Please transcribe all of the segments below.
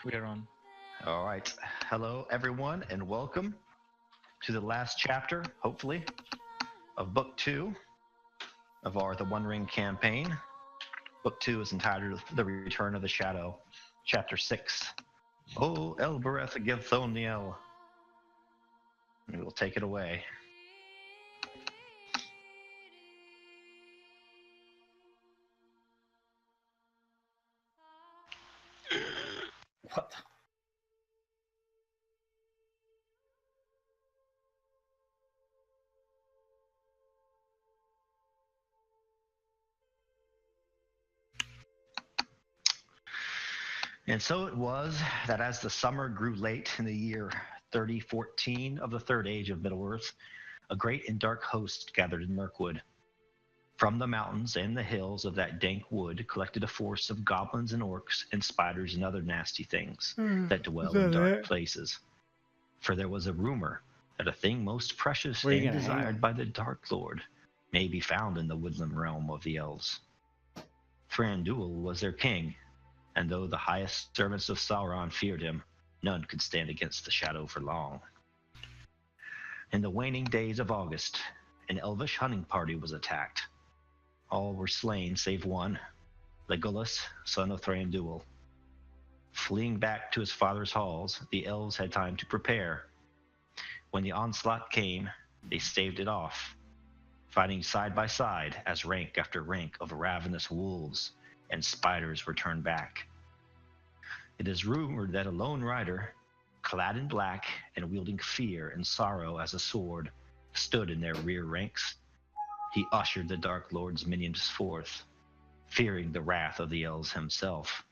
We are on. All right. Hello, everyone, and welcome to the last chapter, hopefully, of Book 2 of our The One Ring campaign. Book 2 is entitled The Return of the Shadow, Chapter 6. Oh, Elbereth Gilthoniel. We will take it away. What? And so it was that as the summer grew late in the year 3014 of the Third Age of Middle-earth, a great and dark host gathered in Mirkwood. From the mountains and the hills of that dank wood collected a force of goblins and orcs and spiders and other nasty things that dwell in dark places. For there was a rumor that a thing most precious Where are you and gonna hang desired them? by the Dark Lord may be found in the woodland realm of the elves. Thranduil was their king, and though the highest servants of Sauron feared him, none could stand against the shadow for long. In the waning days of August, an elvish hunting party was attacked. All were slain save one, Legolas, son of Thranduil. Fleeing back to his father's halls, the elves had time to prepare. When the onslaught came, they staved it off, fighting side by side as rank after rank of ravenous wolves and spiders were turned back. It is rumored that a lone rider, clad in black and wielding fear and sorrow as a sword, stood in their rear ranks. He ushered the Dark Lord's minions forth, fearing the wrath of the elves himself.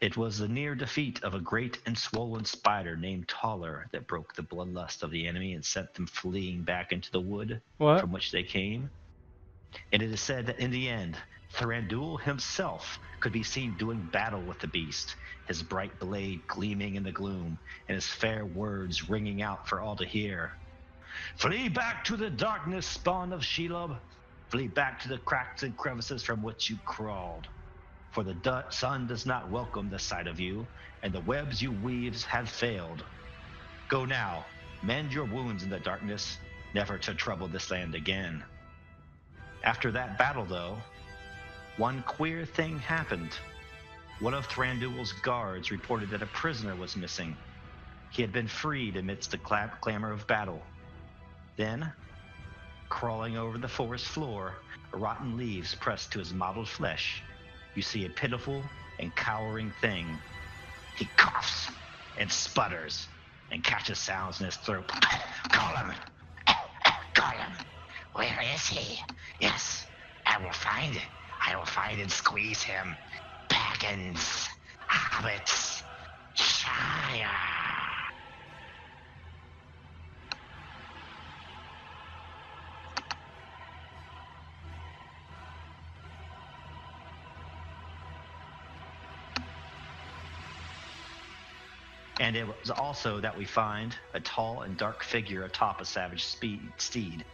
It was the near defeat of a great and swollen spider named Taller that broke the bloodlust of the enemy and sent them fleeing back into the wood from which they came. And it is said that in the end, Thranduil himself could be seen doing battle with the beast, his bright blade gleaming in the gloom, and his fair words ringing out for all to hear. Flee back to the darkness, spawn of Shelob. Flee back to the cracks and crevices from which you crawled. For the sun does not welcome the sight of you, and the webs you weave have failed. Go now, mend your wounds in the darkness, never to trouble this land again. After that battle, though, one queer thing happened. One of Thranduil's guards reported that a prisoner was missing. He had been freed amidst the clamor of battle. Then, crawling over the forest floor, rotten leaves pressed to his mottled flesh, you see a pitiful and cowering thing. He coughs and sputters and catches sounds in his throat. Call him! Call him! Where is he? Yes, I will find and squeeze him. Baggins, hobbits, Shire. And it was also that we find a tall and dark figure atop a savage steed.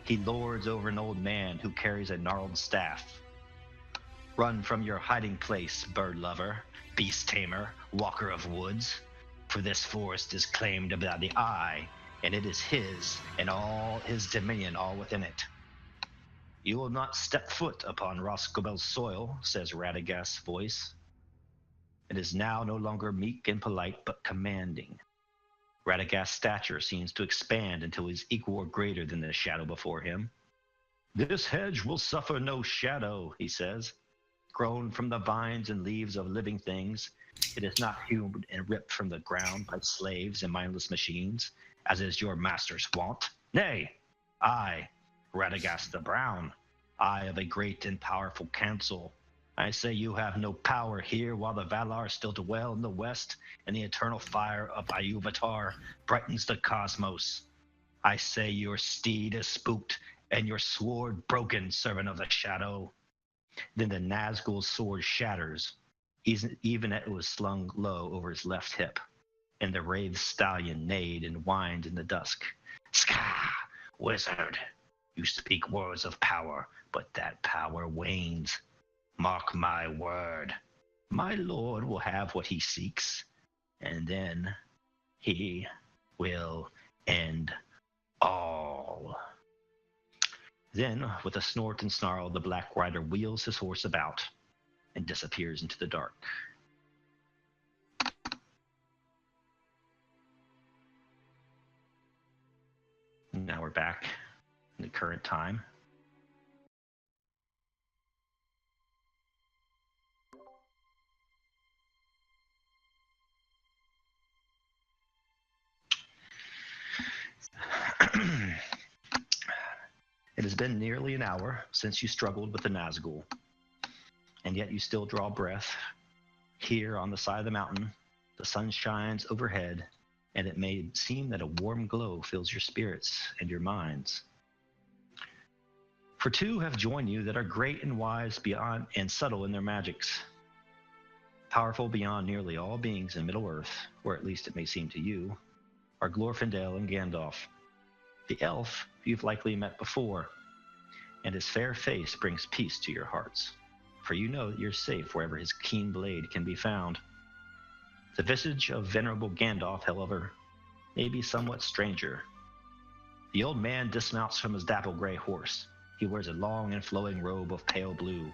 He lords over an old man who carries a gnarled staff. Run from your hiding place, bird lover, beast tamer, walker of woods, for this forest is claimed by the Eye, and it is his, and all his dominion all within it. You will not step foot upon Roscobel's soil, says Radagast's voice. It is now no longer meek and polite, but commanding. Radagast's stature seems to expand until he's equal or greater than the shadow before him. This hedge will suffer no shadow, he says. Grown from the vines and leaves of living things, it is not hewn and ripped from the ground by slaves and mindless machines, as is your master's wont. Nay, I, Radagast the Brown, I of a great and powerful council, I say you have no power here while the Valar still dwell in the west and the eternal fire of Iluvatar brightens the cosmos. I say your steed is spooked and your sword broken, servant of the shadow. Then the Nazgul's sword shatters, even as it was slung low over his left hip, and the wraith stallion neighed and whined in the dusk. Ska, wizard, you speak words of power, but that power wanes. Mark my word, my lord will have what he seeks, and then he will end all. Then, with a snort and snarl, the Black Rider wheels his horse about and disappears into the dark. Now we're back in the current time. It has been nearly an hour since you struggled with the Nazgul, and yet you still draw breath. Here on the side of the mountain, the sun shines overhead, and it may seem that a warm glow fills your spirits and your minds. For two have joined you that are great and wise beyond and subtle in their magics, powerful beyond nearly all beings in Middle-earth, or at least it may seem to you, are Glorfindel and Gandalf. The elf you've likely met before, and his fair face brings peace to your hearts, for you know that you're safe wherever his keen blade can be found. The visage of venerable Gandalf, however, may be somewhat stranger. The old man dismounts from his dapple-gray horse. He wears a long and flowing robe of pale blue.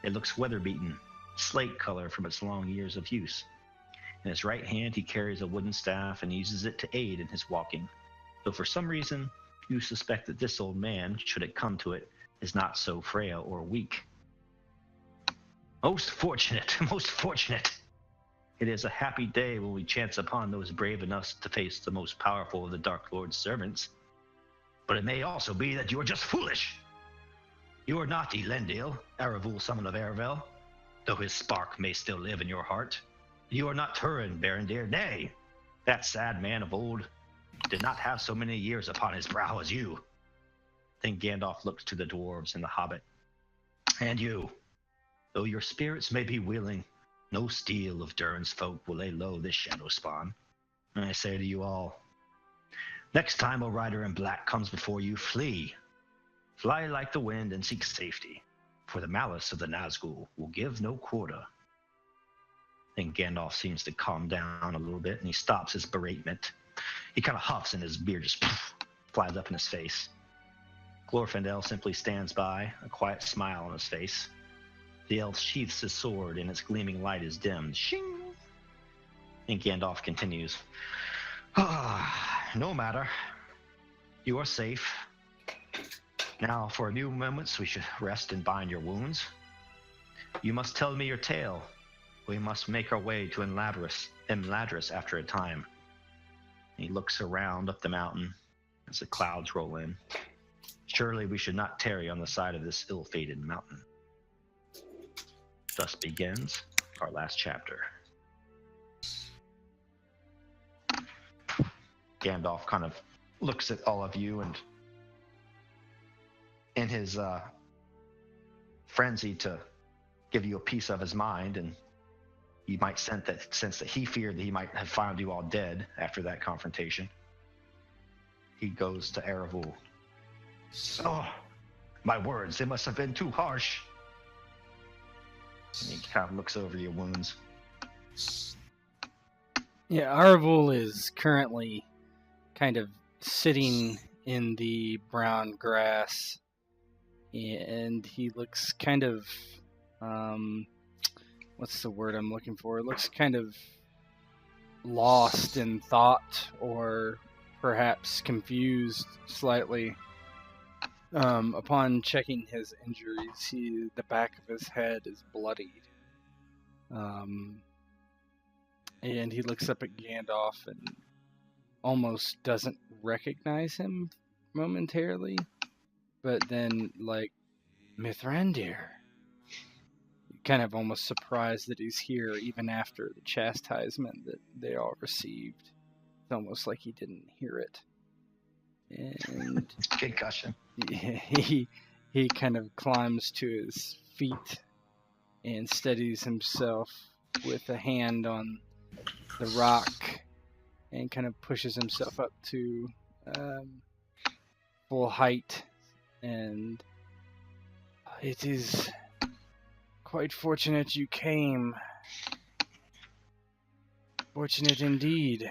It looks weather-beaten, slate color from its long years of use. In his right hand he carries a wooden staff and uses it to aid in his walking, though for some reason you suspect that this old man, should it come to it, is not so frail or weak. Most fortunate, most fortunate! It is a happy day when we chance upon those brave enough to face the most powerful of the Dark Lord's servants. But it may also be that you are just foolish. You are not Elendil, Eravul, Summon of Erevel, though his spark may still live in your heart. You are not Turin, Mithrandir, nay, that sad man of old did not have so many years upon his brow as you. Then Gandalf looks to the dwarves and the hobbit. And you, though your spirits may be willing, no steel of Durin's folk will lay low this shadow spawn. And I say to you all, next time a rider in black comes before you, flee. Fly like the wind and seek safety, for the malice of the Nazgul will give no quarter. Then Gandalf seems to calm down a little bit, and he stops his beratement. He kind of huffs, and his beard just flies up in his face. Glorfindel simply stands by, a quiet smile on his face. The elf sheaths his sword, and its gleaming light is dimmed. Shing! And Gandalf continues. No matter. You are safe. Now, for a few moments, we should rest and bind your wounds. You must tell me your tale. We must make our way to Imladris after a time. He looks around up the mountain as the clouds roll in. Surely we should not tarry on the side of this ill-fated mountain. Thus begins our last chapter. Gandalf kind of looks at all of you, and in his frenzy to give you a piece of his mind, and you might sense that he feared that he might have found you all dead after that confrontation. He goes to Eravul. Oh, my words, they must have been too harsh. And he kind of looks over your wounds. Yeah, Eravul is currently kind of sitting in the brown grass, and he looks kind of, what's the word I'm looking for? It looks kind of lost in thought, or perhaps confused slightly. Upon checking his injuries, the back of his head is bloodied. And he looks up at Gandalf and almost doesn't recognize him momentarily, but then, like, Mithrandir, kind of almost surprised that he's here even after the chastisement that they all received. It's almost like he didn't hear it. And concussion. He kind of climbs to his feet and steadies himself with a hand on the rock and kind of pushes himself up to full height. And it is quite fortunate you came. Fortunate indeed.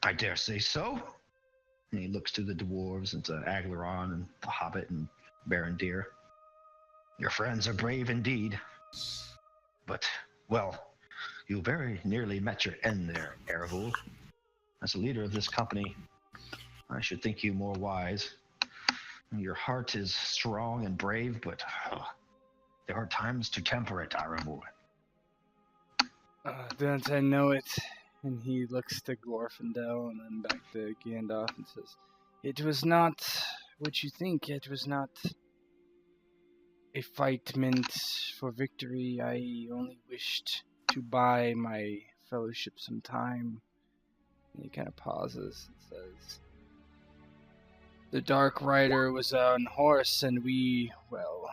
I dare say so. And he looks to the dwarves and to Aglaron and the hobbit and Mithrandir. Your friends are brave indeed. But, well, you very nearly met your end there, Erebul. As a leader of this company, I should think you more wise. Your heart is strong and brave, but there are times to temper it, Erebul. Don't I know it? And he looks to Glorfindel and then back to Gandalf and says, "It was not what you think. It was not a fight meant for victory. I only wished to buy my fellowship some time." And he kind of pauses and says, "The Dark Rider was on horse and we, well,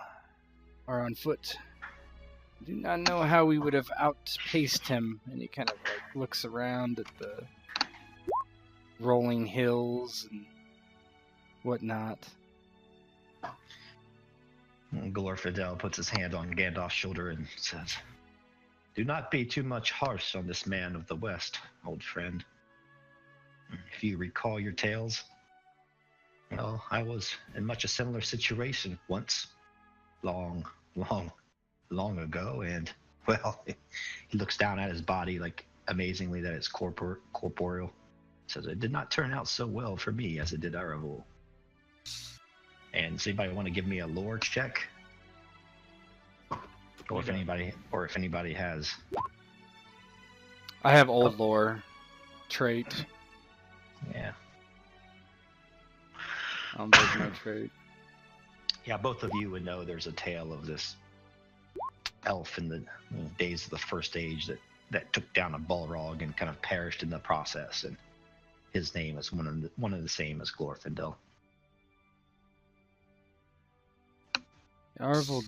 are on foot. I do not know how we would have outpaced him." And he kind of like looks around at the rolling hills and whatnot. Glorfindel puts his hand on Gandalf's shoulder and says, "Do not be too much harsh on this man of the West, old friend. If you recall your tales, well, I was in much a similar situation once, long ago, and, well," he looks down at his body, like, amazingly that it's corporeal. Says, "It did not turn out so well for me as it did Erebul." And does anybody want to give me a lore check? Or if anybody has. I have old lore trait. Yeah. I'll break my trait. Yeah, both of you would know there's a tale of this elf in the days of the First Age that took down a Balrog and kind of perished in the process, and his name is one of the same as Glorfindel. Arvel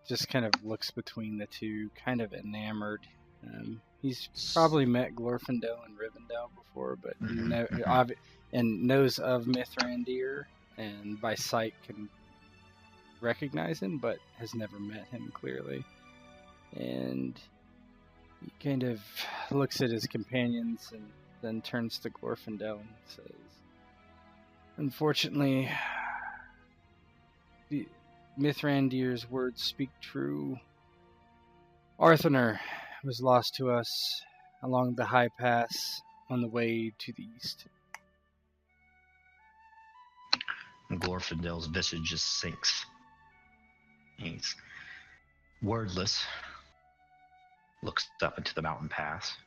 just kind of looks between the two, kind of enamored. He's probably met Glorfindel and Rivendell before, but and knows of Mithrandir, and by sight can recognize him, but has never met him clearly. And he kind of looks at his companions and then turns to Glorfindel and says, "Unfortunately, Mithrandir's words speak true. Arthur was lost to us along the high pass on the way to the east." And Glorfindel's visage just sinks. He's wordless, looks up into the mountain pass.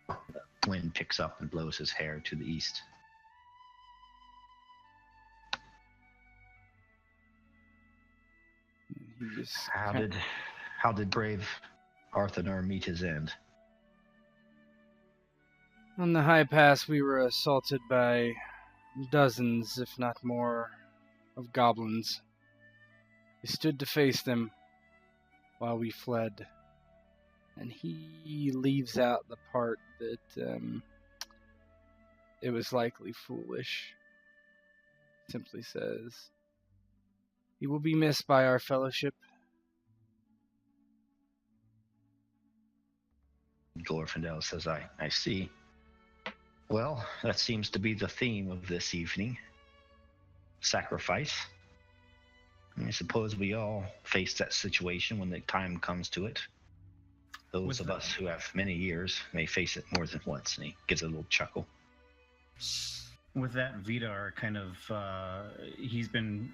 The wind picks up and blows his hair to the east. He just How did brave Arthur meet his end? On the high pass, we were assaulted by dozens, if not more, of goblins. We stood to face them while we fled. And he leaves out the part that it was likely foolish. Simply says, "He will be missed by our fellowship." Glorfindel says, I see. Well, that seems to be the theme of this evening. Sacrifice. I suppose we all face that situation when the time comes to it. Those of us who have many years may face it more than once. And he gives a little chuckle. With that, Vidar kind of, he's been,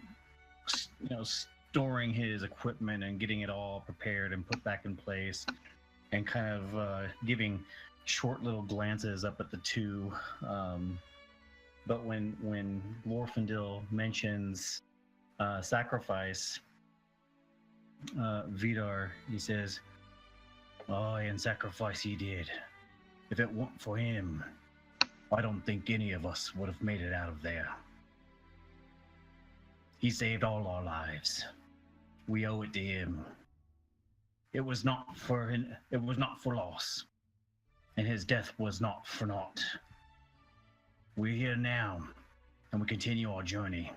storing his equipment and getting it all prepared and put back in place, and kind of giving short little glances up at the two. But when Glorfindel mentions sacrifice, Vidar, he says, "Aye, and sacrifice he did. If it weren't for him, I don't think any of us would have made it out of there. He saved all our lives. We owe it to him. It was not for loss, and his death was not for naught. We're here now, and we continue our journey,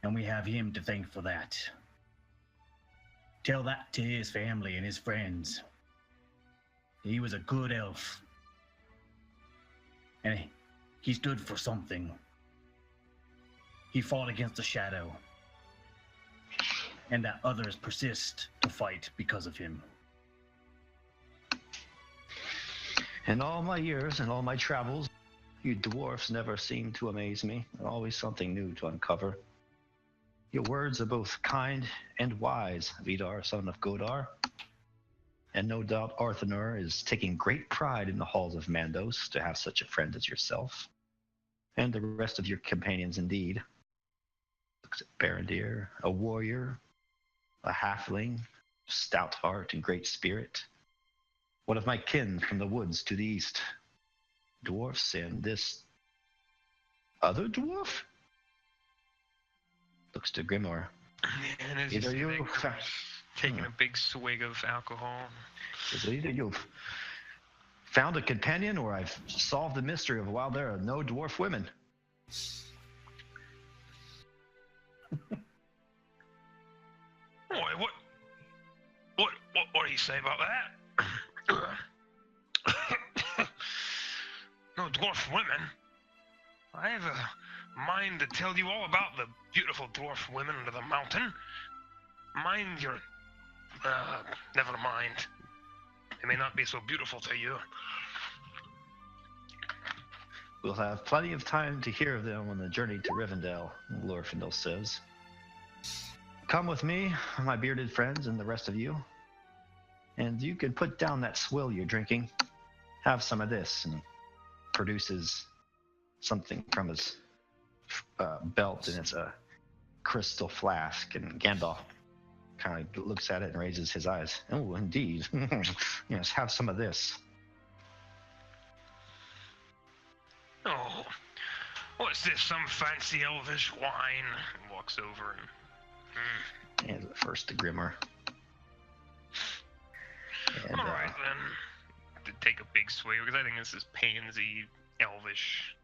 and we have him to thank for that." Tell that to his family and his friends. He was a good elf. And he stood for something. He fought against the shadow. And that others persist to fight because of him. In all my years and all my travels, you dwarfs never seem to amaze me. Always something new to uncover. Your words are both kind and wise, Vidar, son of Godar. And no doubt Arthanur is taking great pride in the halls of Mandos to have such a friend as yourself. And the rest of your companions indeed. Looks at Barandir, a warrior, a halfling, stout heart and great spirit. One of my kin from the woods to the east. Dwarfs and this other dwarf? Looks to Grimoire. And as Either you taking a big swig of alcohol. Is either you've found a companion or I've solved the mystery of why there are no dwarf women. Boy, what do you say about that? No dwarf women. I have a mind to tell you all about the beautiful dwarf women under the mountain. Mind your... never mind. They may not be so beautiful to you. We'll have plenty of time to hear of them on the journey to Rivendell, Glorfindel says. Come with me, my bearded friends, and the rest of you. And you can put down that swill you're drinking. Have some of this. And he produces something from his belt, and it's a crystal flask. And Gandalf kind of looks at it and raises his eyes. Oh, indeed. Yes, have some of this. Oh, what's this? Some fancy elvish wine? He walks over and... Hands it first to Grimoire. And, all right, then. To take a big swig, because I think this is pansy, elvish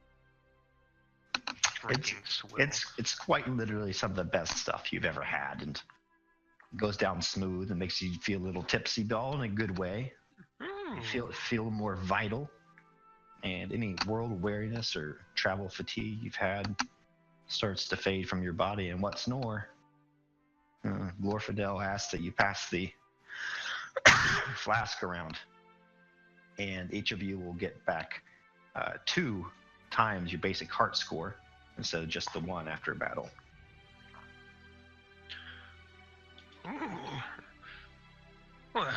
drinking swill. It's quite literally some of the best stuff you've ever had, and goes down smooth and makes you feel a little tipsy, but all in a good way. You feel more vital, and any world weariness or travel fatigue you've had starts to fade from your body. And what's more, Glorfindel asks that you pass the flask around, and each of you will get back 2 times your basic heart score instead of just the 1 after a battle. Ooh. Well,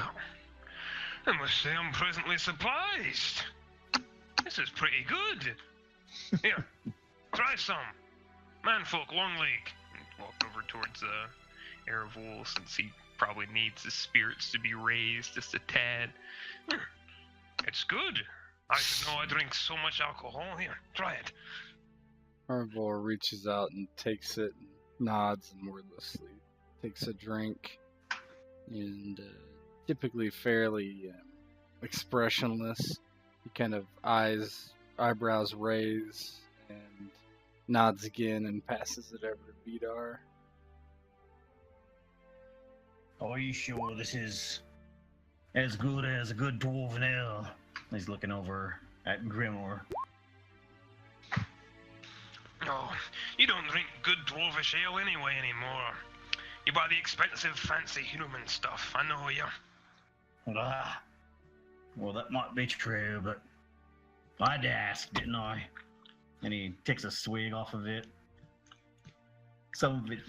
I must say I'm pleasantly surprised. This is pretty good. Here, try some. Manfolk, long leg. Walk over towards Eravul, since he probably needs his spirits to be raised just a tad. It's good. I didn't know I drink so much alcohol. Here, try it. Eravul reaches out and takes it, and nods and wordlessly takes a drink, and typically fairly expressionless. He kind of eyebrows raise, and nods again and passes it over to Vidar. Are you sure this is as good as a good dwarven ale? He's looking over at Grimoire. Oh, you don't drink good dwarvish ale anyway anymore. You buy the expensive, fancy human stuff. I know you. Ah, well, that might be true, but I'd ask, didn't I? And he takes a swig off of it. Some of it,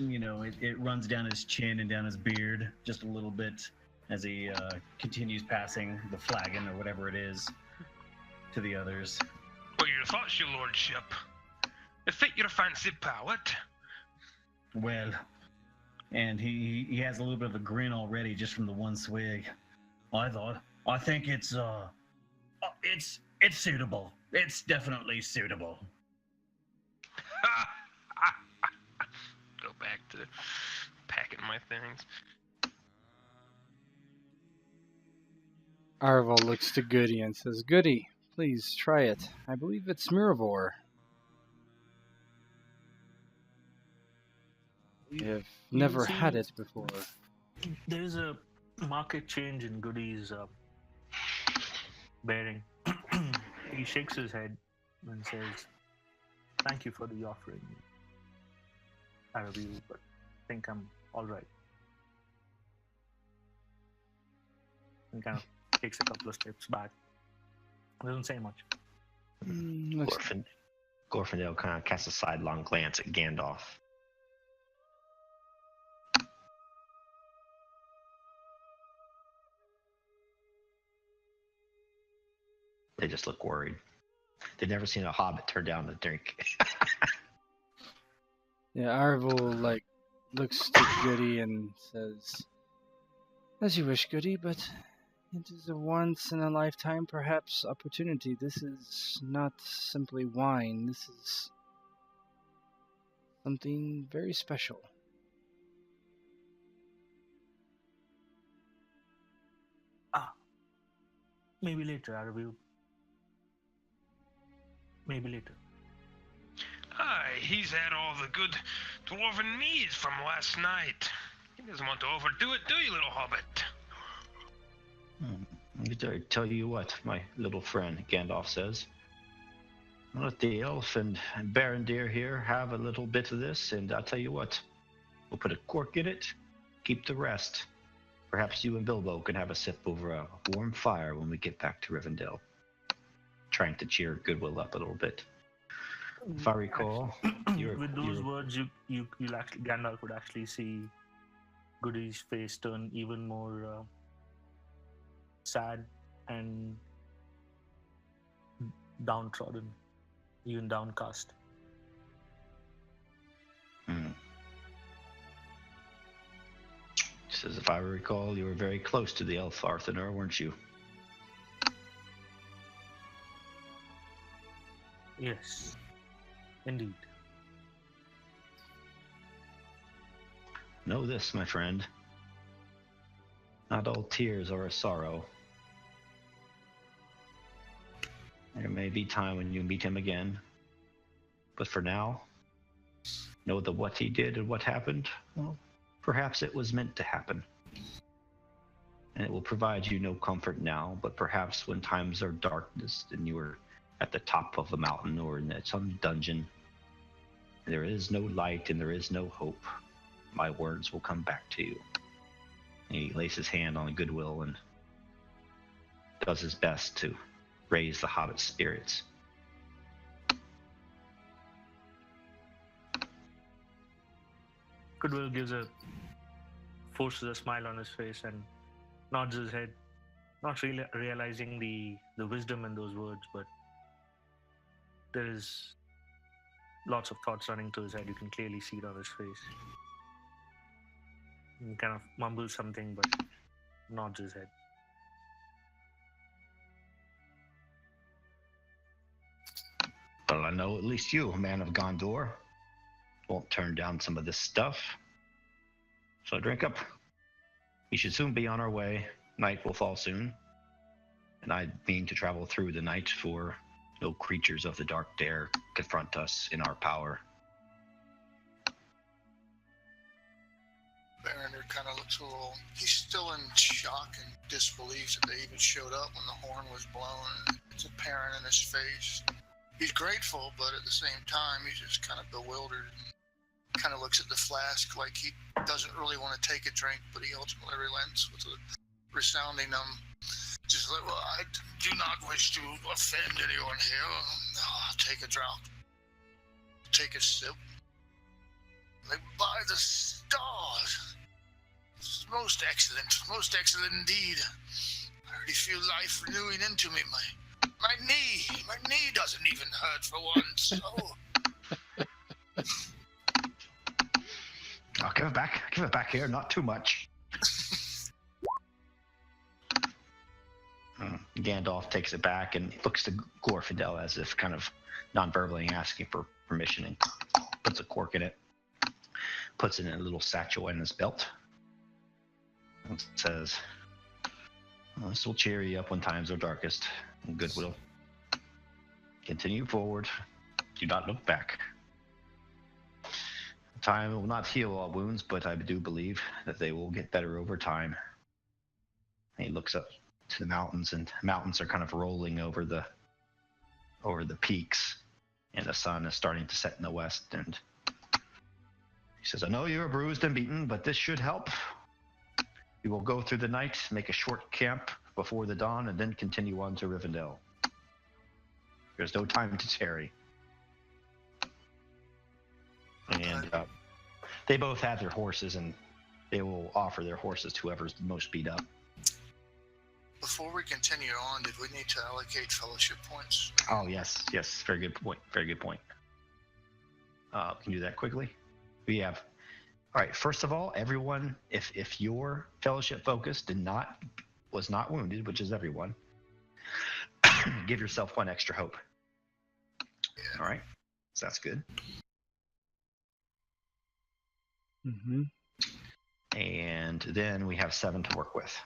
it runs down his chin and down his beard just a little bit as he continues passing the flagon or whatever it is to the others. What are your thoughts, your lordship? They fit your fancy palate. Well, and he has a little bit of a grin already just from the one swig. I think it's suitable. It's definitely suitable. Go back to packing my things. Eravul looks to Goody and says, Goody, please try it. I believe it's Miravor. I've never had it before. There is a market change in Goody's bearing. He shakes his head and says, "Thank you for the offering, I love you, but I think I'm all right." And kind of takes a couple of steps back. Doesn't say much. Glorfindel kind of casts a sidelong glance at Gandalf. They just look worried. They've never seen a hobbit turn down the drink. Yeah, Arvel looks to Goody and says, "As you wish, Goody, but it is a once in a lifetime, perhaps, opportunity. This is not simply wine. This is something very special." Maybe later, I review. Maybe later. Aye, he's had all the good dwarven mead from last night. He doesn't want to overdo it, do you, little hobbit? I tell you what, my little friend, Gandalf says. Let the elf and Mithrandir here have a little bit of this, and I'll tell you what, we'll put a cork in it, keep the rest. Perhaps you and Bilbo can have a sip over a warm fire when we get back to Rivendell. Trying to cheer Goodwill up a little bit. If I recall, with those words, you'll actually, Gandalf would actually see Goody's face turn even more sad and downtrodden, even downcast. Says, if I recall, you were very close to the elf Arthanar, weren't you? Yes, indeed. Know this, my friend. Not all tears are a sorrow. There may be time when you meet him again. But for now, know that what he did and what happened, well, perhaps it was meant to happen. And it will provide you no comfort now, but perhaps when times are darkness and you are at the top of a mountain or in some dungeon, there is no light and there is no hope, my words will come back to you. And he lays his hand on Goodwill and does his best to raise the hobbit's spirits. Goodwill forces a smile on his face and nods his head, not really realizing the wisdom in those words, but there is lots of thoughts running through his head. You can clearly see it on his face. He kind of mumbles something, but nods his head. Well, I know at least you, man of Gondor, won't turn down some of this stuff. So drink up. We should soon be on our way. Night will fall soon. And I mean to travel through the night, for no creatures of the dark dare confront us in our power. Mithrandir kind of looks a little... He's still in shock and disbelief that they even showed up when the horn was blown. It's apparent in his face. He's grateful, but at the same time, he's just kind of bewildered. Kind of looks at the flask like he doesn't really want to take a drink, but he ultimately relents with a resounding just like, well, I do not wish to offend anyone here. I'll take a draught. Take a sip. Like, by the stars. This is most excellent indeed. I already feel life renewing into me. My knee doesn't even hurt for once. Oh. I'll give it back here, not too much. Gandalf takes it back and looks to Glorfindel as if kind of non-verbally asking for permission, and puts a cork in it, puts it in a little satchel in his belt, and says, this will cheer you up when times are darkest. And Goodwill. Continue forward. Do not look back. Time will not heal all wounds, but I do believe that they will get better over time. And he looks up to the mountains, and mountains are kind of rolling over the peaks, and the sun is starting to set in the west. And he says, "I know you're bruised and beaten, but this should help. We will go through the night, make a short camp before the dawn, and then continue on to Rivendell. There's no time to tarry." And they both have their horses, and they will offer their horses to whoever's the most beat up. Before we continue on, did we need to allocate fellowship points? Oh, yes. Very good point. Can you do that quickly? We have. All right. First of all, everyone, if your fellowship focus was not wounded, which is everyone, give yourself 1 extra hope. Yeah. All right. So that's good. Mm-hmm. And then we have 7 to work with.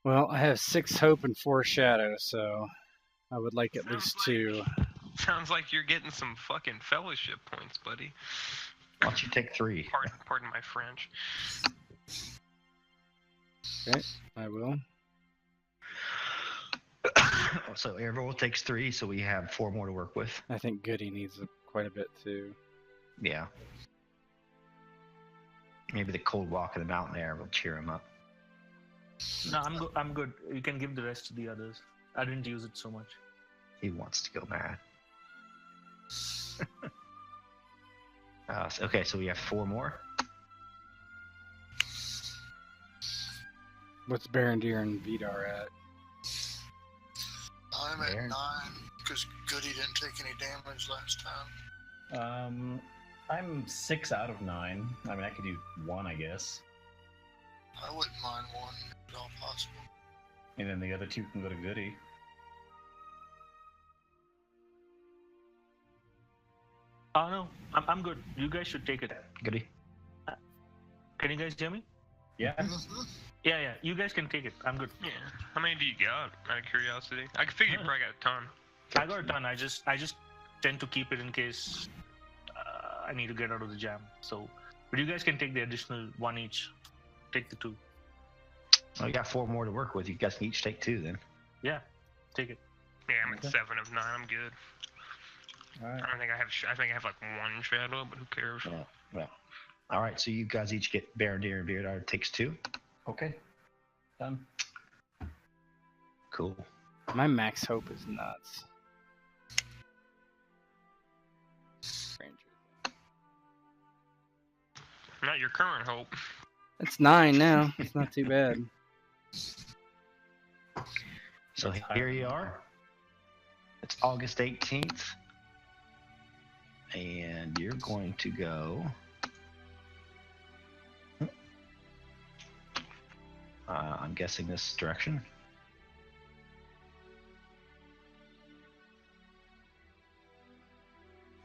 Well, I have 6 hope and 4 shadow, so I would like at least 2. Sounds like you're getting some fucking fellowship points, buddy. Why don't you take 3? Pardon my French. Okay, I will. So everyone takes 3, so we have 4 more to work with. I think Goody needs quite a bit too. Yeah. Maybe the cold walk in the mountain air will cheer him up. No, I'm good. You can give the rest to the others. I didn't use it so much. He wants to go mad. Okay, so we have 4 more. What's Barondir and Vidar at? I'm There. at 9 because Goody didn't take any damage last time. I'm 6 out of 9. I mean, I could do 1, I guess, I wouldn't mind 1 if at all possible. and then the other 2 can go to Goody. Oh no, I'm good. You guys should take it. Goody. Can you guys hear me? Yeah. Yeah. You guys can take it. I'm good. Yeah. How many do you got, out of curiosity? I could figure you probably got a ton. I got a ton. I just tend to keep it in case I need to get out of the jam. So, but you guys can take the additional 1 each. Take the 2. Well, you got 4 more to work with. You guys can each take 2 then. Yeah, take it. Yeah, I'm at Okay. 7 of 9. I'm good. All right. I don't think I have. I think I have like 1 shadow, but who cares? Well. All right, so you guys each get Barondir and Vidar takes 2. Okay. Done. Cool. My max hope is nuts. Not your current hope. It's 9 now. It's not too bad. So here you are. It's August 18th. And you're going to go. I'm guessing this direction.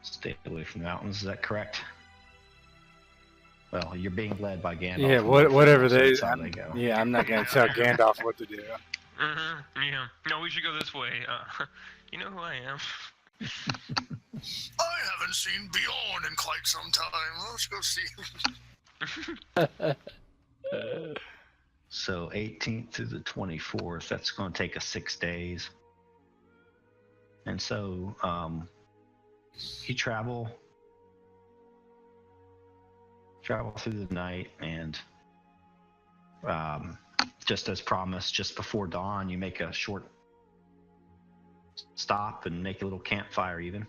Stay away from the mountains, is that correct? Well, you're being led by Gandalf. Yeah, whatever so they. that's how they go. Yeah, I'm not gonna tell Gandalf what to do. Yeah. No, we should go this way. You know who I am. I haven't seen Bjorn in quite some time. Let's go see. So 18th to the 24th, that's going to take us 6 days. And so you travel through the night, and just as promised, just before dawn, you make a short stop and make a little campfire even.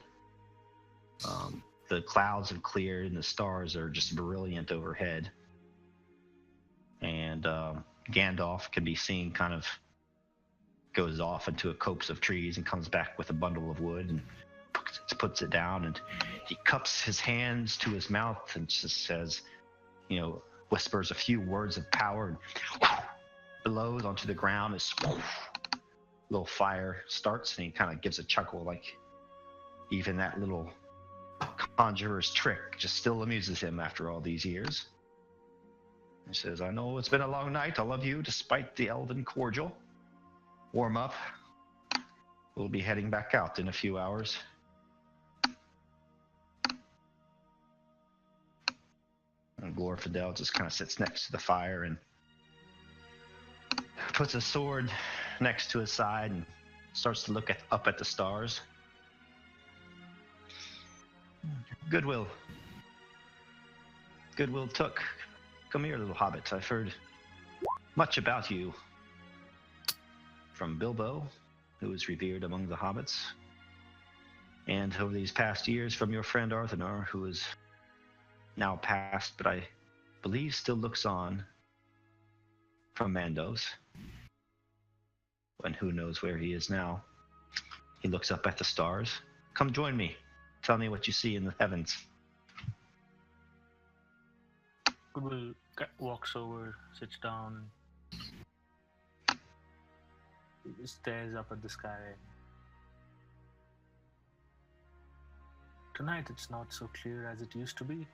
The clouds have cleared and the stars are just brilliant overhead. And Gandalf can be seen kind of goes off into a copse of trees and comes back with a bundle of wood and puts it down, and he cups his hands to his mouth and just says, whispers a few words of power and blows onto the ground as little fire starts, and he kind of gives a chuckle, like even that little conjurer's trick just still amuses him after all these years. He says, I know it's been a long night, all of you, despite the elven cordial. Warm up. We'll be heading back out in a few hours. And Glorfindel just kind of sits next to the fire and puts his sword next to his side and starts to look up at the stars. Goodwill Took. Come here, little hobbit. I've heard much about you from Bilbo, who is revered among the hobbits, and over these past years from your friend Arthanar, who is now passed, but I believe still looks on from Mandos. And who knows where he is now. He looks up at the stars. Come join me. Tell me what you see in the heavens. Goodwill walks over, sits down, stares up at the sky. Tonight it's not so clear as it used to be.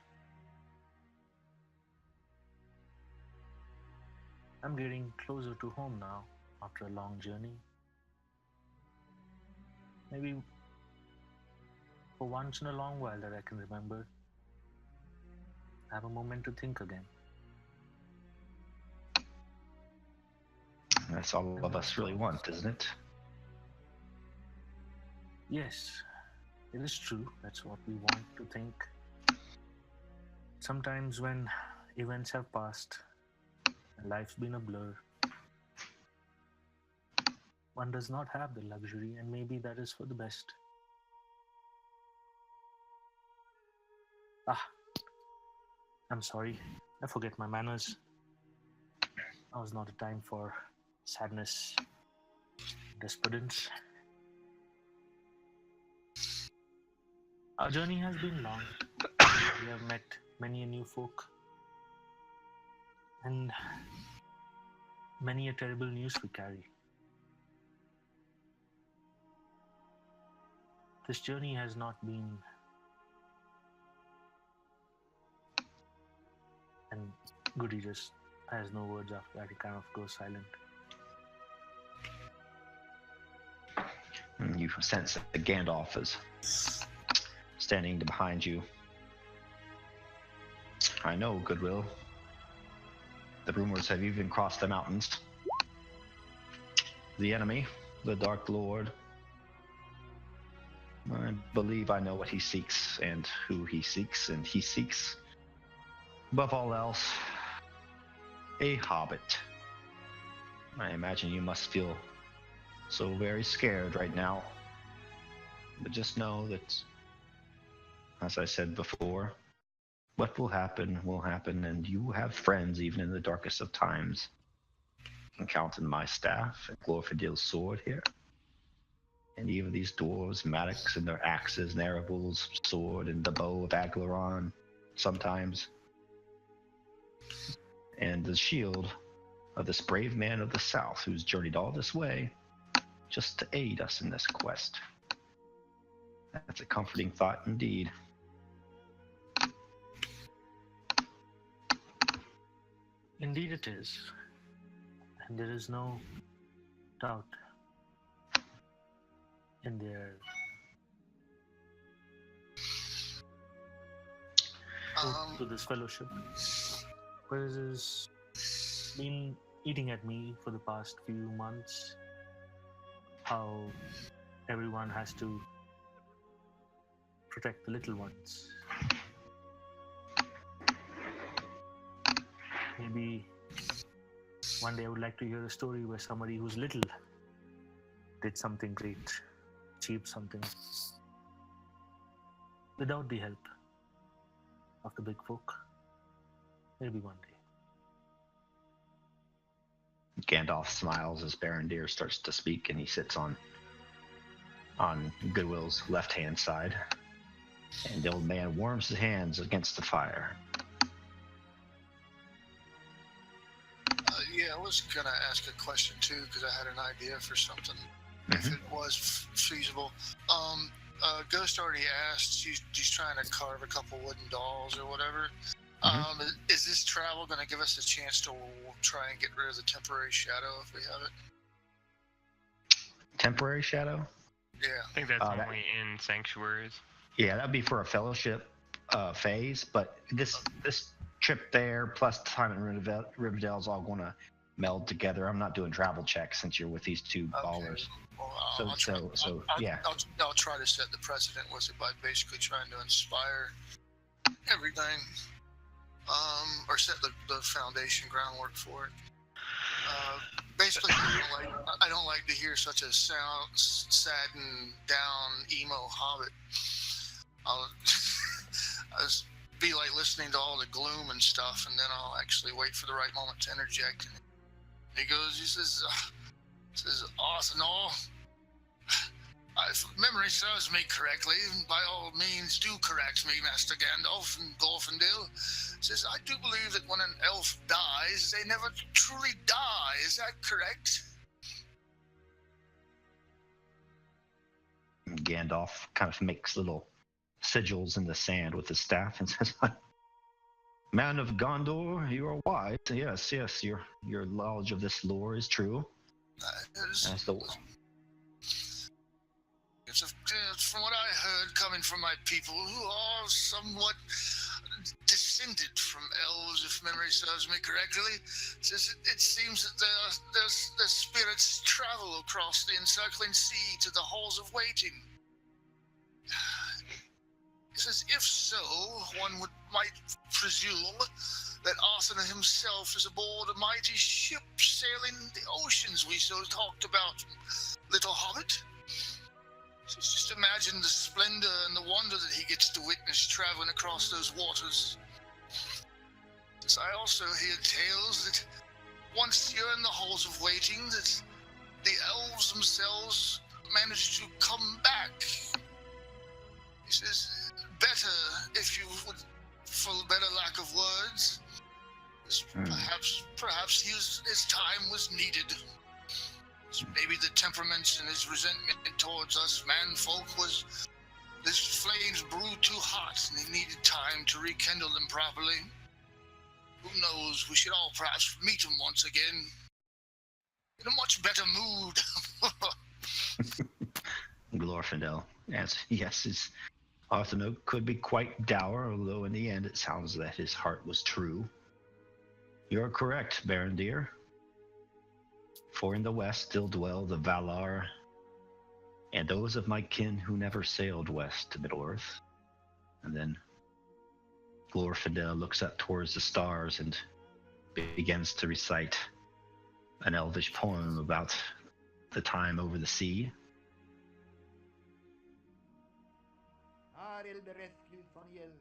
I'm getting closer to home now after a long journey. Maybe for once in a long while that I can remember, have a moment to think again. That's all of us really want, isn't it? Yes, it is true. That's what we want to think. Sometimes when events have passed and life's been a blur, one does not have the luxury, and maybe that is for the best. I'm sorry. I forget my manners. Now is not a time for sadness, despondence. Our journey has been long. We have met many a new folk, and many a terrible news we carry. This journey has not been, and Goody just has no words after that. He kind of goes silent. And you sense that Gandalf is standing behind you. I know, Goodwill. The rumors have even crossed the mountains. The enemy, the Dark Lord. I believe I know what he seeks and who he seeks, and he seeks, above all else, a hobbit. I imagine you must feel so very scared right now. But just know that, as I said before, what will happen, and you have friends even in the darkest of times. You can count on my staff and Glorfindel's sword here. And even these dwarves, Maddox and their axes, Narabul's sword, and the bow of Aglaron, sometimes. And the shield of this brave man of the south who's journeyed all this way just to aid us in this quest. That's a comforting thought indeed. Indeed it is. And there is no doubt in their to this fellowship. Whereas has been eating at me for the past few months. How everyone has to protect the little ones. Maybe one day I would like to hear a story where somebody who's little did something great, achieved something without the help of the big folk. Maybe one day. Gandalf smiles as Mithrandir starts to speak, and he sits on Goodwill's left-hand side. And the old man warms his hands against the fire. Yeah, I was gonna ask a question too, because I had an idea for something, if it was feasible. Ghost already asked. She's trying to carve a couple wooden dolls or whatever. Is this travel going to give us a chance to try and get rid of the temporary shadow if we have it? Temporary shadow? Yeah. I think that's only in sanctuaries. Yeah, that'd be for a fellowship phase, but this trip there, plus time in Rivendell is all going to meld together. I'm not doing travel checks since you're with these two ballers. Well, So yeah. I'll try to set the precedent with it by basically trying to inspire everything, or set the foundation groundwork for it. Basically, I don't like to hear such a sad and down emo hobbit. I'll just be like listening to all the gloom and stuff, and then I'll actually wait for the right moment to interject. And he says, Arsenal, if memory serves me correctly, by all means do correct me, Master Gandalf and Glorfindel. Says, I do believe that when an elf dies, they never truly die. Is that correct? Gandalf kind of makes little sigils in the sand with his staff and says, Man of Gondor, you are wise. Yes, your knowledge of this lore is true. It's from what I heard coming from my people, who are somewhat descended from elves, if memory serves me correctly. It seems that their spirits travel across the encircling sea to the halls of waiting. He says, if so, one might presume that Arthur himself is aboard a mighty ship sailing the oceans we so talked about, little hobbit. Just imagine the splendor and the wonder that he gets to witness traveling across those waters. I also hear tales that once you're in the halls of waiting, that the elves themselves manage to come back. He says, better, if you would, for better lack of words, perhaps his time was needed. Maybe the temperaments and his resentment towards us manfolk this flames brewed too hot and he needed time to rekindle them properly. Who knows, we should all perhaps meet him once again. In a much better mood. Glorfindel answers, yes, his Arthur could be quite dour, although in the end it sounds that his heart was true. You're correct, Mithrandir. For in the west still dwell the Valar, and those of my kin who never sailed west to Middle-earth. And then Glorfindel looks up towards the stars and begins to recite an elvish poem about the time over the sea. Elbereth Gilthoniel,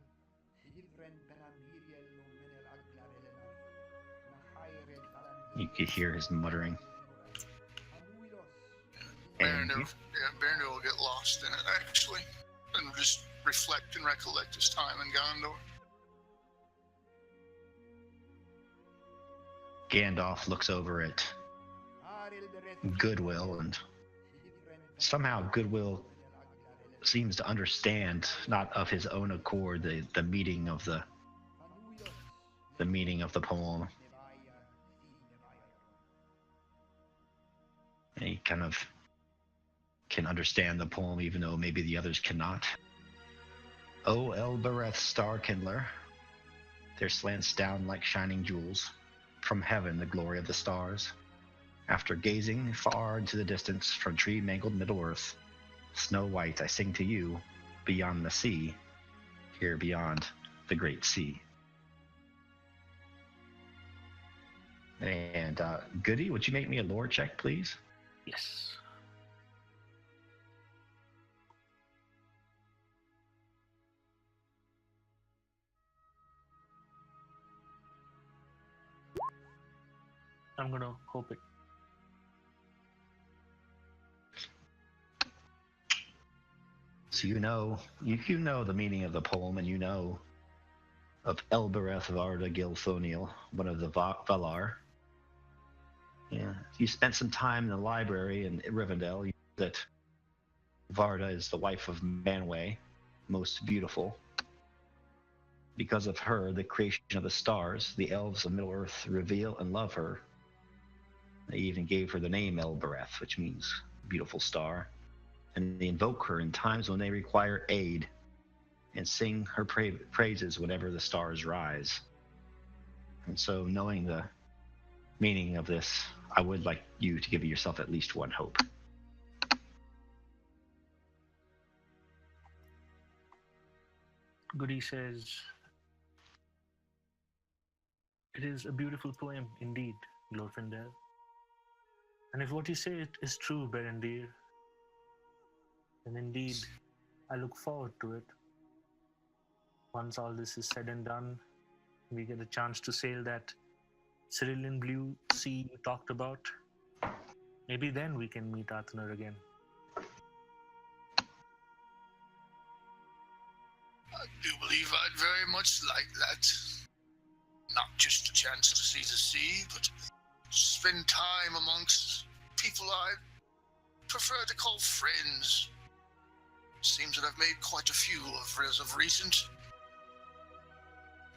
You could hear his muttering. Mithrandir will get lost in it, actually, and just reflect and recollect his time in Gondor. Gandalf looks over at Goodwill, and somehow Goodwill seems to understand, not of his own accord, the meaning of the meaning of the poem. And he kind of can understand the poem, even though maybe the others cannot. O Elbereth Starkindler, there slants down like shining jewels from heaven the glory of the stars. After gazing far into the distance from tree-mangled Middle-earth, Snow White, I sing to you, beyond the sea, here beyond the great sea. And Goody, would you make me a lore check, please? Yes. I'm gonna hope it. So you know the meaning of the poem, and you know of Elbereth Varda Gilthoniel, one of the Valar. Yeah, you spent some time in the library in Rivendell. You know that Varda is the wife of Manwë, most beautiful. Because of her, the creation of the stars, the elves of Middle-earth revere and love her. They even gave her the name Elbereth, which means beautiful star. And they invoke her in times when they require aid and sing her praises whenever the stars rise. And so, knowing the meaning of this, I would like you to give yourself at least one hope. Goody says, "It is a beautiful poem indeed, Glorfindel. And if what you say is true, Berendir, then indeed I look forward to it. Once all this is said and done, we get a chance to sail that cerulean blue sea you talked about. Maybe then we can meet Athanar again." I do believe I'd very much like that. Not just a chance to see the sea, but spend time amongst people I prefer to call friends. Seems that I've made quite a few as of recent.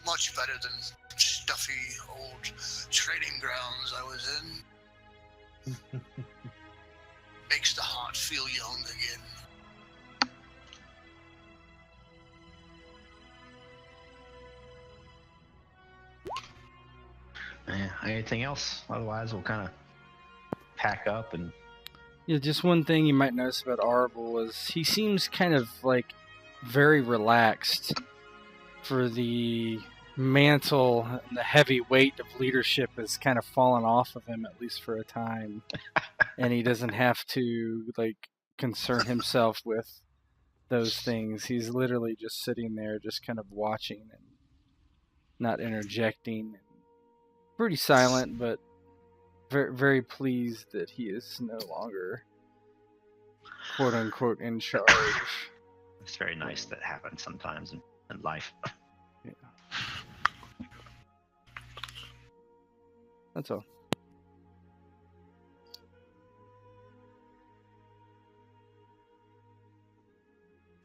Much better than stuffy old trading grounds I was in. Makes the heart feel young again. Anything else? Otherwise, we'll kind of pack up and... Yeah, just one thing you might notice about Arvel is he seems kind of like very relaxed for the mantle and the heavy weight of leadership has kind of fallen off of him, at least for a time. And he doesn't have to like concern himself with those things. He's literally just sitting there, just kind of watching and not interjecting. Pretty silent, but very, very pleased that he is no longer quote unquote in charge. It's very nice that happens sometimes in life. Yeah. That's all.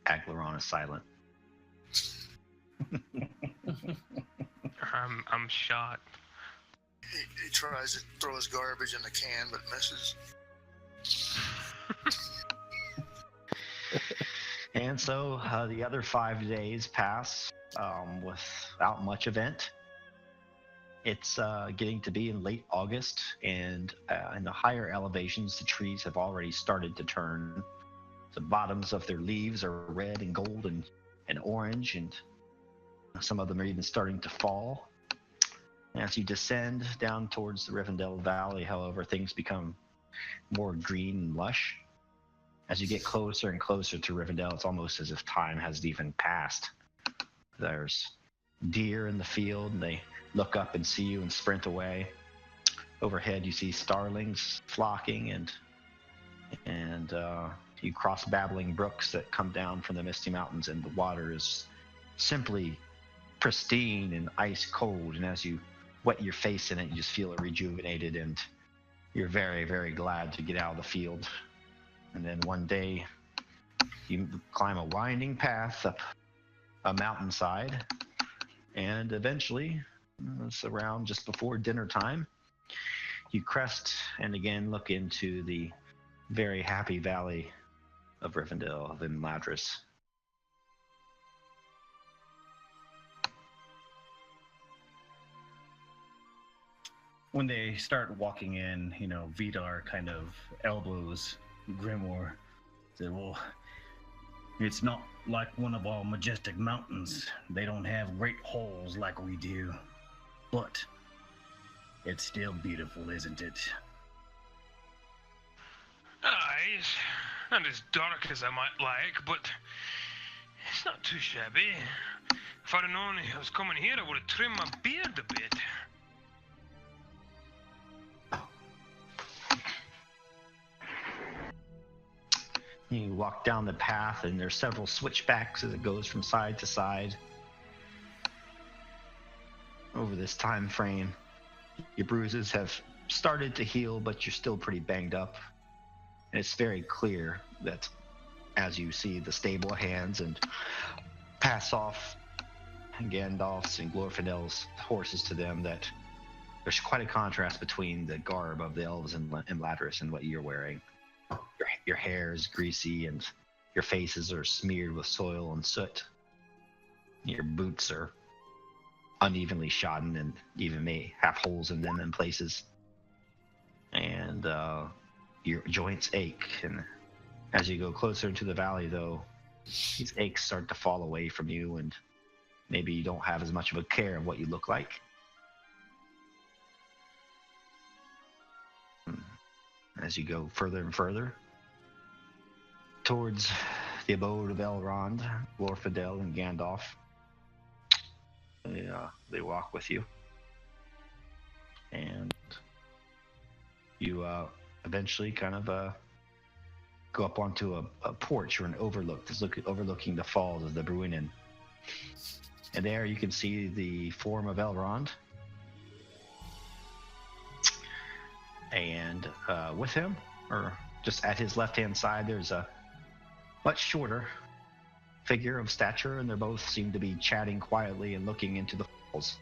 Aglaron is silent. I'm shot. He tries to throw his garbage in the can, but misses. And so the other 5 days pass without much event. It's getting to be in late August, and in the higher elevations, the trees have already started to turn. The bottoms of their leaves are red and gold and orange, and some of them are even starting to fall. As you descend down towards the Rivendell Valley, however, things become more green and lush. As you get closer and closer to Rivendell, it's almost as if time hasn't even passed. There's deer in the field, and they look up and see you and sprint away. Overhead, you see starlings flocking, and you cross babbling brooks that come down from the Misty Mountains, and the water is simply pristine and ice cold. And as you wet your face in it, you just feel it rejuvenated, and you're very, very glad to get out of the field. And then one day, you climb a winding path up a mountainside, and eventually, it's around just before dinner time, you crest and again look into the very happy valley of Rivendell, of Imladris. When they start walking in, Vidar kind of elbows Grimoire. Said, "Well, it's not like one of our majestic mountains. They don't have great halls like we do. But it's still beautiful, isn't it?" Aye, it's not as dark as I might like, but it's not too shabby. If I'd have known I was coming here, I would have trimmed my beard a bit. You walk down the path, and there's several switchbacks as it goes from side to side. Over this time frame, your bruises have started to heal, but you're still pretty banged up. And it's very clear that as you see the stable hands and pass off Gandalf's and Glorfindel's horses to them, that there's quite a contrast between the garb of the elves in Imladris and what you're wearing. Your hair is greasy, and your faces are smeared with soil and soot. Your boots are unevenly shodden and even may have holes in them in places. And your joints ache. And as you go closer into the valley, though, these aches start to fall away from you, and maybe you don't have as much of a care of what you look like. As you go further and further towards the abode of Elrond, Glorfindel, and Gandalf, they walk with you. And you eventually kind of go up onto a porch or an overlook that's overlooking the falls of the Bruinen. And there you can see the form of Elrond. And with him, or just at his left-hand side, there's a much shorter figure of stature, and they both seem to be chatting quietly and looking into the falls.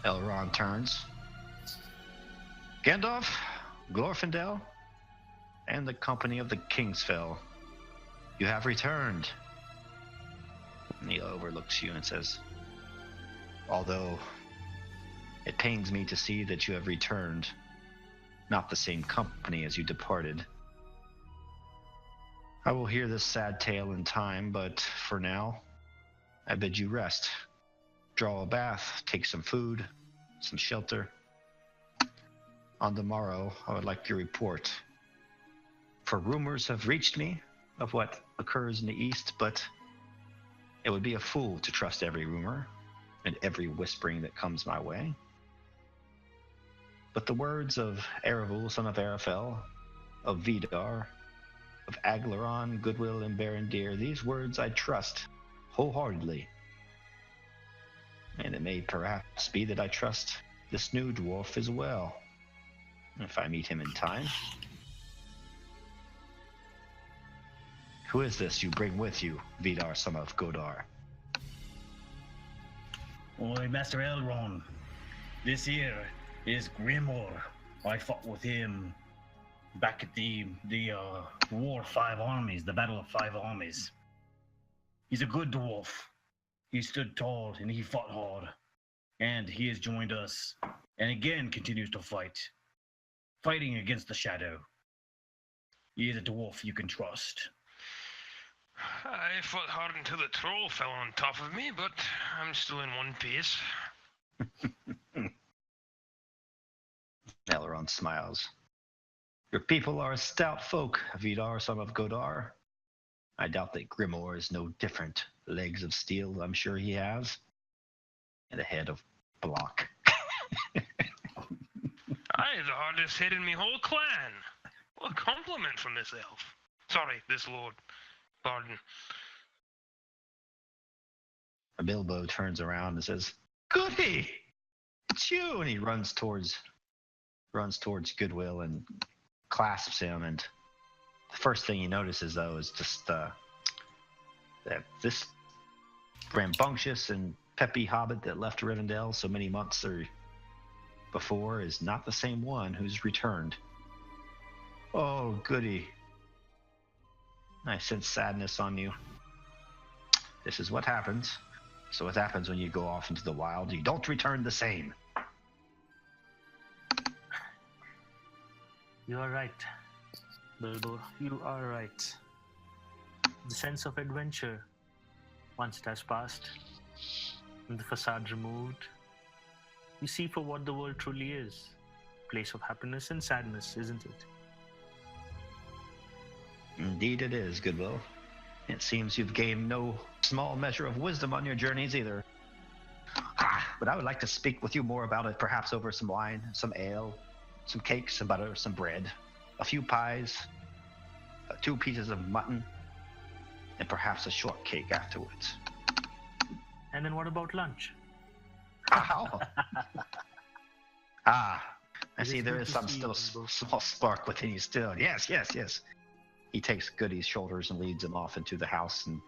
Elrond turns. Gandalf, Glorfindel, and the company of the Kingsfell, you have returned. And he overlooks you and says, although it pains me to see that you have returned, not the same company as you departed. I will hear this sad tale in time, but for now, I bid you rest. Draw a bath, take some food, some shelter. On the morrow, I would like your report. For rumors have reached me of what occurs in the east, but it would be a fool to trust every rumor and every whispering that comes my way. But the words of Erebul, son of Arafel, of Vidar, of Aglaron, Goodwill, and Mithrandir, these words I trust wholeheartedly. And it may perhaps be that I trust this new dwarf as well, if I meet him in time. Who is this you bring with you, Vidar, son of Godar? Oi, Master Elrond. This here is Grimoire. I fought with him back at the War of Five Armies, the Battle of Five Armies. He's a good dwarf. He stood tall and he fought hard. And he has joined us and again continues to fight. Fighting against the shadow. He is a dwarf you can trust. I fought hard until the troll fell on top of me, but I'm still in one piece. Elrond smiles. Your people are a stout folk, Vidar, son of Godar. I doubt that Grimoire is no different. Legs of steel, I'm sure he has. And a head of block. I have the hardest hit in me whole clan. What a compliment from this elf. Sorry, this lord. Pardon. Bilbo turns around and says, Goody! It's you! And he runs towards Goodwill and clasps him. And the first thing he notices, though, is just that this rambunctious and peppy hobbit that left Rivendell so many months before is not the same one who's returned. Oh, goody. I sense sadness on you. This is what happens. So what happens when you go off into the wild? You don't return the same. You are right, Bilbo. You are right. The sense of adventure, once it has passed, and the facade removed, you see for what the world truly is. Place of happiness and sadness, isn't it? Indeed it is, Goodwill. It seems you've gained no small measure of wisdom on your journeys either. But I would like to speak with you more about it, perhaps over some wine, some ale, some cakes, some butter, some bread, a few pies, 2 pieces of mutton, and perhaps a short cake afterwards. And then what about lunch? Ow. I see there is some still small spark within you still. Yes. He takes Goody's shoulders and leads him off into the house and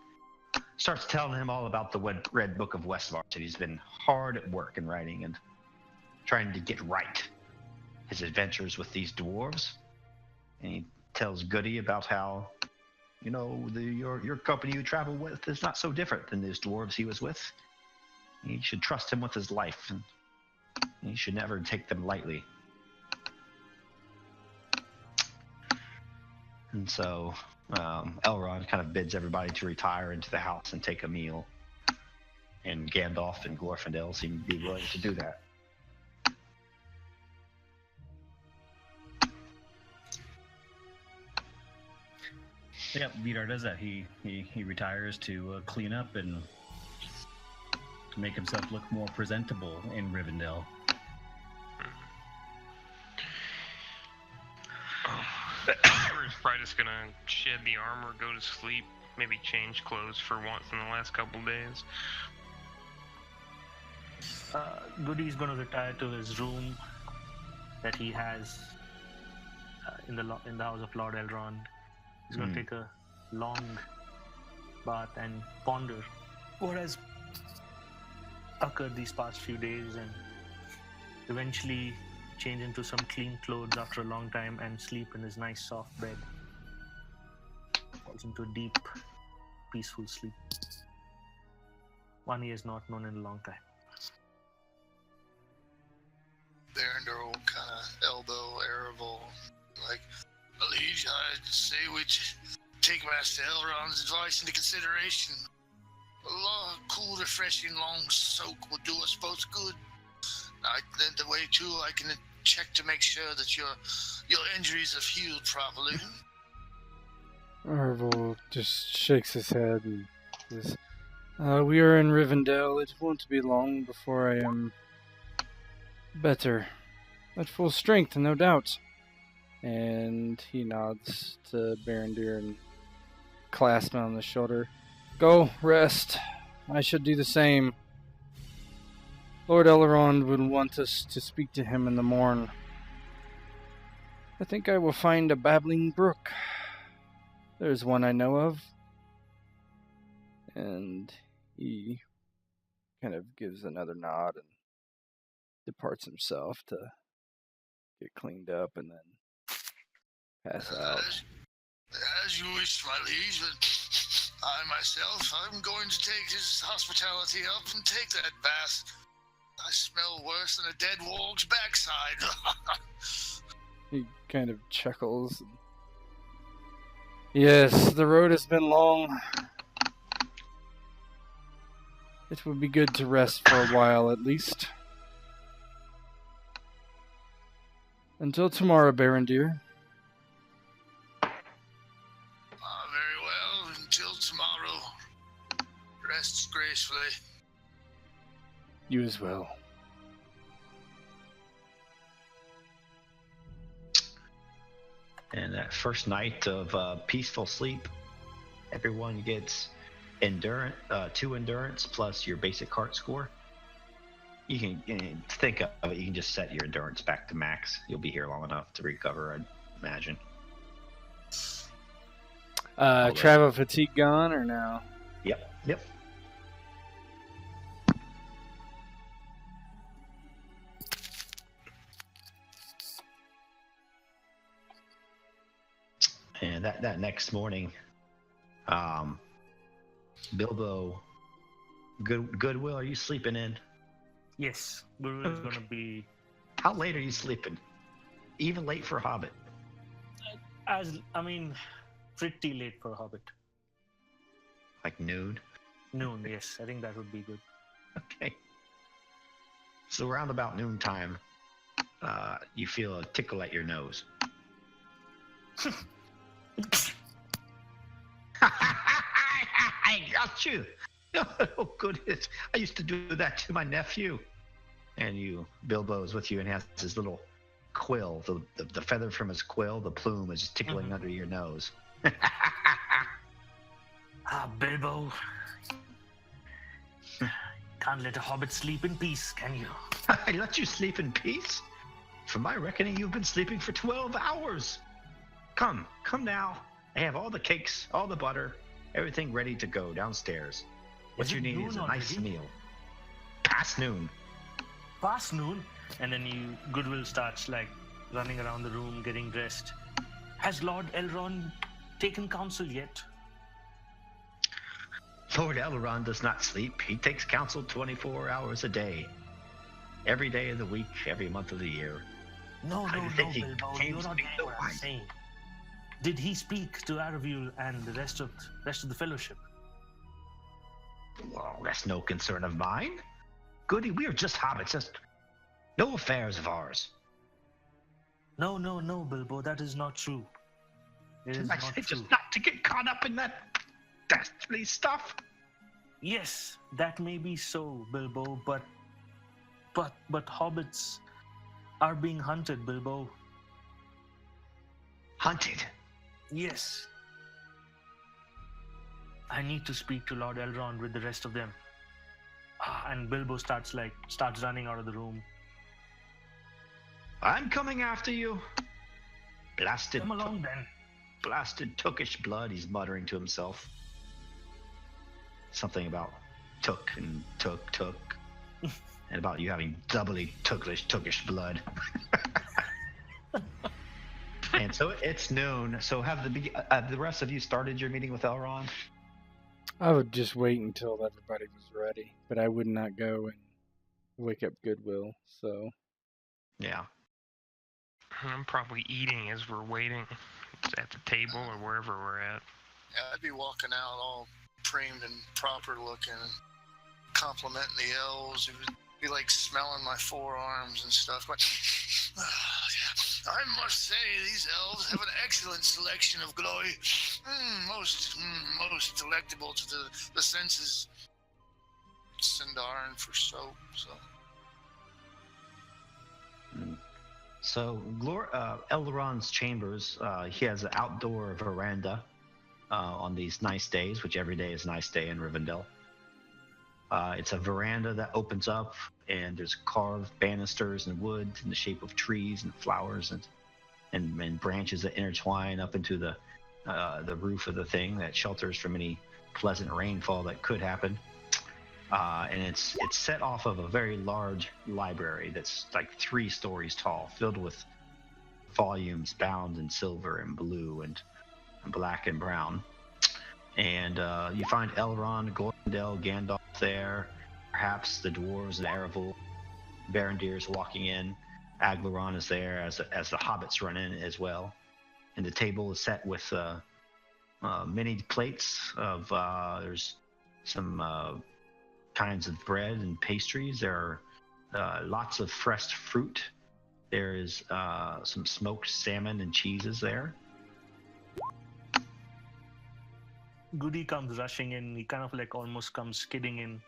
starts telling him all about the Red Book of Westmarch. And he's been hard at work in writing and trying to get right his adventures with these dwarves. And he tells Goody about how you know, your company you travel with is not so different than those dwarves he was with. You should trust him with his life, and you should never take them lightly. And so Elrond kind of bids everybody to retire into the house and take a meal. And Gandalf and Glorfindel seem to be willing to do that. Yeah, Vidar does that. He retires to clean up and to make himself look more presentable in Rivendell. We're probably just gonna shed the armor, go to sleep, maybe change clothes for once in the last couple days. Goody's going to retire to his room that he has in the house of Lord Elrond. He's going to take a long bath and ponder what has occurred these past few days, and eventually change into some clean clothes after a long time and sleep in his nice soft bed. Falls into a deep, peaceful sleep. One he has not known in a long time. Berendor will kind of elbow Erebor, like, Liege, I'd say we take Master Elrond's advice into consideration. A cool, refreshing, long soak will do us both good. Then the way too, I can check to make sure that your injuries have healed properly. Erebor just shakes his head and says, we are in Rivendell. It won't be long before I am better. At full strength, no doubt. And he nods to Berendir and clasps him on the shoulder. Go, rest. I should do the same. Lord Elrond would want us to speak to him in the morn. I think I will find a babbling brook. There's one I know of. And he kind of gives another nod and departs himself to get cleaned up and then pass out. As you wish, my liege, but I myself, I'm going to take his hospitality up and take that bath. I smell worse than a dead warg's backside. He kind of chuckles. Yes, the road has been long. It would be good to rest for a while at least. Until tomorrow, Berendir. Very well, until tomorrow. Rest gracefully. You as well. And that first night of peaceful sleep, everyone gets endurance, 2 endurance plus your basic heart score. You can think of it. You can just set your endurance back to max. You'll be here long enough to recover, I'd imagine. Travel fatigue gone or no? Yep. And that next morning, Bilbo, Goodwill, are you sleeping in? Yes, Goodwill is going to be... How late are you sleeping? Even late for a hobbit? Pretty late for a hobbit. Like noon? Noon, yes. I think that would be good. Okay. So around about noontime, you feel a tickle at your nose. I got you. Oh, goodness. I used to do that to my nephew. And Bilbo is with you and has his little quill. The feather from his quill, the plume, is just tickling under your nose. Bilbo. Can't let a hobbit sleep in peace, can you? I let you sleep in peace? From my reckoning, you've been sleeping for 12 hours. Come now. I have all the cakes, all the butter, everything ready to go downstairs. What you need is a nice meal. Past noon. Past noon? And then Goodwill starts running around the room, getting dressed. Has Lord Elrond taken counsel yet? Lord Elrond does not sleep. He takes counsel 24 hours a day. Every day of the week, every month of the year. No, I no, think no, he Bilbo, came you're to not speak getting the what I'm wise. saying. Did he speak to Aravul and the rest of the Fellowship? Well, that's no concern of mine. Goody, we are just hobbits. Just no affairs of ours. No, no, no, Bilbo, that is not true. It is I not say true. just not to get caught up in that dastardly stuff. Yes, that may be so, Bilbo, but hobbits are being hunted, Bilbo. Hunted. Yes. I need to speak to Lord Elrond with the rest of them. And Bilbo starts running out of the room. I'm coming after you. Blasted. Come along then. Blasted Tookish blood, he's muttering to himself. Something about took and took. And about you having doubly Tookish blood. And so it's noon. So have the rest of you started your meeting with Elrond? I would just wait until everybody was ready, but I would not go and wake up Goodwill, so... Yeah. I'm probably eating as we're waiting at the table or wherever we're at. Yeah, I'd be walking out all primed and proper looking, complimenting the elves. It would be like smelling my forearms and stuff. But, yeah, I must say, these elves have an excellent selection of glory. Most delectable to the senses. Sindarin for soap, so... So, Elrond's chambers, he has an outdoor veranda on these nice days, which every day is a nice day in Rivendell. It's a veranda that opens up, and there's carved banisters and wood in the shape of trees and flowers and branches that intertwine up into the roof of the thing that shelters from any pleasant rainfall that could happen. And it's set off of a very large library that's like 3 stories tall, filled with volumes bound in silver and blue and black and brown. And you find Elrond, Glorfindel, Gandalf there, perhaps the dwarves and Aravul. Mithrandir's walking in. Aglaron is there as the hobbits run in as well. And the table is set with many plates of there's some kinds of bread and pastries. There are lots of fresh fruit. There is some smoked salmon and cheeses there. Goody comes rushing in. He kind of like almost comes skidding in.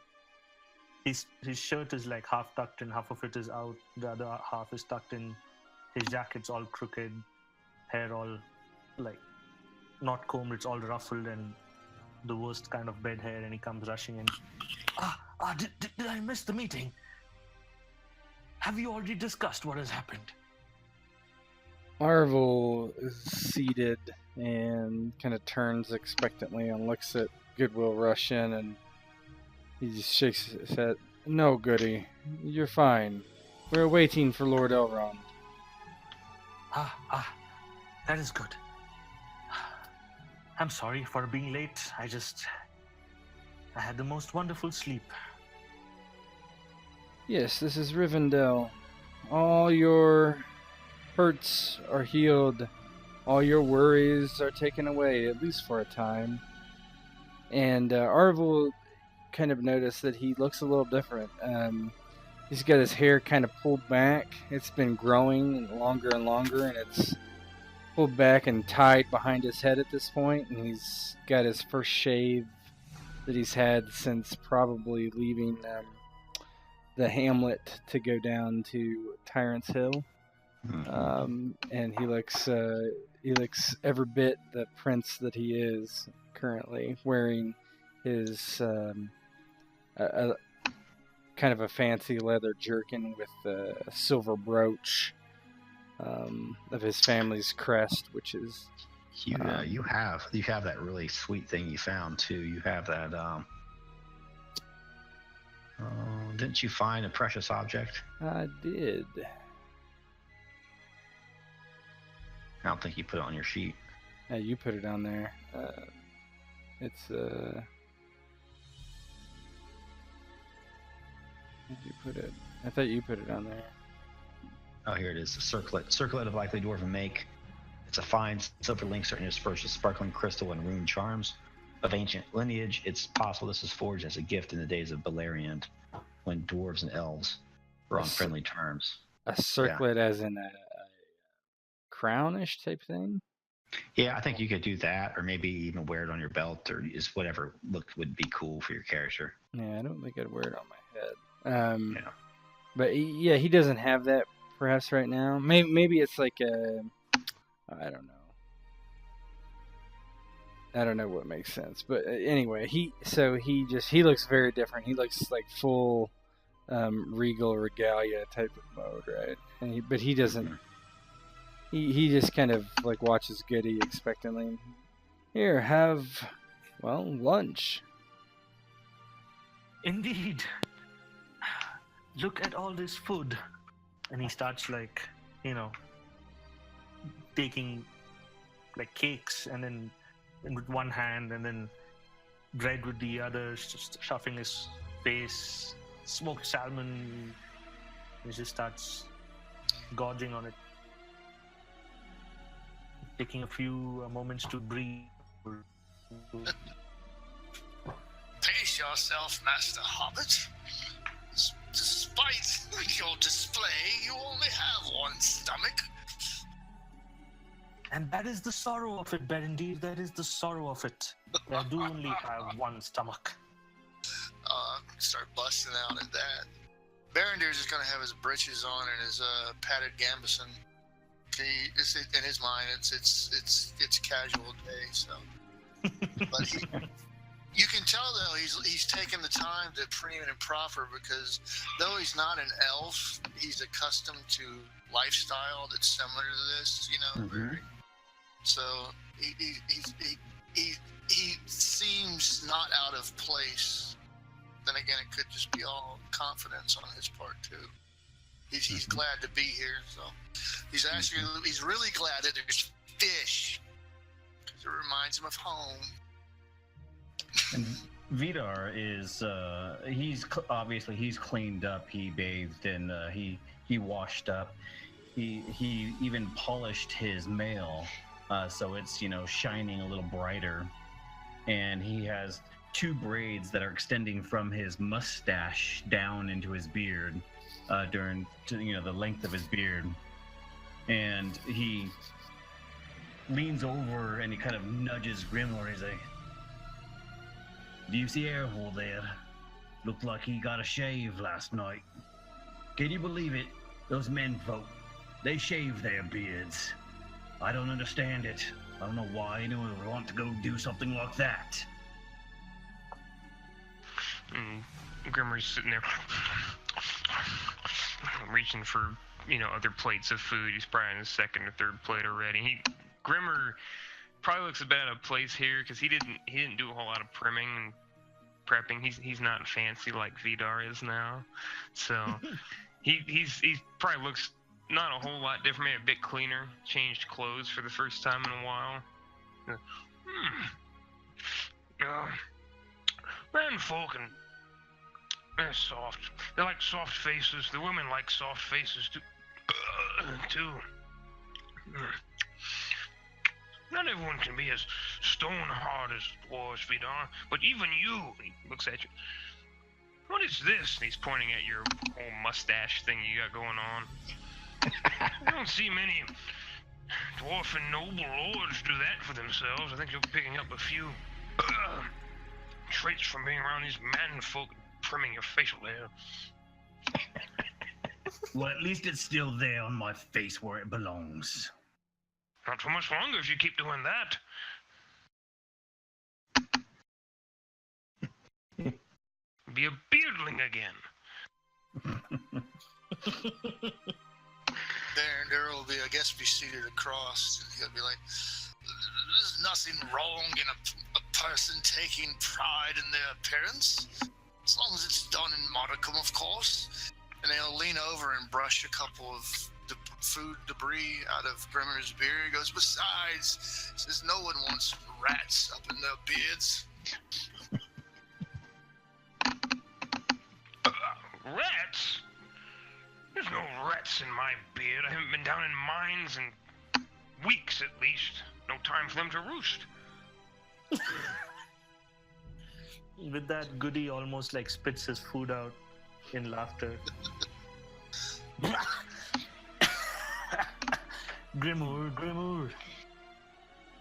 His shirt is like half tucked in, half of it is out, the other half is tucked in. His jacket's all crooked, hair all like not combed, it's all ruffled and the worst kind of bed hair, and he comes rushing in. Did I miss the meeting? Have you already discussed what has happened? Arvel is seated and kind of turns expectantly and looks at Goodwill rush in, and he just shakes his head. No, Goody, you're fine. We're waiting for Lord Elrond. That is good. I'm sorry for being late. I had the most wonderful sleep. Yes, this is Rivendell. All your hurts are healed. All your worries are taken away, at least for a time. And Arvel kind of noticed that he looks a little different. He's got his hair kind of pulled back. It's been growing longer and longer, and it's pulled back and tied behind his head at this point. And he's got his first shave that he's had since probably leaving the hamlet to go down to Tyrant's Hill. And he looks every bit the prince that he is currently, wearing his a kind of a fancy leather jerkin with a silver brooch of his family's crest, which is you have that really sweet thing you found too. You have that didn't you find a precious object? I did. I don't think you put it on your sheet. You put it on there. It's Where'd you put it? I thought you put it on there. Oh, here it is. A circlet. Circlet of likely dwarven make. It's a fine silver link interspersed with sparkling crystal and rune charms. Of ancient lineage, it's possible this was forged as a gift in the days of Beleriand, when dwarves and elves were on friendly terms. A circlet as in a crownish type thing? Yeah, I think you could do that, or maybe even wear it on your belt, or is whatever look would be cool for your character. Yeah, I don't think I'd wear it on my head. Yeah. But he doesn't have that perhaps right now. Maybe it's like a, I don't know. I don't know what makes sense, but anyway, he looks very different. He looks like full regal regalia type of mode, right? But he doesn't. He just kind of like watches Goody expectantly. Here, have lunch. Indeed. Look at all this food. And he starts taking like cakes and then with one hand and then bread with the other, just stuffing his face, smoked salmon. He just starts gorging on it. Taking a few moments to breathe. Pace yourself, Master Hobbit. Despite your display, you only have one stomach. And that is the sorrow of it, Berendir. That is the sorrow of it. I do only have one stomach. Start busting out at that. Berendir's just gonna have his breeches on and his padded gambesson. In his mind, it's casual day. So, but you can tell though he's taken the time to preen and proper, because though he's not an elf, he's accustomed to lifestyle that's similar to this. Mm-hmm. So he seems not out of place. Then again, it could just be all confidence on his part too. He's glad to be here, so he's really glad that there's fish, because it reminds him of home. And Vidar is he's cleaned up. He bathed and he washed up. He even polished his mail, so it's shining a little brighter. And he has 2 braids that are extending from his mustache down into his beard, the length of his beard. And he leans over and he kind of nudges Grimor. He's like, "Do you see Airhole there? Looked like he got a shave last night. Can you believe it? Those menfolk, they shave their beards. I don't understand it. I don't know why anyone would want to go do something like that." Grimmer's sitting there reaching for other plates of food. He's probably on his 2nd or 3rd plate already. Grimmer probably looks a bit out of place here because he didn't do a whole lot of primming and prepping. He's not fancy like Vidar is now, so he probably looks not a whole lot different, maybe a bit cleaner. Changed clothes for the first time in a while. Menfolk, and they're soft. They like soft faces. The women like soft faces too. Not everyone can be as stone-hard as dwarves, Vidar, but even you, he looks at you. What is this? And he's pointing at your whole mustache thing you got going on. I don't see many dwarf and noble lords do that for themselves. I think you're picking up a few traits from being around these menfolk trimming your facial hair. Well, at least it's still there on my face where it belongs. Not for much longer if you keep doing that. Be a beardling again. There will be, I guess, be seated across, and he'll be like, "There's nothing wrong in a person taking pride in their appearance, as long as it's done in modicum, of course." And he'll lean over and brush a couple of food debris out of Grimmer's beard. He goes, "Besides," says, "no one wants rats up in their beards." Rat? rats in my beard. I haven't been down in mines in weeks at least. No time for them to roost. With that, Goody almost like spits his food out in laughter. Grimur.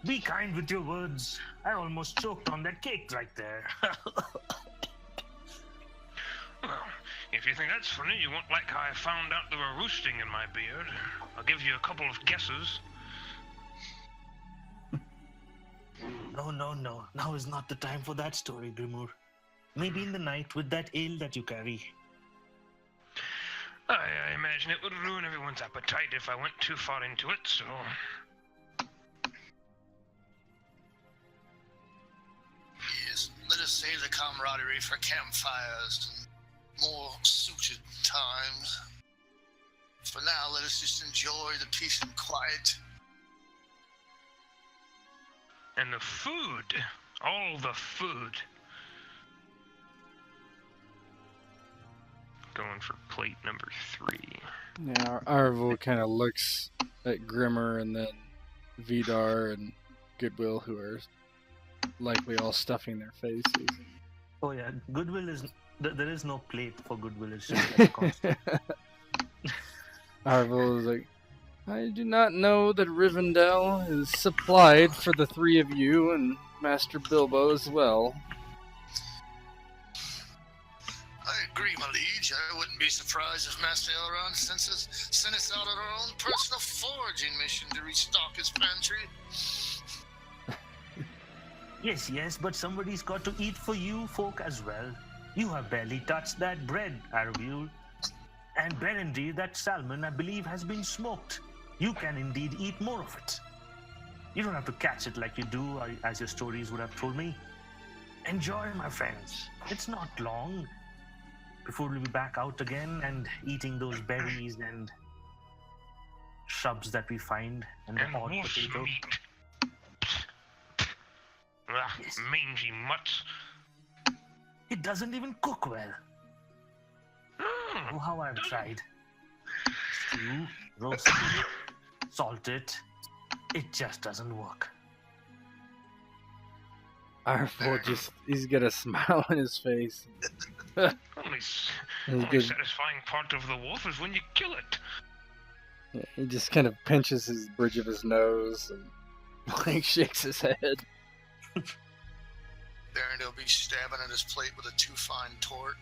Be kind with your words. I almost choked on that cake right there. Well, if you think that's funny, you won't like how I found out there were roosting in my beard. I'll give you a couple of guesses. No. Now is not the time for that story, Grimur. Maybe in the night with that ale that you carry. I imagine it would ruin everyone's appetite if I went too far into it, so... Yes, let us save the camaraderie for campfires and more suited times. For now, let us just enjoy the peace and quiet. And the food. All the food. Going for plate number 3. Yeah, Arvel kind of looks at Grimmer and then Vidar and Goodwill, who are likely all stuffing their faces. Oh yeah, Goodwill is... There is no plate for Goodwill, it's just like a constant. Arvel is like, I do not know that Rivendell is supplied for the 3 of you and Master Bilbo as well. I agree, my liege. I wouldn't be surprised if Master Elrond sent us out on our own personal foraging mission to restock his pantry. Yes, but somebody's got to eat for you folk as well. You have barely touched that bread, Arvel. And Berendir, that salmon, I believe, has been smoked. You can indeed eat more of it. You don't have to catch it like you do, as your stories would have told me. Enjoy, my friends. It's not long before we'll be back out again and eating those berries and shrubs that we find and the odd wolf's potato. meat. Ugh, Yes. mangy mutts. It doesn't even cook well. Oh, how I've tried. Stew, roast it, salt it. It just doesn't work. Arvel he's got a smile on his face. Only He's good. satisfying part of the wolf is when you kill it. Yeah, he just kind of pinches his bridge of his nose and like shakes his head. Darren will be stabbing at his plate with a two-tine torque.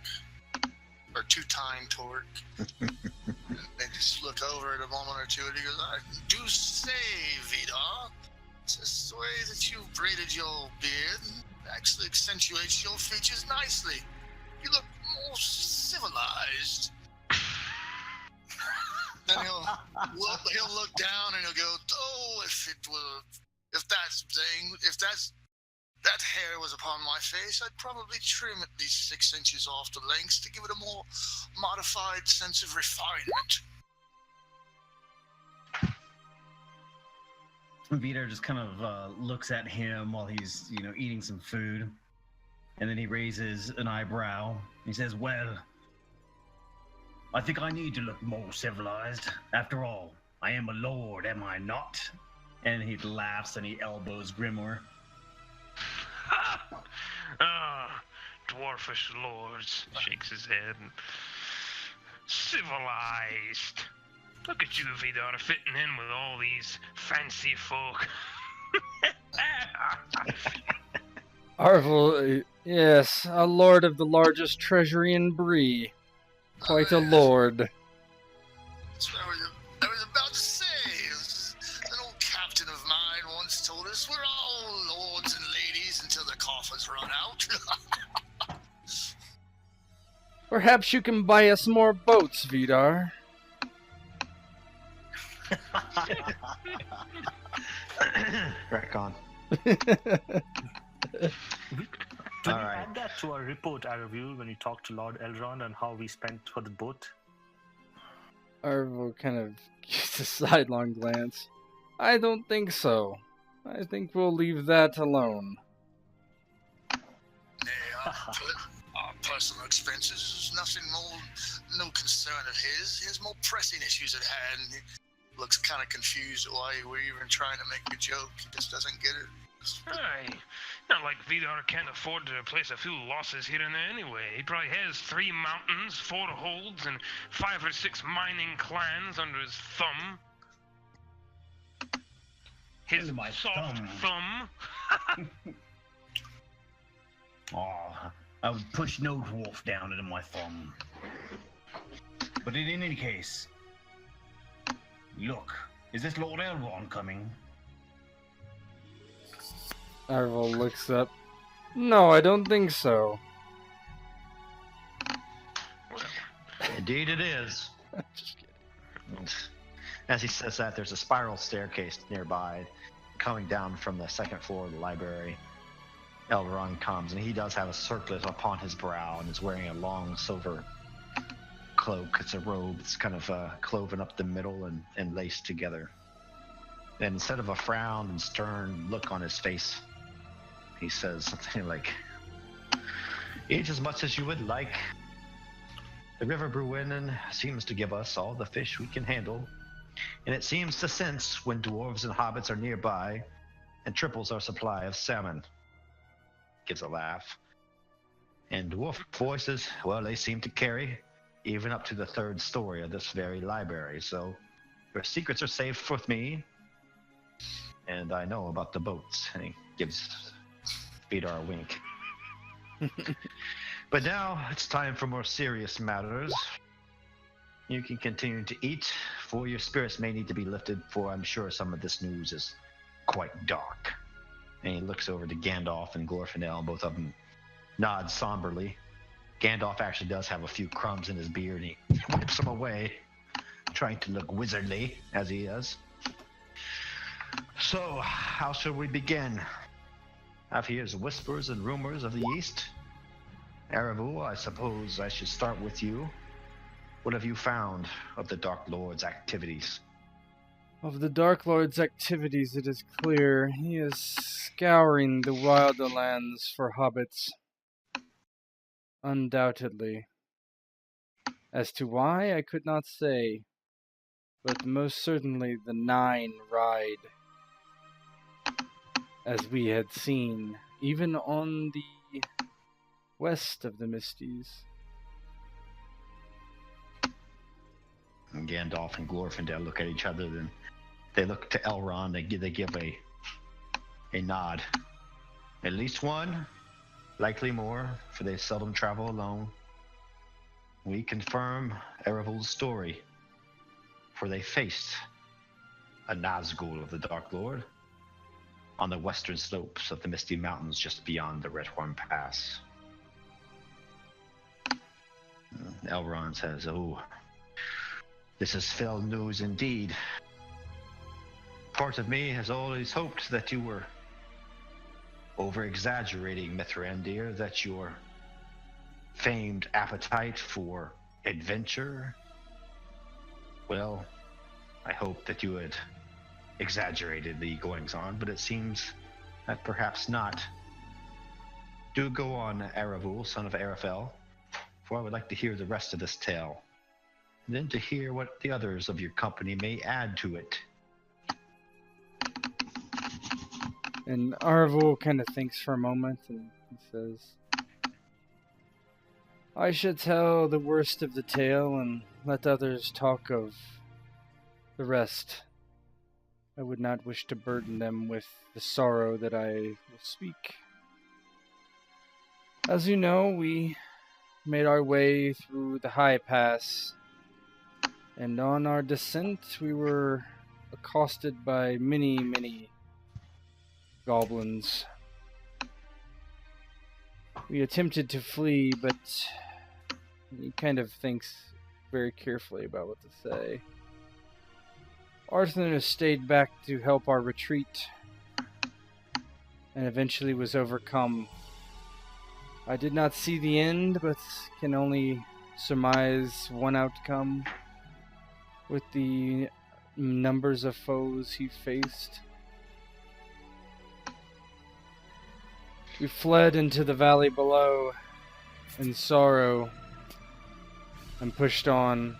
And they just look over it a moment or two and he goes, I do say, Vidar, this way that you've braided your beard actually accentuates your features nicely. You look more civilized. Then he'll look down and he'll go, oh, if that hair was upon my face, I'd probably trim at least 6 inches off the lengths to give it a more modified sense of refinement. Vidar just kind of looks at him while he's, eating some food. And then he raises an eyebrow. He says, well, I think I need to look more civilized. After all, I am a lord, am I not? And he laughs and he elbows Grimoire. Dwarfish lords, shakes his head. And civilized. Look at you, Vidar, fitting in with all these fancy folk. Arvel, yes, a lord of the largest treasury in Bree. Quite a lord. That's what I was about to say. An old captain of mine once told us we're all lords and ladies until the coffers run out. Perhaps you can buy us more boats, Vidar. Crack on. Can All you right. add that to our report, our review, when you talked to Lord Elrond and how we spent for the boat? Arvel kind of gives a sidelong glance. I don't think so. I think we'll leave that alone. Nay, our personal expenses. There's nothing more, no concern of his. He has more pressing issues at hand. He looks kind of confused at why we're even trying to make a joke. He just doesn't get it. Aye. Not like Vidar can't afford to replace a few losses here and there anyway. He probably has 3 mountains, 4 holds, and 5 or 6 mining clans under his thumb. His Under my soft thumb. Oh, I would push no dwarf down into my thumb. But in any case, look, is this Lord Elrond coming? Arvel looks up. No, I don't think so. Indeed it is. Just kidding. As he says that, there's a spiral staircase nearby coming down from the second floor of the library. Elrond comes, and he does have a circlet upon his brow and is wearing a long silver cloak. It's a robe. It's kind of cloven up the middle and laced together. And instead of a frown and stern look on his face, he says something like, "Eat as much as you would like. The River Bruinen seems to give us all the fish we can handle, and it seems to sense when dwarves and hobbits are nearby and triples our supply of salmon." Gives a laugh. And dwarf voices, well, they seem to carry even up to the 3rd story of this very library, so your secrets are safe with me, and I know about the boats. And he gives Vidar a wink. But now it's time for more serious matters. You can continue to eat, for your spirits may need to be lifted, for I'm sure some of this news is quite dark. And he looks over to Gandalf and Glorfindel, and both of them nod somberly. Gandalf actually does have a few crumbs in his beard, and he wipes them away, trying to look wizardly, as he is. So, how shall we begin? I've heard whispers and rumors of the East. Erebor, I suppose I should start with you. What have you found of the Dark Lord's activities? Of the Dark Lord's activities, it is clear he is scouring the Wilderlands for hobbits. Undoubtedly. As to why, I could not say, but most certainly the 9 ride, as we had seen, even on the west of the Misties. And Gandalf and Glorfindel look at each other, then they look to Elrond, they give a nod. At least one, likely more, for they seldom travel alone. We confirm Erebul's story, for they faced a Nazgul of the Dark Lord on the western slopes of the Misty Mountains just beyond the Redhorn Pass. Elrond says, "Oh, this is fell news indeed. Part of me has always hoped that you were over-exaggerating, Mithrandir, that your famed appetite for adventure, well, I hope that you had exaggerated the goings-on, but it seems that perhaps not. Do go on, Erebul, son of Arafel, for I would like to hear the rest of this tale, and then to hear what the others of your company may add to it." And Arvel kind of thinks for a moment, and he says, "I should tell the worst of the tale and let others talk of the rest. I would not wish to burden them with the sorrow that I will speak. As you know, we made our way through the High Pass, and on our descent we were accosted by many goblins. We attempted to flee, but he kind of thinks very carefully about what to say. Arthur stayed back to help our retreat, and eventually was overcome. I did not see the end, but can only surmise one outcome with the numbers of foes he faced. We fled into the valley below, in sorrow and pushed on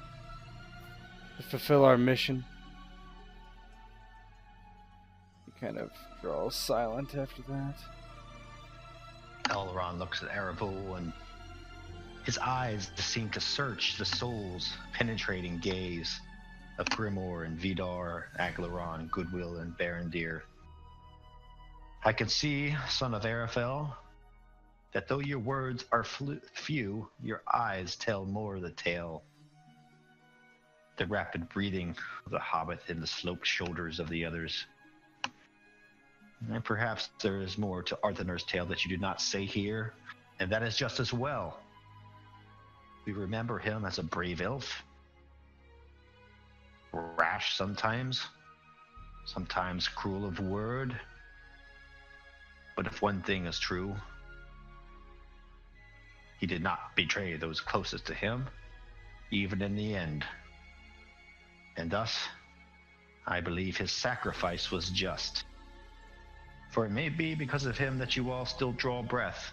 to fulfill our mission. He kind of draws silent after that. Elrond looks at Erebol, and his eyes seem to search the soul's penetrating gaze of Grimoire and Vidar, Aglaron, Goodwill, and Berendir. I can see, son of Arafel, that though your words are few, your eyes tell more of the tale. The rapid breathing of the hobbit and the sloped shoulders of the others. And perhaps there is more to Arthanur's tale that you do not say here, and that is just as well. We remember him as a brave elf, rash sometimes cruel of word. But if one thing is true, he did not betray those closest to him, even in the end. And thus, I believe his sacrifice was just. For it may be because of him that you all still draw breath.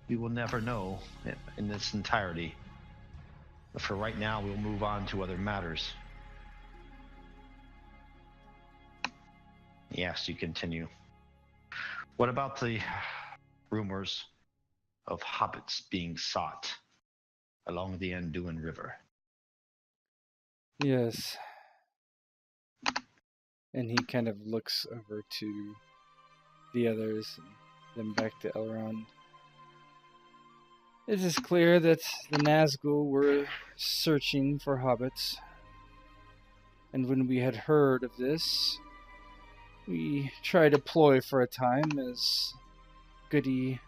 We will never know in its entirety. But for right now, we'll move on to other matters. Yes, you continue. What about the rumors of hobbits being sought along the Anduin River? Yes. And he kind of looks over to the others and then back to Elrond. It is clear that the Nazgul were searching for hobbits. And when we had heard of this, we tried a ploy for a time as Goody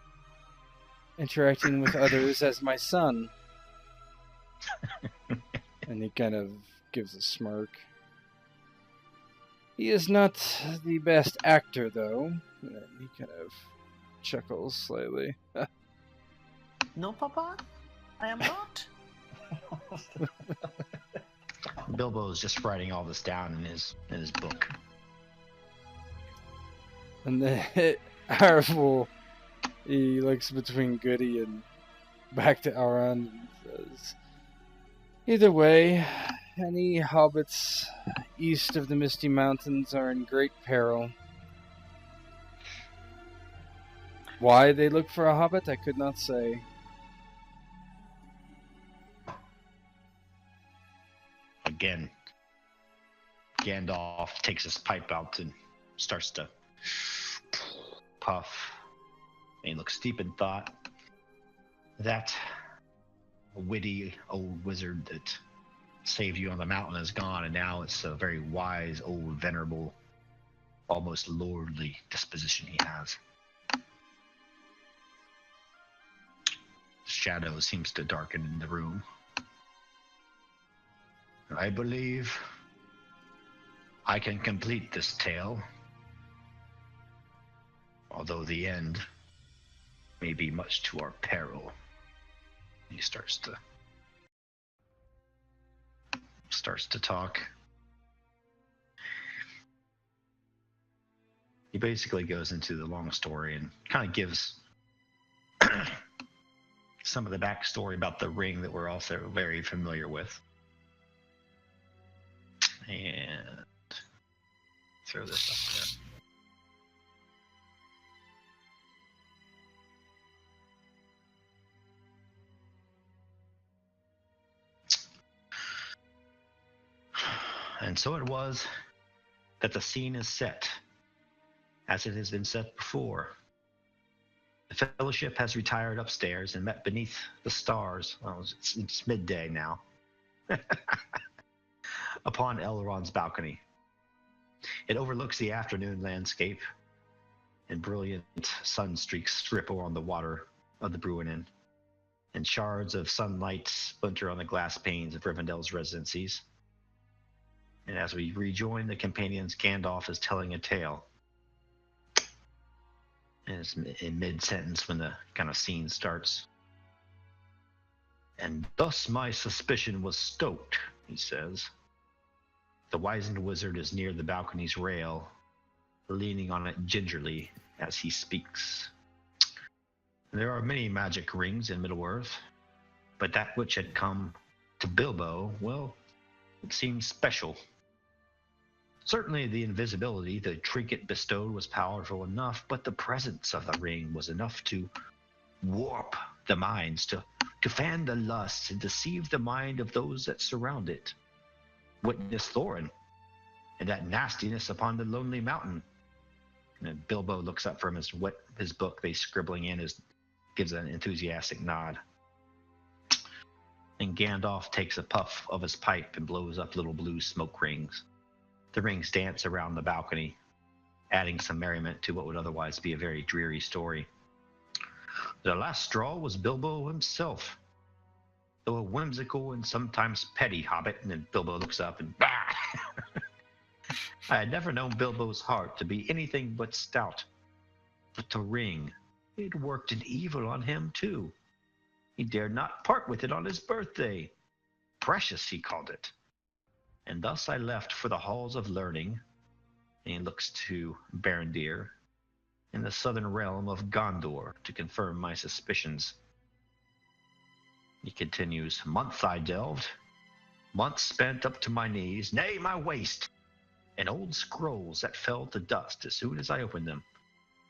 interacting with others as my son. And he kind of gives a smirk. He is not the best actor, though. And he kind of chuckles slightly. No, Papa, I am not. Bilbo is just writing all this down in his book. And then Arafel, he looks between Goody and back to Elrond and says, either way, any hobbits east of the Misty Mountains are in great peril. Why they look for a hobbit, I could not say. Again, Gandalf takes his pipe out and starts to puff. And he looks deep in thought. That witty old wizard that saved you on the mountain is gone, and now it's a very wise, old, venerable, almost lordly disposition he has. Shadow seems to darken in the room. I believe I can complete this tale, although the end may be much to our peril. He starts to talk. He basically goes into the long story and kind of gives some of the backstory about the ring that we're also very familiar with. And throw this up there. And so it was that the scene is set, as it has been set before. The fellowship has retired upstairs and met beneath the stars. Well, it's midday now. Upon Elrond's balcony. It overlooks the afternoon landscape, and brilliant sun streaks ripple on the water of the Bruinen, and shards of sunlight splinter on the glass panes of Rivendell's residencies. And as we rejoin the companions, Gandalf is telling a tale. And it's in mid-sentence when the kind of scene starts. And thus my suspicion was stoked, he says. The wizened wizard is near the balcony's rail, leaning on it gingerly as he speaks. There are many magic rings in Middle-earth, but that which had come to Bilbo, well, it seemed special. Certainly the invisibility the trinket bestowed was powerful enough, but the presence of the ring was enough to warp the minds, to fan the lust and deceive the mind of those that surround it. Witness Thorin and that nastiness upon the lonely mountain. And Bilbo looks up from his book they scribbling in, gives an enthusiastic nod. And Gandalf takes a puff of his pipe and blows up little blue smoke rings. The rings dance around the balcony, adding some merriment to what would otherwise be a very dreary story. The last straw was Bilbo himself, though a whimsical and sometimes petty hobbit. And then Bilbo looks up and bah! I had never known Bilbo's heart to be anything but stout. But the ring, it worked an evil on him too. He dared not part with it on his birthday. Precious, he called it. And thus I left for the halls of learning, and he looks to Mithrandir, in the southern realm of Gondor, to confirm my suspicions. He continues, months I delved, months spent up to my knees, nay, my waist, in old scrolls that fell to dust as soon as I opened them,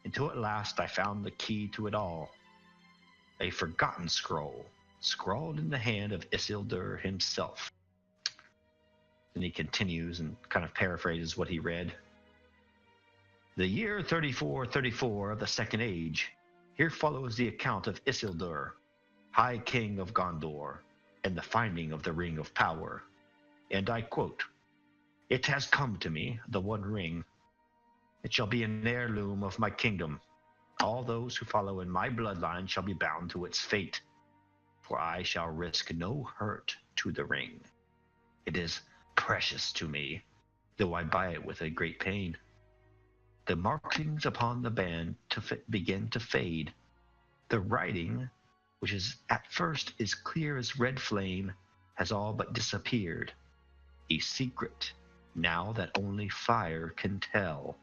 until at last I found the key to it all. A forgotten scroll, scrawled in the hand of Isildur himself. Then he continues and kind of paraphrases what he read. The year 3434 of the Second Age. Here follows the account of Isildur, High King of Gondor, and the finding of the Ring of Power. And I quote, It has come to me, the One Ring. It shall be an heirloom of my kingdom. All those who follow in my bloodline shall be bound to its fate, for I shall risk no hurt to the ring. It is precious to me, though I buy it with a great pain. The markings upon the band begin to fade. The writing, which is at first as clear as red flame, has all but disappeared. A secret, now that only fire can tell.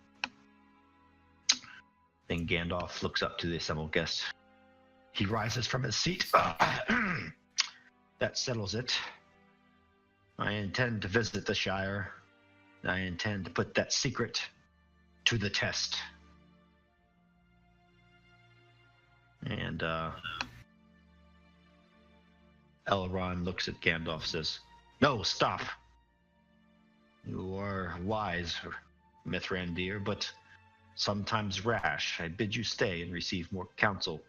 Then Gandalf looks up to the assembled guests. He rises from his seat. That settles it. I intend to visit the Shire. I intend to put that secret to the test. And Elrond looks at Gandalf and says, No, stop. You are wise, Mithrandir, but sometimes rash. I bid you stay and receive more counsel.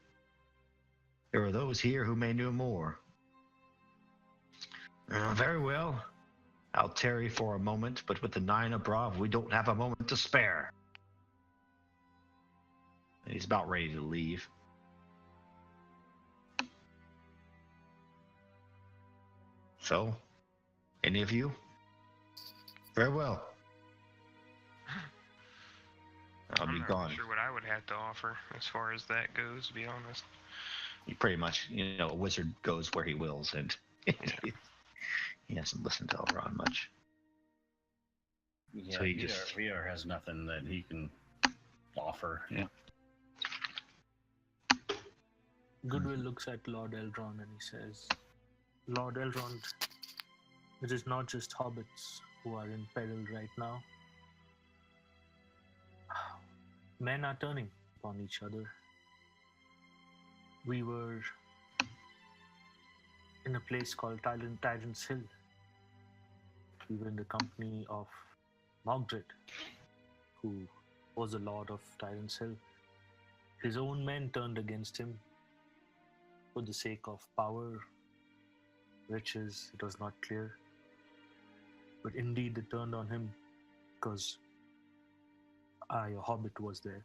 There are those here who may know more. Very well. I'll tarry for a moment, but with the 9 abroad, we don't have a moment to spare. And he's about ready to leave. So, any of you? Very well. I'll be gone. I'm not sure what I would have to offer as far as that goes, to be honest. You pretty much, a wizard goes where he wills, and he hasn't listened to Elrond much. Yeah, So he VR has nothing that he can offer. Yeah. Goodwill looks at Lord Elrond and he says, Lord Elrond, it is not just hobbits who are in peril right now. Men are turning upon each other. We were in a place called Tyrant's Hill. We were in the company of Mogdred, who was the lord of Tyrant's Hill. His own men turned against him for the sake of power, riches, it was not clear. But indeed they turned on him because I, a hobbit, was there.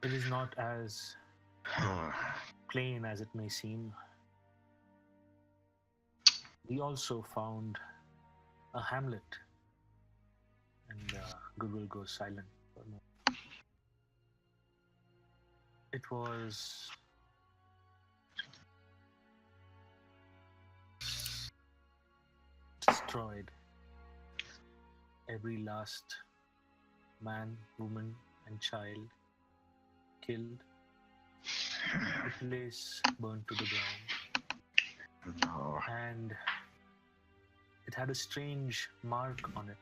It is not as plain as it may seem. We also found a hamlet, and Goodwill goes silent for a moment. It was destroyed. Every last man, woman, and child killed. The place burned to the ground. No. And it had a strange mark on it.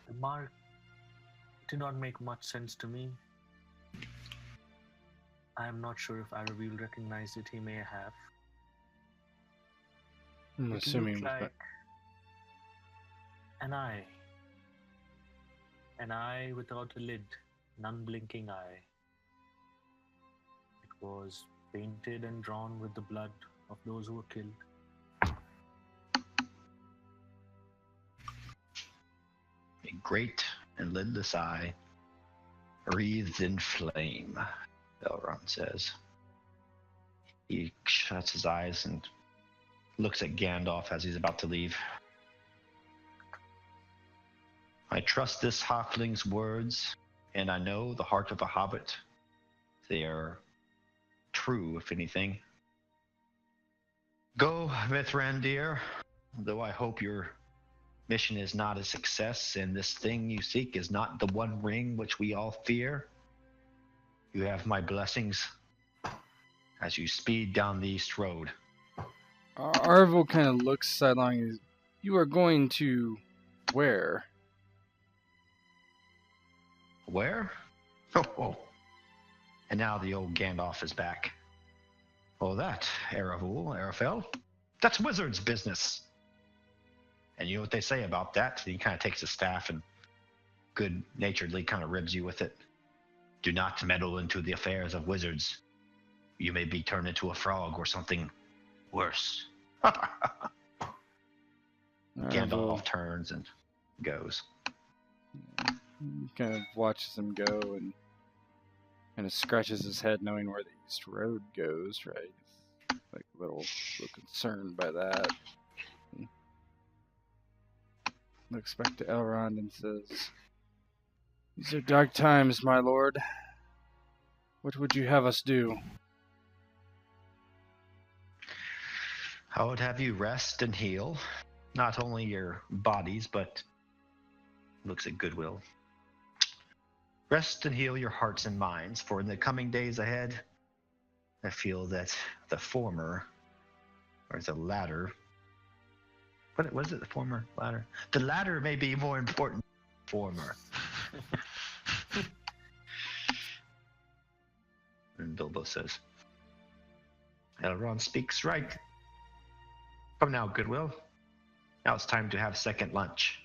The mark did not make much sense to me. I am not sure if Arabil recognized it. He may have. I'm It assuming looked with that. like an eye. An eye without a lid, an unblinking eye. It was painted and drawn with the blood of those who were killed. A great and lidless eye, wreathed in flame, Elrond says. He shuts his eyes and looks at Gandalf as he's about to leave. I trust this halfling's words, and I know the heart of a hobbit. They are true, if anything. Go, Mithrandir, though I hope your mission is not a success, and this thing you seek is not the one ring which we all fear. You have my blessings as you speed down the east road. Arvel kind of looks sidelong. You are going to where? Where? Oh. And now the old Gandalf is back. Oh, that, Arafel, that's wizard's business. And you know what they say about that? He kind of takes his staff and good-naturedly kind of ribs you with it. Do not meddle into the affairs of wizards. You may be turned into a frog or something worse. Gandalf turns and goes. Kind of watches him go and kind of scratches his head, knowing where the east road goes. Right, like a little concerned by that. Looks back to Elrond and says, "These are dark times, my lord. What would you have us do?" I would have you rest and heal, not only your bodies, but looks at Goodwill. Rest and heal your hearts and minds, for in the coming days ahead, I feel that the former, or the latter, what was it, the former, latter? The latter may be more important than the former. And Bilbo says, Elrond speaks right. Come now, Goodwill. Now it's time to have second lunch.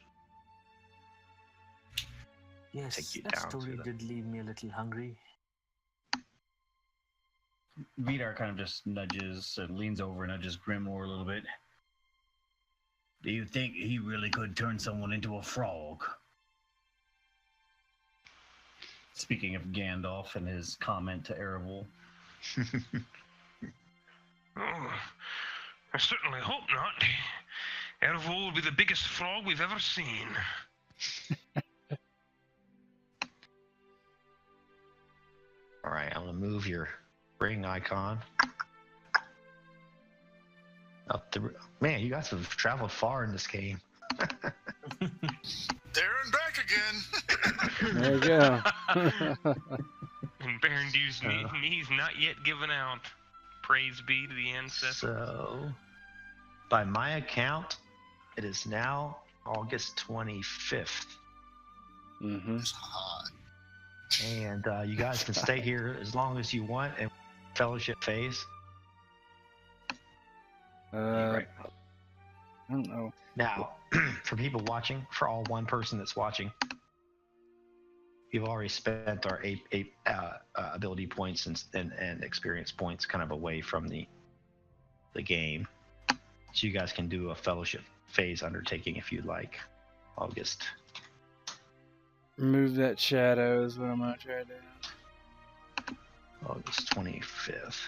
Yes, Take you that down to story the- did leave me a little hungry. Vidar kind of just nudges and leans over and nudges Grimoire a little bit. Do you think he really could turn someone into a frog? Speaking of Gandalf and his comment to Erebor. Oh, I certainly hope not. Ervo will be the biggest frog we've ever seen. All right, I'm gonna move your ring icon up the. Man, you guys have traveled far in this game. There and back again. There you go. And Barondu's knees not yet given out. Praise be to the ancestors. So, by my account, it is now August 25th, Mm-hmm. It's hot. and you guys can stay here as long as you want and fellowship phase. Right. I don't know. Now, for people watching, for all one person that's watching, we've already spent our eight ability points and experience points kind of away from the game. So you guys can do a fellowship phase undertaking if you'd like. August. Remove that shadow is what I'm gonna try to do. August 25th.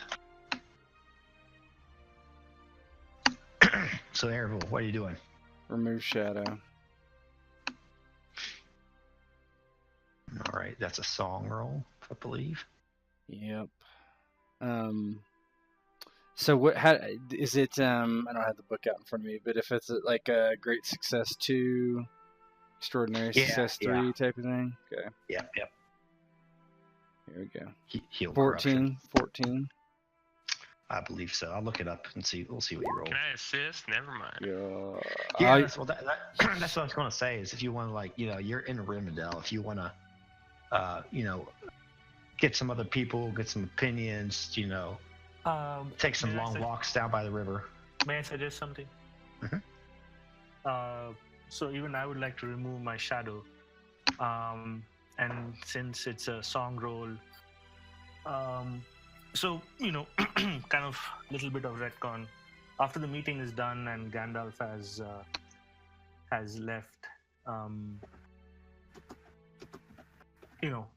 So, Errol, what are you doing? Remove shadow. All right, that's a song roll, I believe. Yep. So what? How is it? I don't have the book out in front of me, but if it's like a great success 2, Extraordinary Yeah, success yeah. 3 type of thing. Okay, Yep. here we go. Heal 14. I believe so. I'll look it up and see. We'll see what you roll. Can I assist? Never mind. Yeah. Yeah, that's what that's what I was going to say. Is if you want to, like, you're in Rivendell. If you want to, get some other people, get some opinions, take some May I long walks down by the river. May I suggest something? Mhm. So even I would like to remove my shadow, and since it's a song roll, so kind of little bit of retcon. After the meeting is done and Gandalf has left,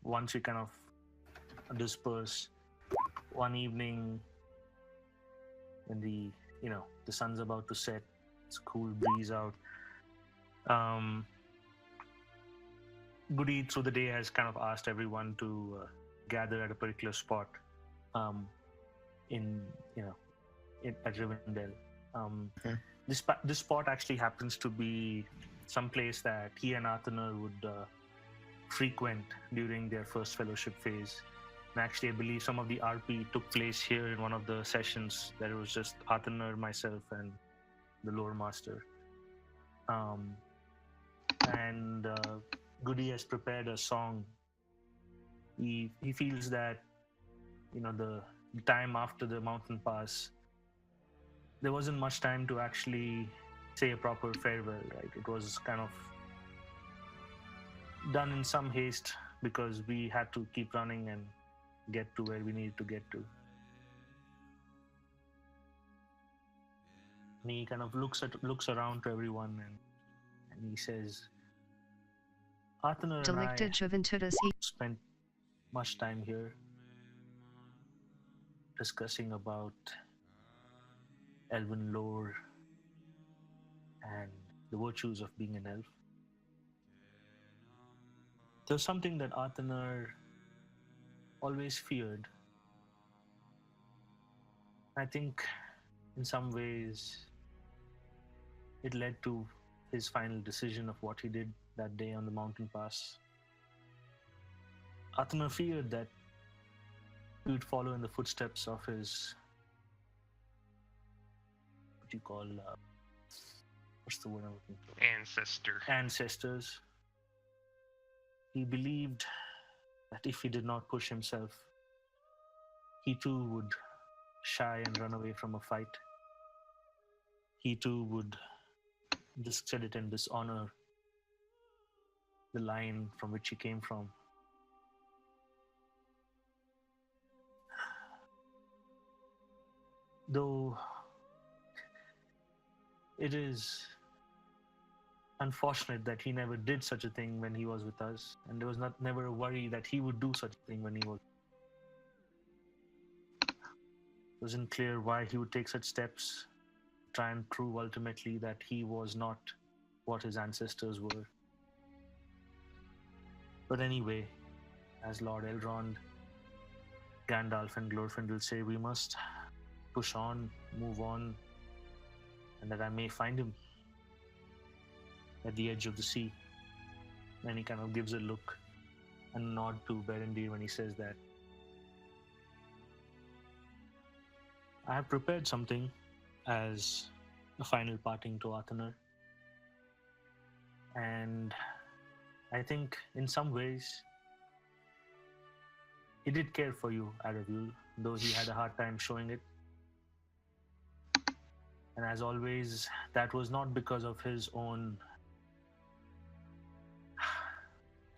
once we kind of disperse, one evening when the sun's about to set, it's a cool breeze out. Goody through the day has kind of asked everyone to gather at a particular spot at Rivendell. This spot actually happens to be some place that he and Arthur would frequent during their first fellowship phase. And actually, I believe some of the RP took place here in one of the sessions. That it was just Arthur, myself, and the lore master. And Goody has prepared a song. He feels that the time after the mountain pass, there wasn't much time to actually say a proper farewell, right? It was kind of done in some haste because we had to keep running and get to where we needed to get to. And he kind of looks around to everyone and he says, Arthur and I spent much time here discussing about elven lore and the virtues of being an elf. There's something that Arthur always feared. I think in some ways it led to his final decision of what he did that day on the mountain pass. Arthur feared that he would follow in the footsteps of his, what you call, what's the word I'm looking for? Ancestors. He believed that if he did not push himself, he too would shy and run away from a fight. He too would discredit and dishonor the line from which he came from. Though it is unfortunate that he never did such a thing when he was with us, and there was never a worry that he would do such a thing when he was. It wasn't clear why he would take such steps, try and prove ultimately that he was not what his ancestors were. But anyway, as Lord Elrond, Gandalf and Glorfindel say, we must push on, move on, and that I may find him at the edge of the sea. And he kind of gives a look and nod to Berendir when he says that. I have prepared something as a final parting to Arthur. And I think in some ways he did care for you, Aravul, though he had a hard time showing it. And as always, that was not because of his own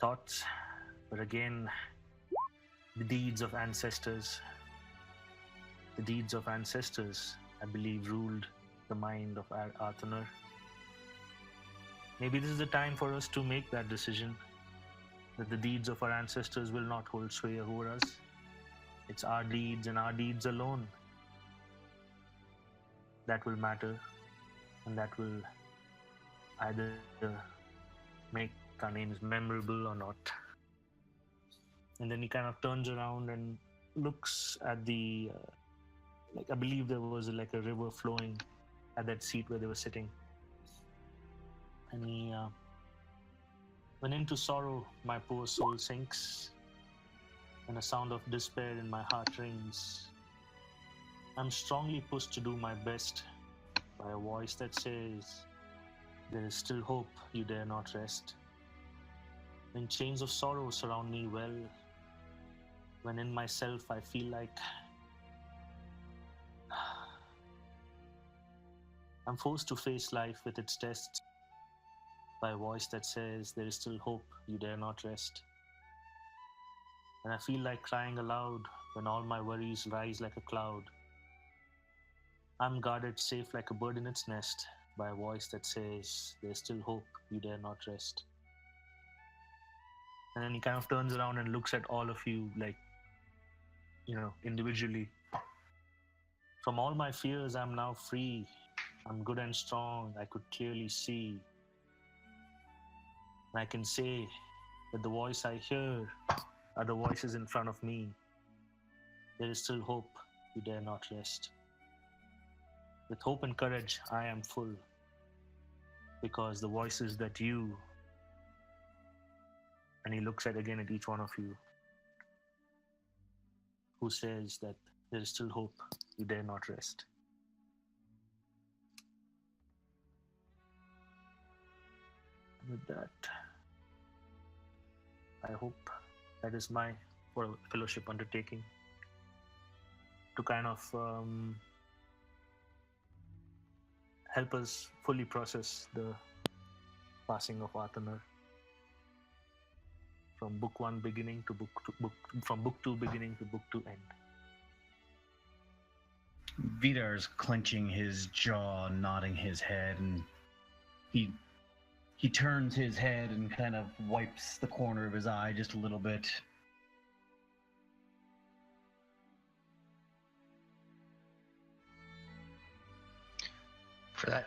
thoughts, but again, the deeds of ancestors. The deeds of ancestors, I believe, ruled the mind of Arthur. Maybe this is the time for us to make that decision, that the deeds of our ancestors will not hold sway over us. It's our deeds and our deeds alone that will matter, and that will either make our names memorable or not. And then he kind of turns around and looks at the, I believe there was a river flowing at that seat where they were sitting. And he When into sorrow my poor soul sinks, and a sound of despair in my heart rings, I'm strongly pushed to do my best by a voice that says, there is still hope, you dare not rest. When chains of sorrow surround me well, when in myself I feel like I'm forced to face life with its tests, by a voice that says, there is still hope, you dare not rest. And I feel like crying aloud when all my worries rise like a cloud. I'm guarded safe like a bird in its nest by a voice that says, there's still hope, you dare not rest. And then he kind of turns around and looks at all of you like, individually. From all my fears, I'm now free. I'm good and strong, I could clearly see. And I can say that the voice I hear are the voices in front of me. There is still hope, you dare not rest. With hope and courage, I am full, because the voices that you, and he looks again at each one of you, who says that there is still hope, you dare not rest. With that, I hope that is my fellowship undertaking to kind of help us fully process the passing of Arthur from book 1 beginning to from book 2 beginning to book 2 end. Vidar's clenching his jaw, nodding his head, and he turns his head and kind of wipes the corner of his eye just a little bit. For that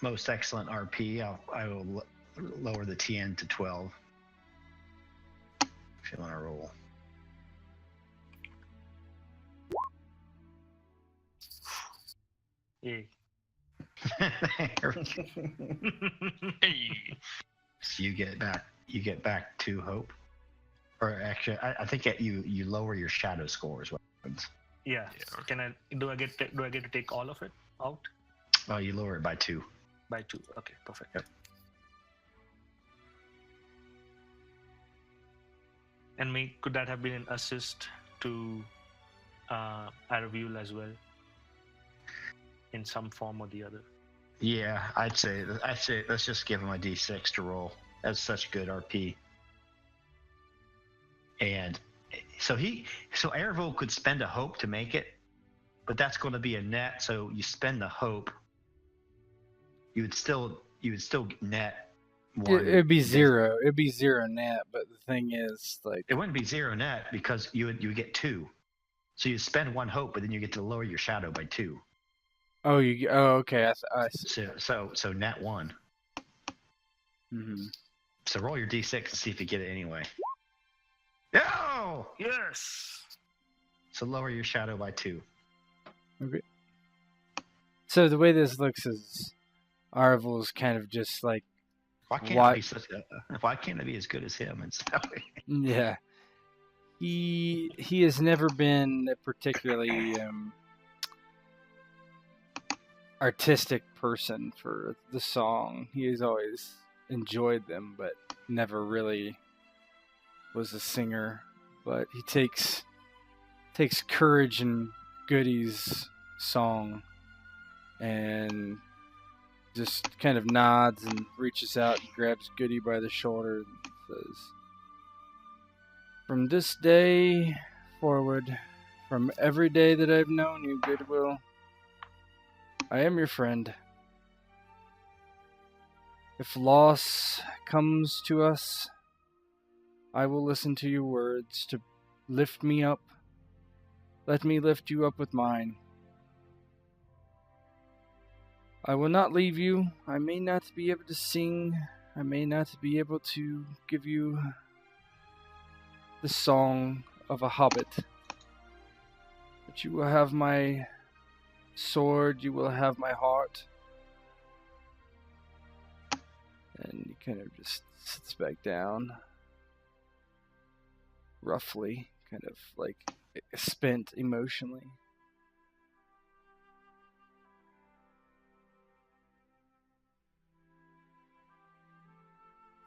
most excellent RP, I will lower the TN to 12. If you want to roll. Yay. So you get back 2 hope. Or actually, I think you lower your shadow score as well. Yeah. Do I get to take all of it out? Oh, you lower it by 2. By 2. Okay, perfect. Yep. And could that have been an assist to Araviul as well, in some form or the other? Yeah, I'd say let's just give him a D6 to roll. That's such good RP. And so Araviul could spend a hope to make it, but that's going to be a net. So you spend the hope, you would still net 1. It'd be 0. It'd be 0 net. But the thing is, like, it wouldn't be 0 net because you would get 2. So you spend 1 hope, but then you get to lower your shadow by 2. Oh, okay. I see. So net 1. Mm-hmm. So roll your D6 and see if you get it anyway. No! Yes! So lower your shadow by 2. Okay. So the way this looks is Araviul's kind of just like, Why can't it be as good as him? yeah. He has never been a particularly artistic person for the song. He has always enjoyed them, but never really was a singer. But he takes courage in Goody's song and just kind of nods and reaches out and grabs Goody by the shoulder and says, "From this day forward, from every day that I've known you, Goodwill, I am your friend. If loss comes to us, I will listen to your words to lift me up. Let me lift you up with mine. I will not leave you. I may not be able to sing. I may not be able to give you the song of a hobbit. But you will have my sword. You will have my heart. And he kind of just sits back down, roughly, kind of like spent emotionally.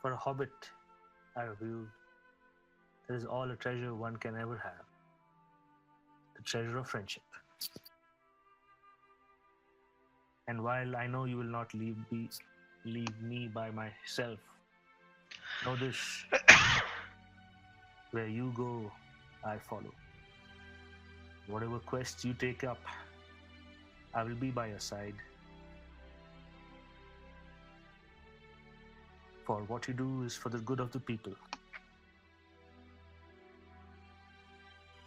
For a hobbit, I reviewed, there is all a treasure one can ever have. The treasure of friendship. And while I know you will not leave me by myself, know this, where you go, I follow. Whatever quests you take up, I will be by your side. For what you do is for the good of the people.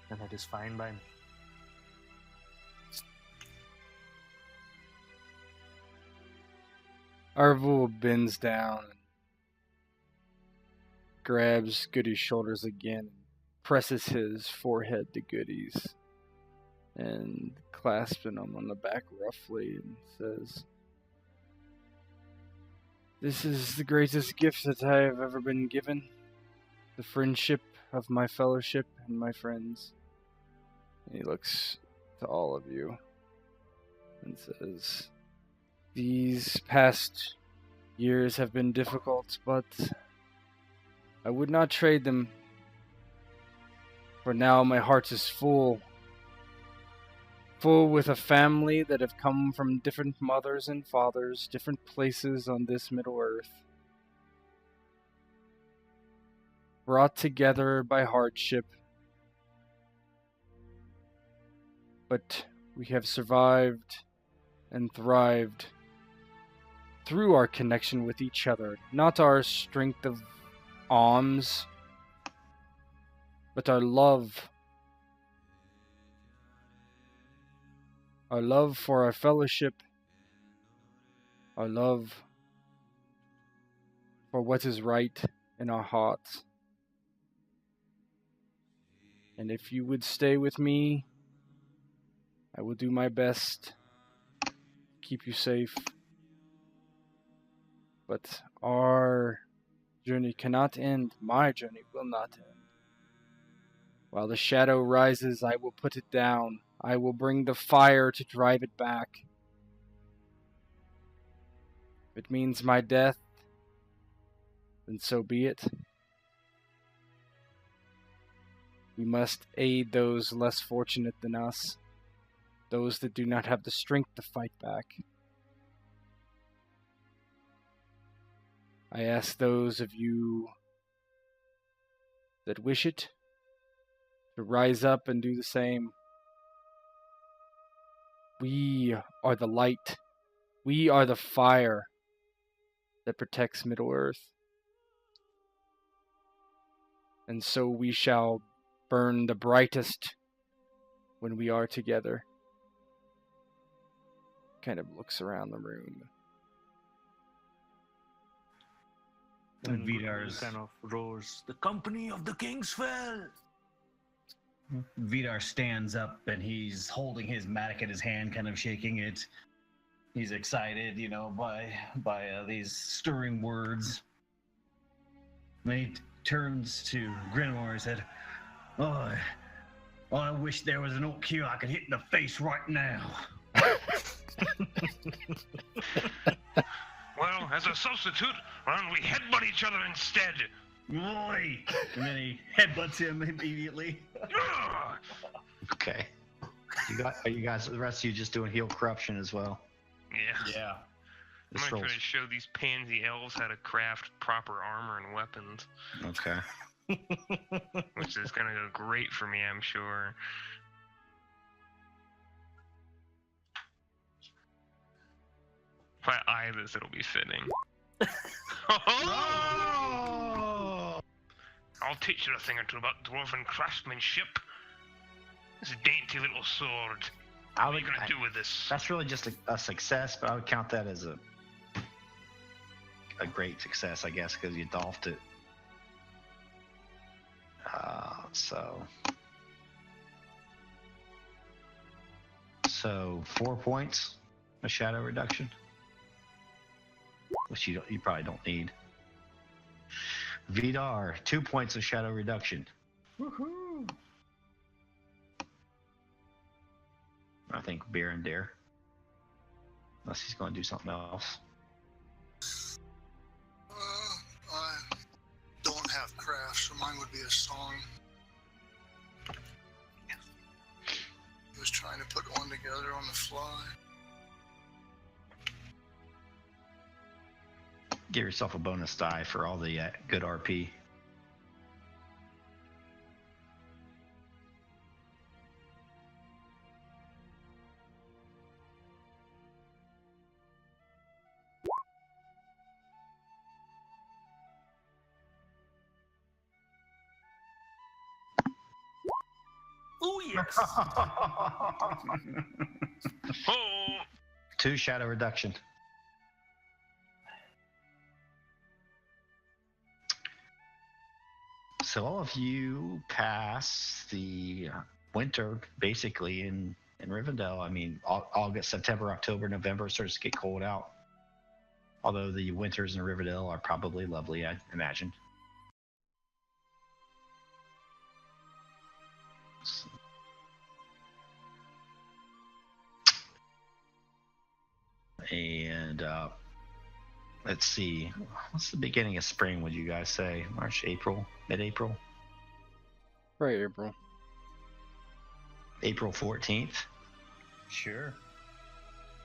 And that is fine by me. Arvul bends down and grabs Goody's shoulders again and presses his forehead to Goody's and clasping him on the back roughly and says, "This is the greatest gift that I have ever been given, the friendship of my fellowship and my friends." And he looks to all of you and says, "These past years have been difficult, but I would not trade them. For now my heart is full with a family that have come from different mothers and fathers, different places on this Middle Earth, brought together by hardship. But we have survived and thrived through our connection with each other, not our strength of arms, but our love. Our love for our fellowship, our love for what is right in our hearts. And if you would stay with me, I will do my best to keep you safe. But our journey cannot end. My journey will not end. While the shadow rises, I will put it down. I will bring the fire to drive it back. If it means my death, then so be it. We must aid those less fortunate than us, those that do not have the strength to fight back. I ask those of you that wish it to rise up and do the same. We are the light. We are the fire that protects Middle-earth. And so we shall burn the brightest when we are together. Kind of looks around the room. And Vidar's kind of roars, "The company of the Kingsfell!" Vidar stands up and he's holding his mattock in his hand, kind of shaking it. He's excited, by these stirring words. And then he turns to Grinmore and said, "Oh, I wish there was an orc here I could hit in the face right now." Well, as a substitute, why don't we headbutt each other instead? Oi! And then he headbutts him immediately. Ugh! Okay. Are you guys, the rest of you, just doing heal corruption as well? Yeah. Yeah. I'm This gonna try rolls. to show these pansy elves how to craft proper armor and weapons, Okay. which is gonna go great for me, I'm sure. If I eye this, it'll be fitting. Oh! I'll teach you a thing or two about dwarven craftsmanship. This dainty little sword. What are you gonna do with this? That's really just a success, but I would count that as a great success, I guess, because you dolphed it. So 4 points of shadow reduction. which you probably don't need. Vidar, 2 points of shadow reduction. Woohoo! I think Mithrandir, unless he's going to do something else. I don't have craft, so mine would be a song. He was trying to put one together on the fly. Give yourself a bonus die for all the good RP. Oh yes. Oh, 2 shadow reduction. So all of you pass the winter basically in Rivendell. I mean, August, September, October, November starts to get cold out. Although the winters in Rivendell are probably lovely, I imagine. And let's see, what's the beginning of spring, would you guys say? March, April, mid-April? Right, April. April 14th? Sure.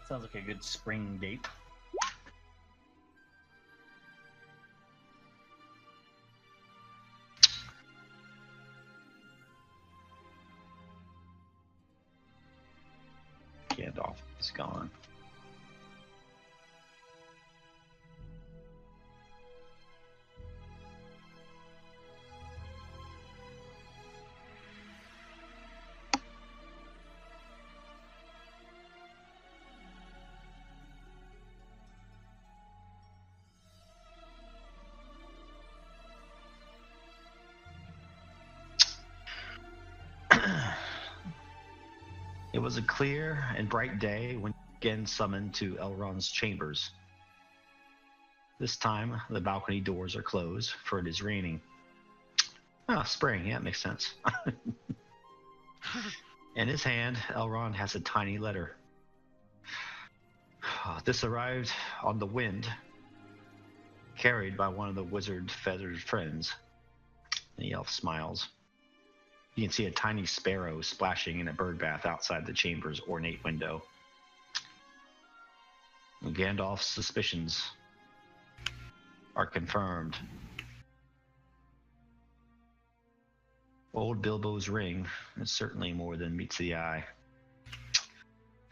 Sounds like a good spring date. Gandalf is gone. It was a clear and bright day when again summoned to Elrond's chambers. This time, the balcony doors are closed, for it is raining. Ah, spring, yeah, it makes sense. In his hand, Elrond has a tiny letter. This arrived on the wind, carried by one of the wizard feathered friends. The elf smiles. You can see a tiny sparrow splashing in a bird bath outside the chamber's ornate window. Gandalf's suspicions are confirmed. Old Bilbo's ring is certainly more than meets the eye.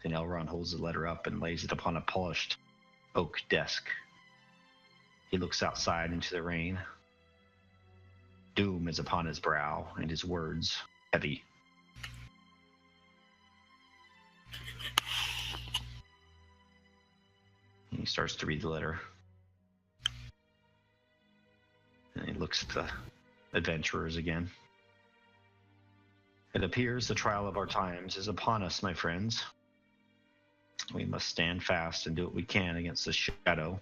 Then Elrond holds the letter up and lays it upon a polished oak desk. He looks outside into the rain. Doom is upon his brow, and his words heavy. And he starts to read the letter. And he looks at the adventurers again. It appears the trial of our times is upon us, my friends. We must stand fast and do what we can against the shadow,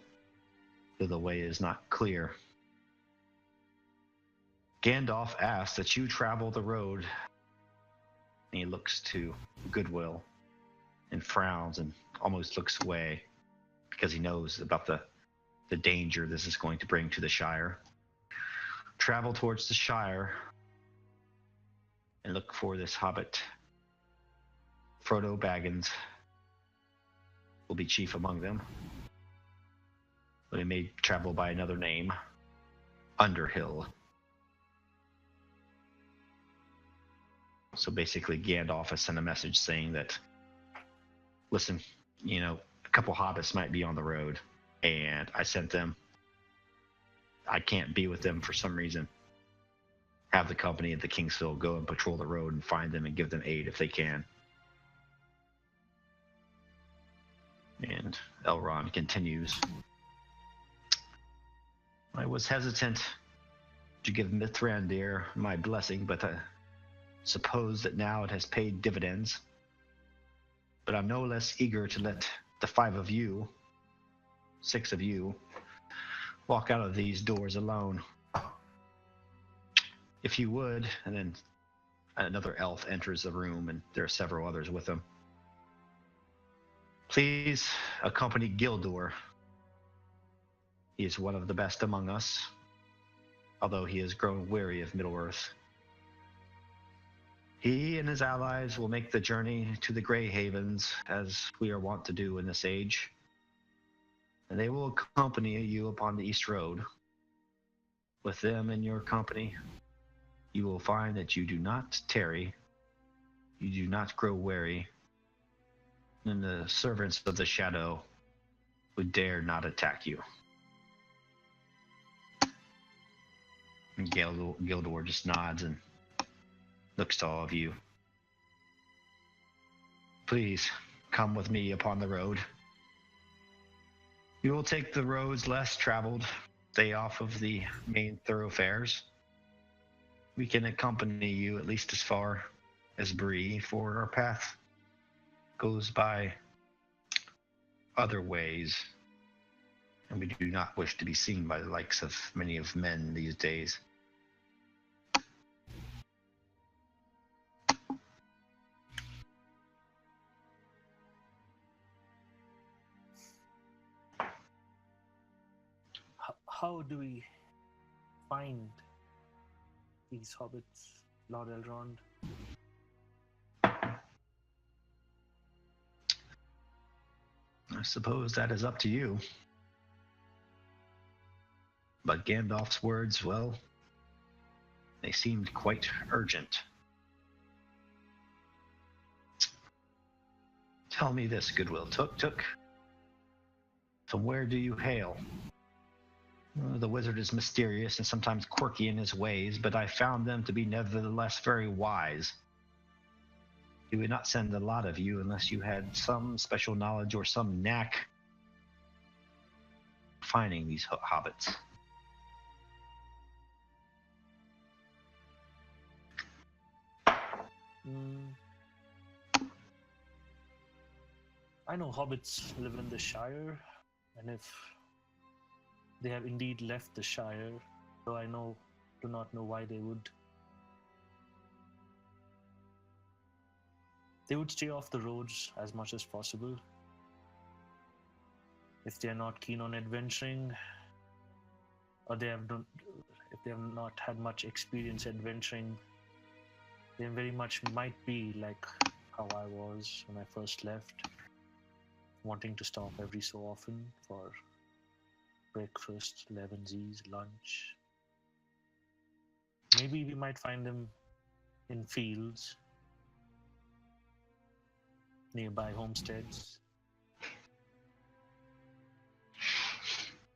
though the way is not clear. Gandalf asks that you travel the road. And he looks to Goodwill and frowns and almost looks away because he knows about the danger this is going to bring to the Shire. Travel towards the Shire and look for this hobbit. Frodo Baggins will be chief among them, but he may travel by another name, Underhill. So basically, Gandalf has sent a message saying that, listen, a couple hobbits might be on the road, and I sent them. I can't be with them for some reason. Have the company at the Kingsfell go and patrol the road and find them and give them aid if they can. And Elrond continues. I was hesitant to give Mithrandir my blessing, but suppose that now it has paid dividends. But I'm no less eager to let the 6 of you, walk out of these doors alone. If you would, and then another elf enters the room, and there are several others with him. Please accompany Gildor. He is one of the best among us, although he has grown weary of Middle-earth. He and his allies will make the journey to the Grey Havens, as we are wont to do in this age, and they will accompany you upon the East Road. With them in your company, you will find that you do not tarry, you do not grow weary, and the servants of the shadow would dare not attack you. And Gildor just nods and looks to all of you. Please come with me upon the road. You will take the roads less traveled, stay off of the main thoroughfares. We can accompany you at least as far as Bree, for our path goes by other ways, and we do not wish to be seen by the likes of many of men these days. How do we find these hobbits, Lord Elrond? I suppose that is up to you. But Gandalf's words, well, they seemed quite urgent. Tell me this, Goodwill Tuk. From where do you hail? The wizard is mysterious and sometimes quirky in his ways, but I found them to be nevertheless very wise. He would not send a lot of you unless you had some special knowledge or some knack finding these hobbits. I know hobbits live in the Shire, and if they have indeed left the Shire, though I do not know why they would. They would stay off the roads as much as possible. If they are not keen on adventuring, or if they have not had much experience adventuring, they very much might be like how I was when I first left, wanting to stop every so often for breakfast, levensies, lunch. Maybe we might find them in fields, nearby homesteads.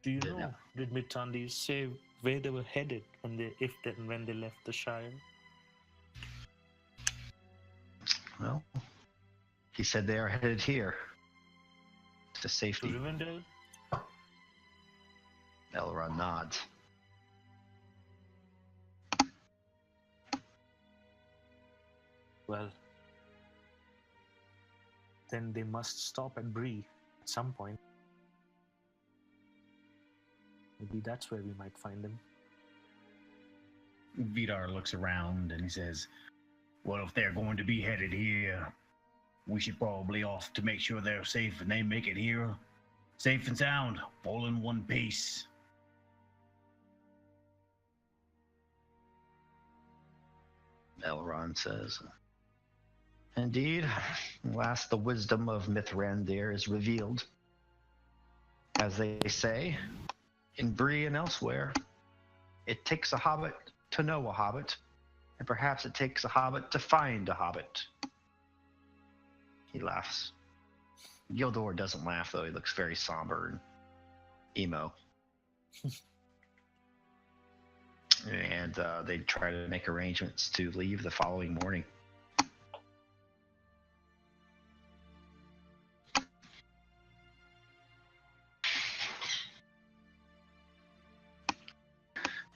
Do you know, did Mithrandir say where they were headed when they left the Shire? Well, he said they are headed here to To safety. Rivendell? Elrond nods. Well, then they must stop at Bree at some point. Maybe that's where we might find them. Vidar looks around and he says, well, if they're going to be headed here, we should probably off to make sure they're safe and they make it here safe and sound, all in one piece. Elrond says, indeed, last the wisdom of Mithrandir is revealed. As they say, in Bree and elsewhere, it takes a hobbit to know a hobbit, and perhaps it takes a hobbit to find a hobbit. He laughs. Gildor doesn't laugh, though. He looks very somber and emo. And they try to make arrangements to leave the following morning.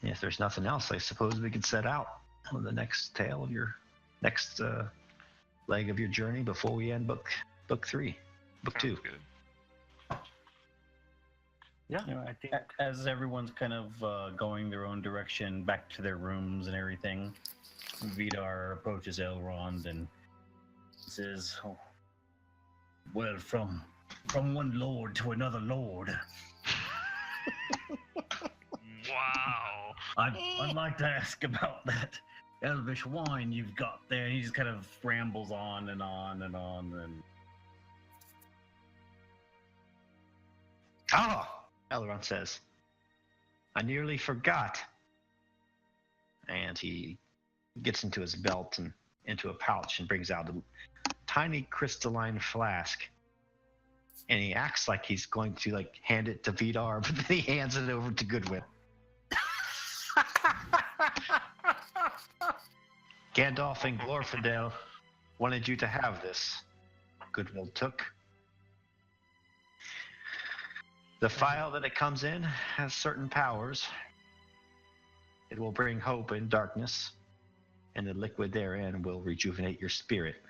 If there's nothing else, I suppose we could set out on the next tale of your next leg of your journey before we end book 3, book Sounds 2. good. Yeah, You know, I think. as everyone's kind of going their own direction back to their rooms and everything, Vidar approaches Elrond and says, oh, "Well, from one lord to another lord, Wow. I'd like to ask about that elvish wine you've got there." And he just kind of rambles on and on and on and. Ah, Elrond says, "I nearly forgot." And he gets into his belt and into a pouch and brings out a tiny crystalline flask. And he acts like he's going to hand it to Vidar, but then he hands it over to Goodwill. Gandalf and Glorfindel wanted you to have this. Goodwill took. The phial that it comes in has certain powers. It will bring hope in darkness, and the liquid therein will rejuvenate your spirit.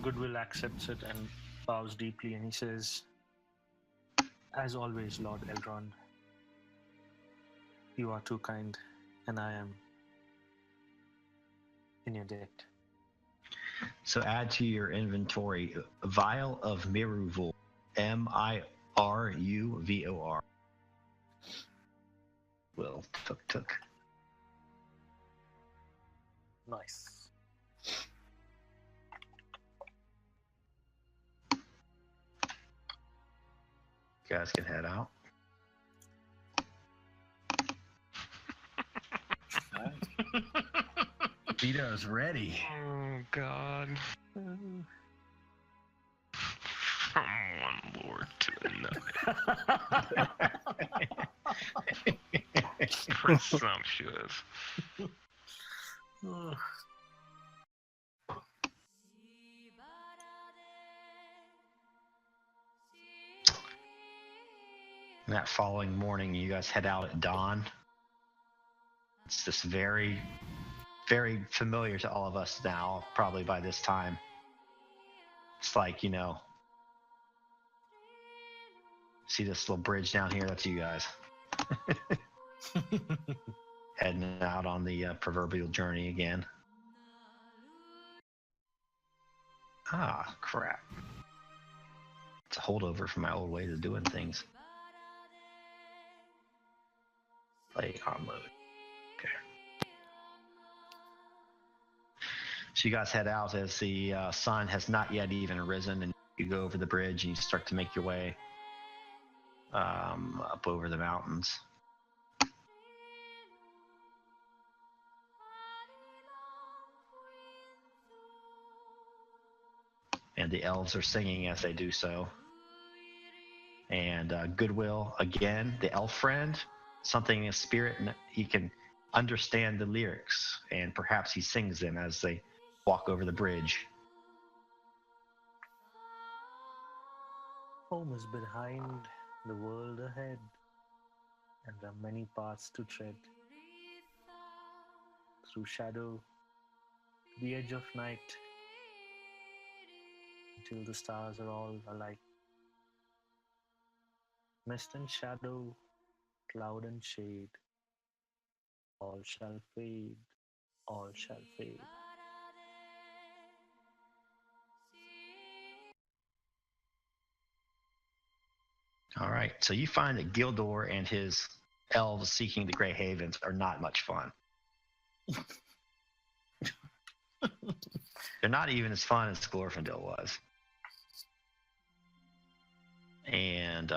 Goodwill accepts it and bows deeply, and he says, "As always, Lord Elrond, you are too kind, and I am in your debt." So add to your inventory a vial of Miruvor, Miruvor. Will took. Nice. You guys can head out. Vidar's ready. Oh, God. From one lord to another. Presumptuous. Ugh. And that following morning, you guys head out at dawn. It's this very, very familiar to all of us now, probably by this time. It's like, see this little bridge down here? That's you guys. Heading out on the proverbial journey again. Ah, crap. It's a holdover from my old ways of doing things. Play on load. Okay. So you guys head out as the sun has not yet even risen, and you go over the bridge and you start to make your way up over the mountains. And the elves are singing as they do so. And Goodwill, again, the elf friend, something in his spirit, and he can understand the lyrics, and perhaps he sings them as they walk over the bridge. Home is behind, the world ahead, and there are many paths to tread. Through shadow, the edge of night, until the stars are all alike. Mist and shadow, cloud and shade, all shall fade, all shall fade. All right, so you find that Gildor and his elves seeking the Grey Havens are not much fun. They're not even as fun as Glorfindel was. And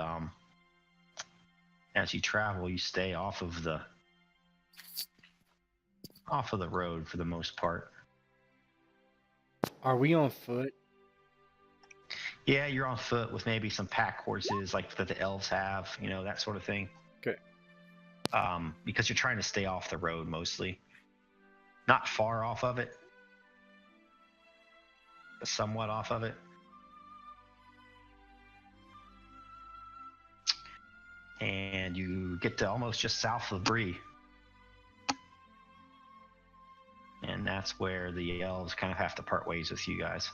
as you travel, you stay off of the road for the most part. Are we on foot? Yeah, you're on foot with maybe some pack horses like that the elves have, that sort of thing. Okay. Because you're trying to stay off the road mostly. Not far off of it, but somewhat off of it. And you get to almost just south of Bree. And that's where the elves kind of have to part ways with you guys.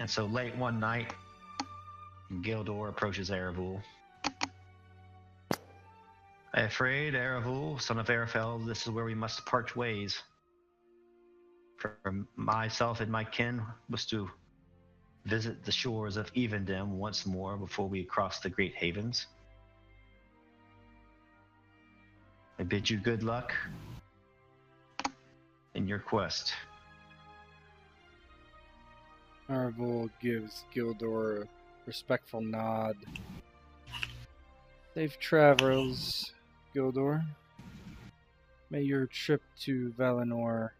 And so late one night, Gildor approaches Erebul. I'm afraid, Erebul, son of Arafel, this is where we must part ways. For myself and my kin was to visit the shores of Evendem once more before we cross the Great Havens. I bid you good luck in your quest. Arvel gives Gildor a respectful nod. Safe travels, Gildor. May your trip to Valinor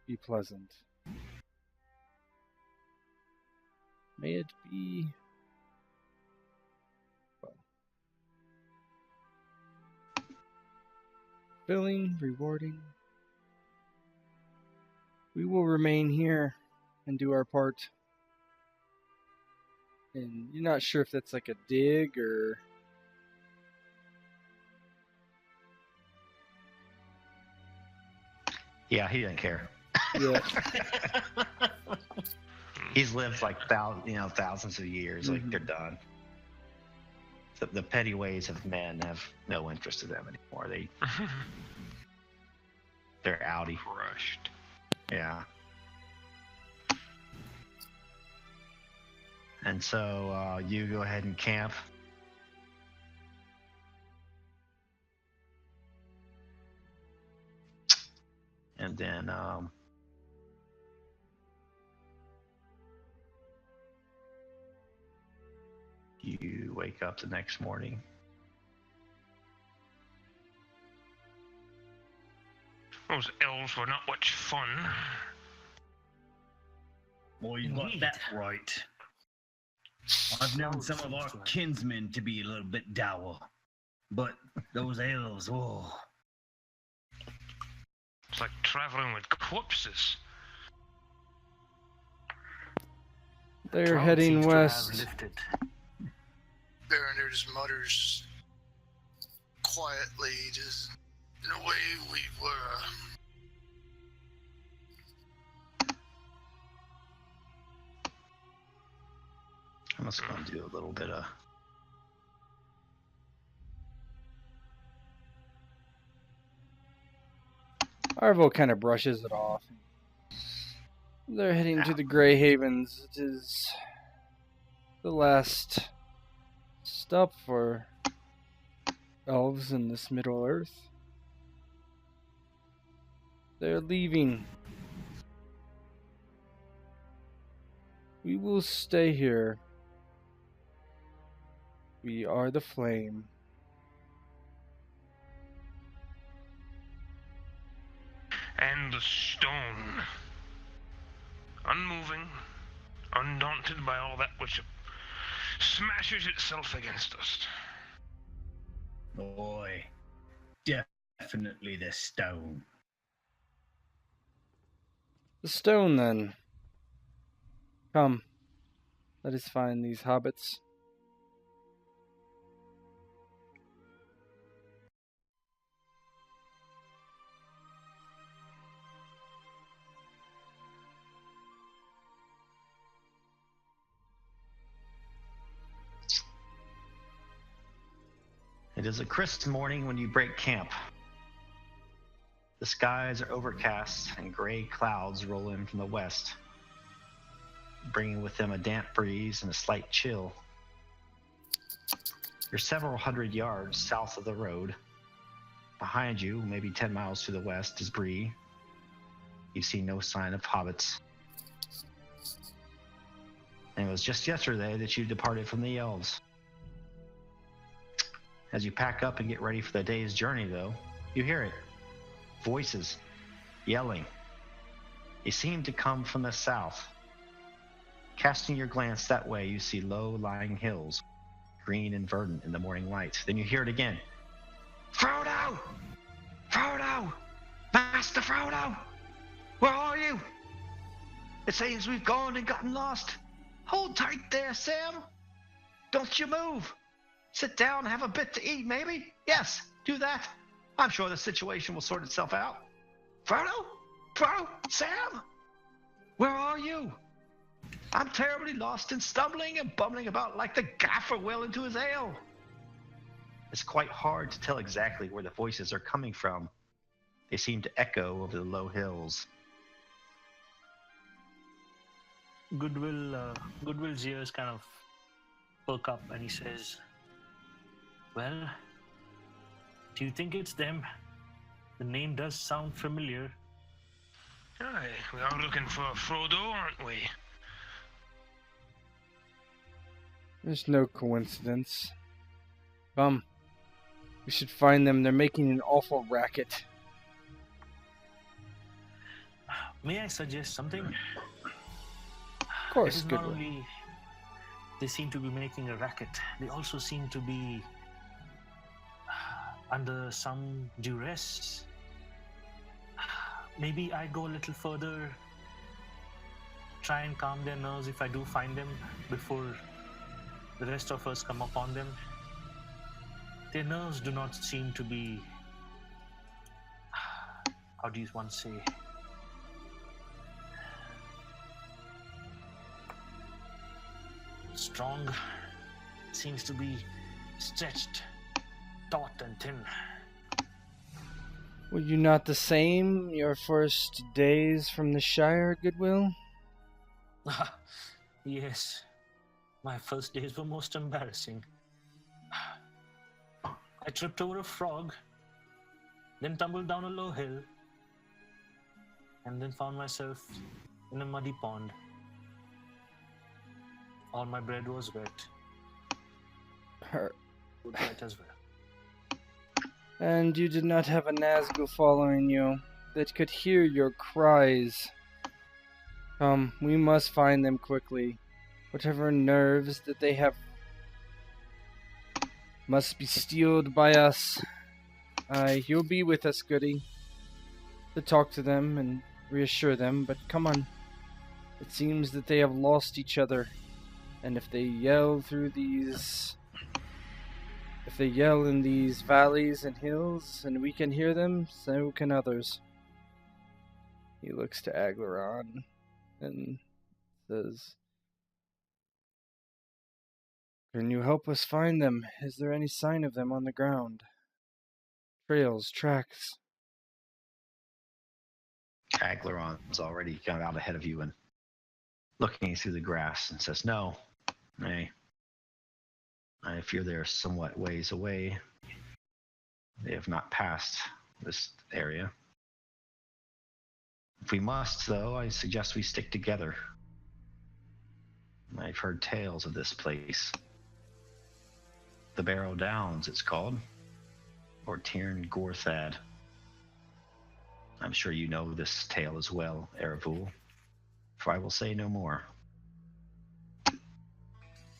be pleasant. May it be fulfilling, rewarding. We will remain here and do our part. And you're not sure if that's like a dig or... Yeah, he didn't care. Yeah. He's lived like thousands of years. Like they're done. The petty ways of men have no interest in them anymore. They're outie. Crushed. Yeah. And so you go ahead and camp. And then you wake up the next morning. Those elves were not much fun. Boy, you got that right. I've known some of our kinsmen to be a little bit dour, but those elves, oh. It's like traveling with corpses. They're Cloud heading seems to have west. lifted. Barander just mutters quietly, just in a way we were. I'm just going to do a little bit of... Arvel kind of brushes it off. They're heading to the Grey Havens. It is the last stop for elves in this Middle Earth. They're leaving. We will stay here. We are the flame. And the stone. Unmoving, undaunted by all that which smashes itself against us. Boy, definitely the stone. The stone, then. Come, let us find these hobbits. It is a crisp morning when you break camp. The skies are overcast and gray clouds roll in from the west, bringing with them a damp breeze and a slight chill. You're several hundred yards south of the road. Behind you, maybe 10 miles to the west, is Bree. You see no sign of hobbits. And it was just yesterday that you departed from the elves. As you pack up and get ready for the day's journey, though, you hear it. Voices. Yelling. They seem to come from the south. Casting your glance that way, you see low-lying hills, green and verdant in the morning light. Then you hear it again. Frodo! Frodo! Master Frodo! Where are you? It seems we've gone and gotten lost. Hold tight there, Sam. Don't you move. Sit down and have a bit to eat, maybe? Yes, do that. I'm sure the situation will sort itself out. Frodo? Frodo? Sam? Where are you? I'm terribly lost and stumbling and bumbling about like the gaffer well into his ale. It's quite hard to tell exactly where the voices are coming from. They seem to echo over the low hills. Goodwill's ears kind of perk up and he says, well, do you think it's them? The name does sound familiar. Aye, we are looking for Frodo, aren't we? There's no coincidence. Come. We should find them. They're making an awful racket. May I suggest something? Of course, It is good not one. only they seem to be making a racket, they also seem to be under some duress. Maybe I go a little further, try and calm their nerves if I do find them before the rest of us come upon them. Their nerves do not seem to be, how do you want to say, strong. Seems to be stretched, taut and thin. Were you not the same your first days from the Shire, Goodwill? Yes, my first days were most embarrassing. I tripped over a frog, then tumbled down a low hill, and then found myself in a muddy pond. All my bread was wet. Food wet as well. And you did not have a Nazgul following you that could hear your cries. Come, we must find them quickly. Whatever nerves that they have must be steeled by us. You'll be with us, Goody, to talk to them and reassure them, but come on. It seems that they have lost each other, and if they yell in these valleys and hills, and we can hear them, so can others. He looks to Aglaron and says, can you help us find them? Is there any sign of them on the ground? Trails, tracks? Aglaron's already got out ahead of you and looking through the grass and says, no, I fear they're somewhat ways away. They have not passed this area. If we must, though, I suggest we stick together. I've heard tales of this place. The Barrow Downs, it's called. Or Tirn Gorthad. I'm sure you know this tale as well, Eravul, for I will say no more.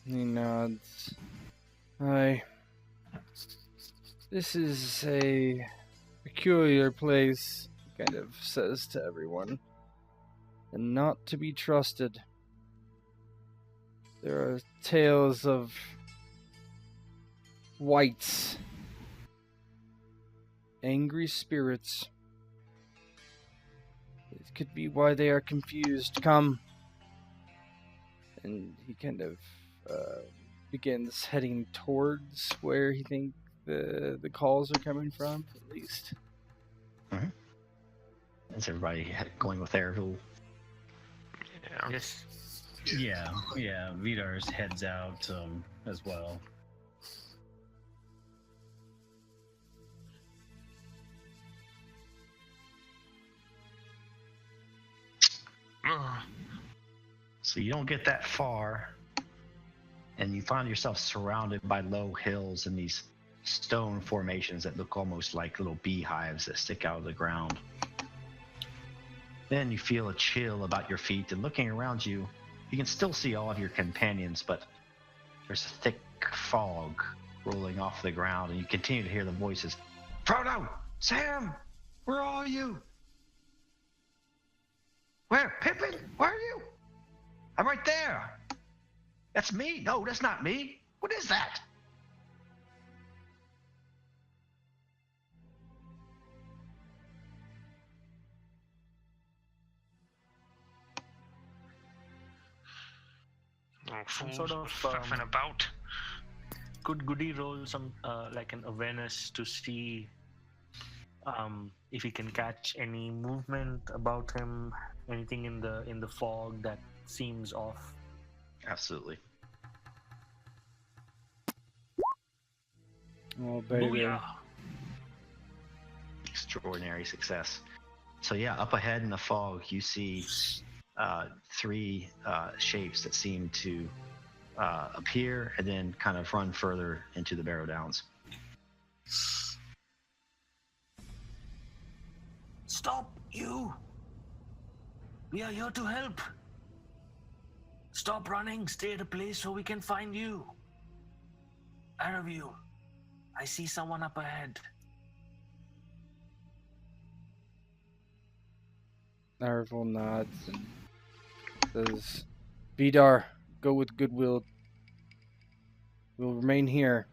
He nods. This is a peculiar place, he kind of says to everyone, and not to be trusted. There are tales of wights, angry spirits. It could be why they are confused. Come. And he kind of begins heading towards where he thinks the calls are coming from, at least. Mm-hmm. Is everybody going with Eravul? Yeah. Yes. Yeah, Vidar's heads out as well. Oh, So you don't get that far, and you find yourself surrounded by low hills and these stone formations that look almost like little beehives that stick out of the ground. Then you feel a chill about your feet, and looking around you, you can still see all of your companions, but there's a thick fog rolling off the ground, and you continue to hear the voices. Frodo! Sam! Where are you? Where? Pippin? Where are you? I'm right there. That's me. No, that's not me. What is that? some Fools sort of faffing about. could Goody roll some like an awareness to see if he can catch any movement about him, anything in the fog that seems off? Absolutely. Oh, baby. Booyah! Extraordinary success. So yeah, up ahead in the fog, you see three shapes that seem to appear and then kind of run further into the Barrow Downs. Stop, you! We are here to help. Stop running. Stay at a place where we can find you. Aravu, I see someone up ahead. Narvel nods and says, Vidar, go with goodwill. We'll remain here.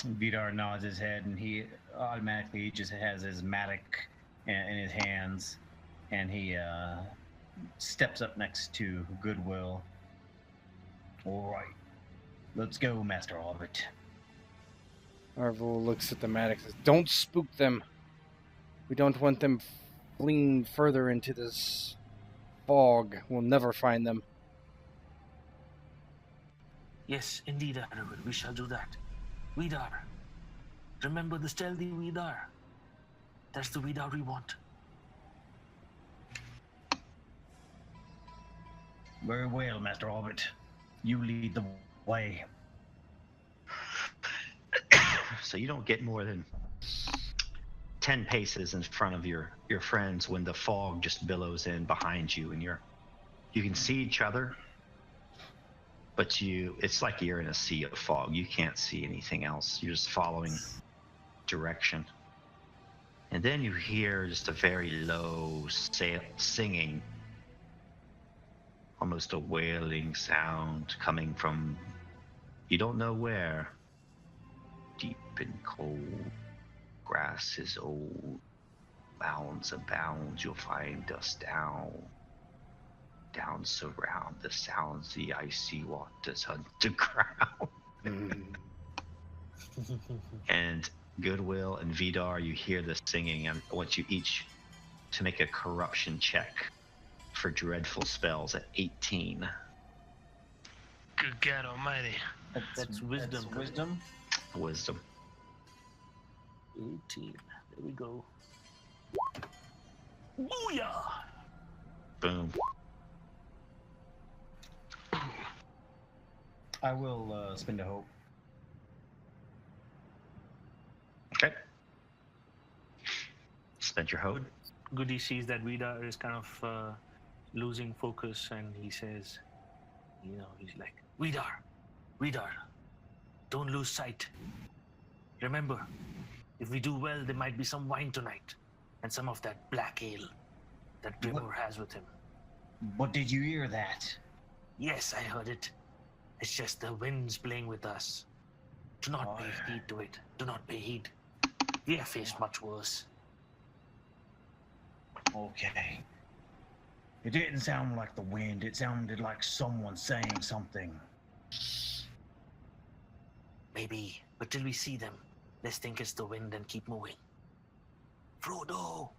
Vidar nods his head, and he automatically just has his mattock in his hands, and he steps up next to Goodwill. All right, let's go, Master Hobbit. Narvel looks at the mattock and says, don't spook them. We don't want them fleeing further into this fog. We'll never find them. Yes, indeed, Aravu, we shall do that. Vidar, remember the stealthy Vidar. That's the Vidar we want. Very well, Master Hobbit. You lead the way. So you don't get more than 10 paces in front of your friends when the fog just billows in behind you, and you can see each other, but it's like you're in a sea of fog. You can't see anything else. You're just following direction. And then you hear just a very low singing, almost a wailing sound coming from you don't know where. Deep and cold, grass is old, mounds abound, you'll find us down surround the sounds, the icy waters underground. And Goodwill and Vidar, you hear the singing, and I want you each to make a corruption check for dreadful spells at 18. Good God Almighty. That's wisdom. That's wisdom. Wisdom. 18. There we go. Booyah! Boom. I will spend a hope. Okay. Spend your hope. Goody sees that Vidar is kind of losing focus, and he says, he's like, Vidar, don't lose sight. Remember, if we do well, there might be some wine tonight, and some of that black ale that Grimor has with him. But did you hear that? Yes, I heard it. It's just the wind's playing with us. Do not pay heed to it. Do not pay heed. We have faced much worse. Okay. It didn't sound like the wind. It sounded like someone saying something. Maybe, but till we see them, let's think it's the wind and keep moving. Frodo!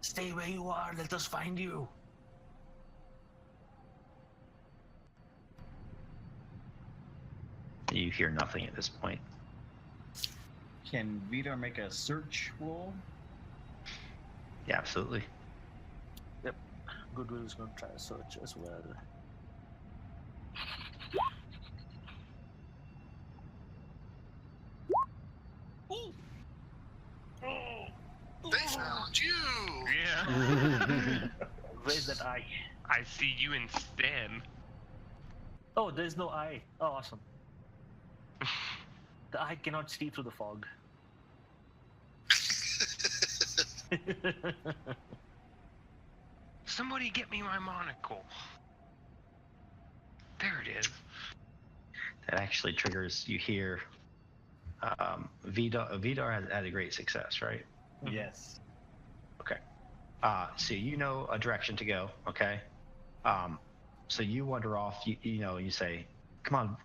Stay where you are. Let us find you. You hear nothing at this point. Can Vidar make a search roll? Yeah, absolutely. Yep. Goodwill is going to try a search as well. They found you. Yeah. Where's that eye? I see you instead. Oh, there's no eye. Oh, awesome. The eye cannot see through the fog. Somebody get me my monocle. There it is. That actually triggers, you hear Vidar had a great success, right? Yes. Okay. So you know a direction to go, okay? So you wander off. You say, "Come on,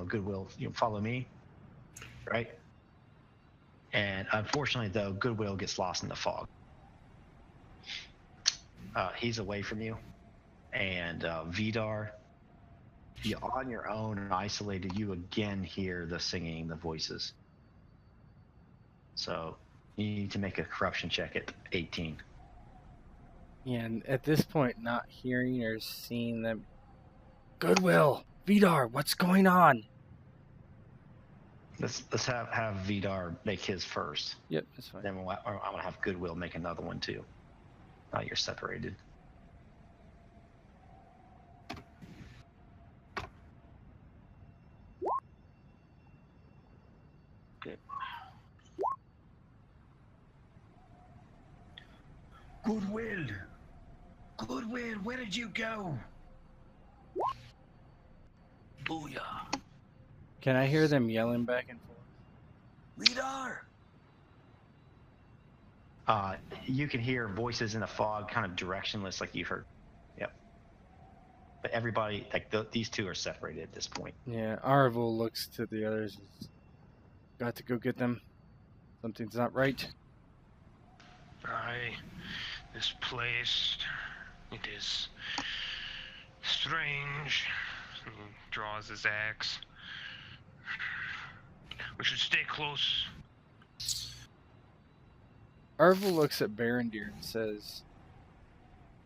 Goodwill, follow me," right? And unfortunately, though, Goodwill gets lost in the fog. He's away from you, and Vidar, you on your own and isolated. You again hear the singing, the voices. So you need to make a corruption check at 18. Yeah, and at this point, not hearing or seeing them. Goodwill, Vidar, what's going on? Let's have Vidar make his first. Yep, that's fine. Then I'm gonna have Goodwill make another one too. Now you're separated. Good. Goodwill, where did you go? Booyah. Can I hear them yelling back and forth? Vidar. You can hear voices in the fog, kind of directionless, like you heard. Yep. But everybody, like these two, are separated at this point. Yeah, Arvel looks to the others. Got to go get them. Something's not right. Aye, this place, it is strange. He draws his axe. We should stay close. Arvel looks at Barondir and says,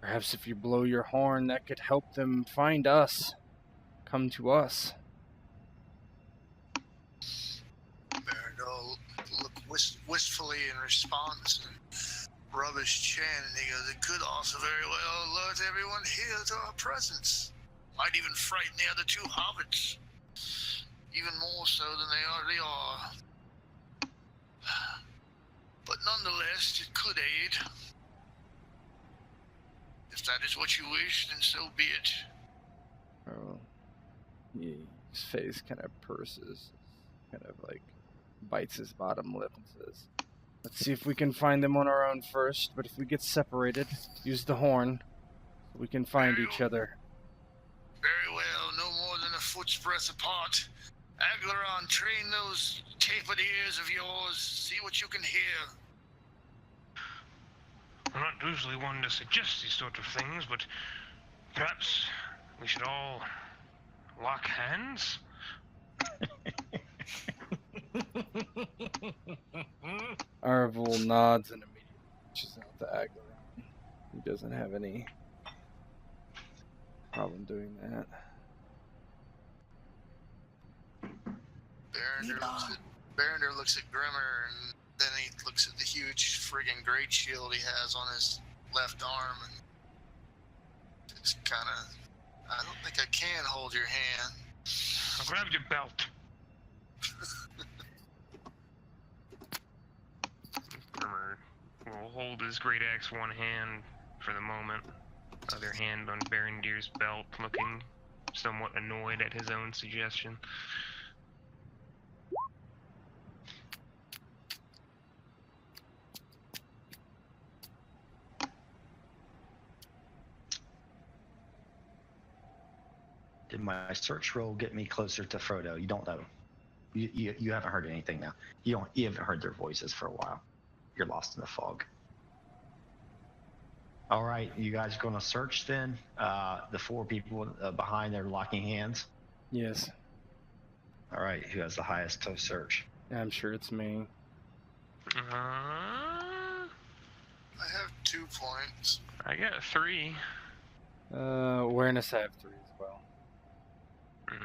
"Perhaps if you blow your horn, that could help them find us. Come to us." Barondir look wistfully in response and rub his chin, and he goes, "It could also very well alert everyone here to our presence. Might even frighten the other two hobbits, even more so than they already are. But nonetheless, it could aid. If that is what you wish, then so be it." Oh, his face kind of purses, kind of like bites his bottom lip and says, "Let's see if we can find them on our own first, but if we get separated, use the horn so we can find each other." Very well, no more than a foot's breadth apart. Aglaron, train those tapered ears of yours. See what you can hear. I'm not usually one to suggest these sort of things, but perhaps we should all lock hands? Arvel nods and immediately reaches out to Aglaron. He doesn't have any problem doing that. Barondir looks at Grimmer, and then he looks at the huge friggin' great shield he has on his left arm, and just kind of, "I don't think I can hold your hand." I'll grab your belt. Grimmer will hold his great axe one hand for the moment, other hand on Barondir's belt, looking somewhat annoyed at his own suggestion. Did my search roll get me closer to Frodo? You don't know. You haven't heard anything now. You haven't heard their voices for a while. You're lost in the fog. All right, you guys are going to search then? The four people behind there locking hands? Yes, All right, who has the highest to search? I'm sure it's me. I have 2 points. I got 3. Awareness, I have 3 as well. I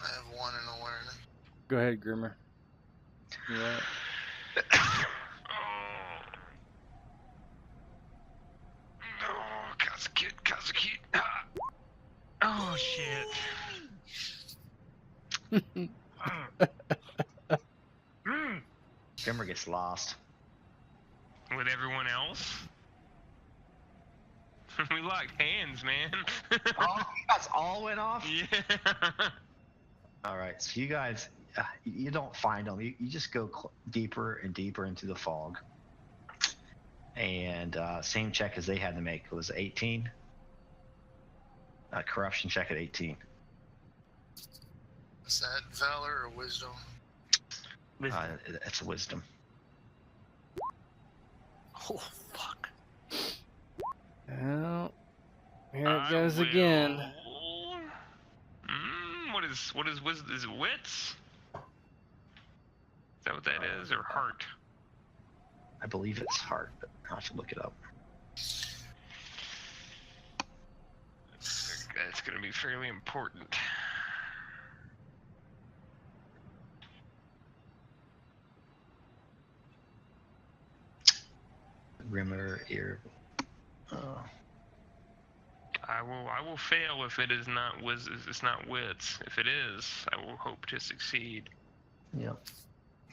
have 1 in awareness. Go ahead, Grimmer. Yeah. Oh, Kazakit. Ah. Oh, shit. Grimmer gets lost. With everyone else? We locked hands, man. Oh, you guys all went off? Yeah. All right, so you guys, you don't find them. You just go deeper and deeper into the fog. And same check as they had to make. It was 18. Corruption check at 18. Is that valor or wisdom? It's a wisdom. Oh fuck! Well, here it goes again. What is wisdom? Is it wits? Is that what that is, or heart? I believe it's heart, but I'll have to look it up. That's going to be fairly important. Grimmer, ear. I will fail if it is not it's not wits. If it is, I will hope to succeed. Yep.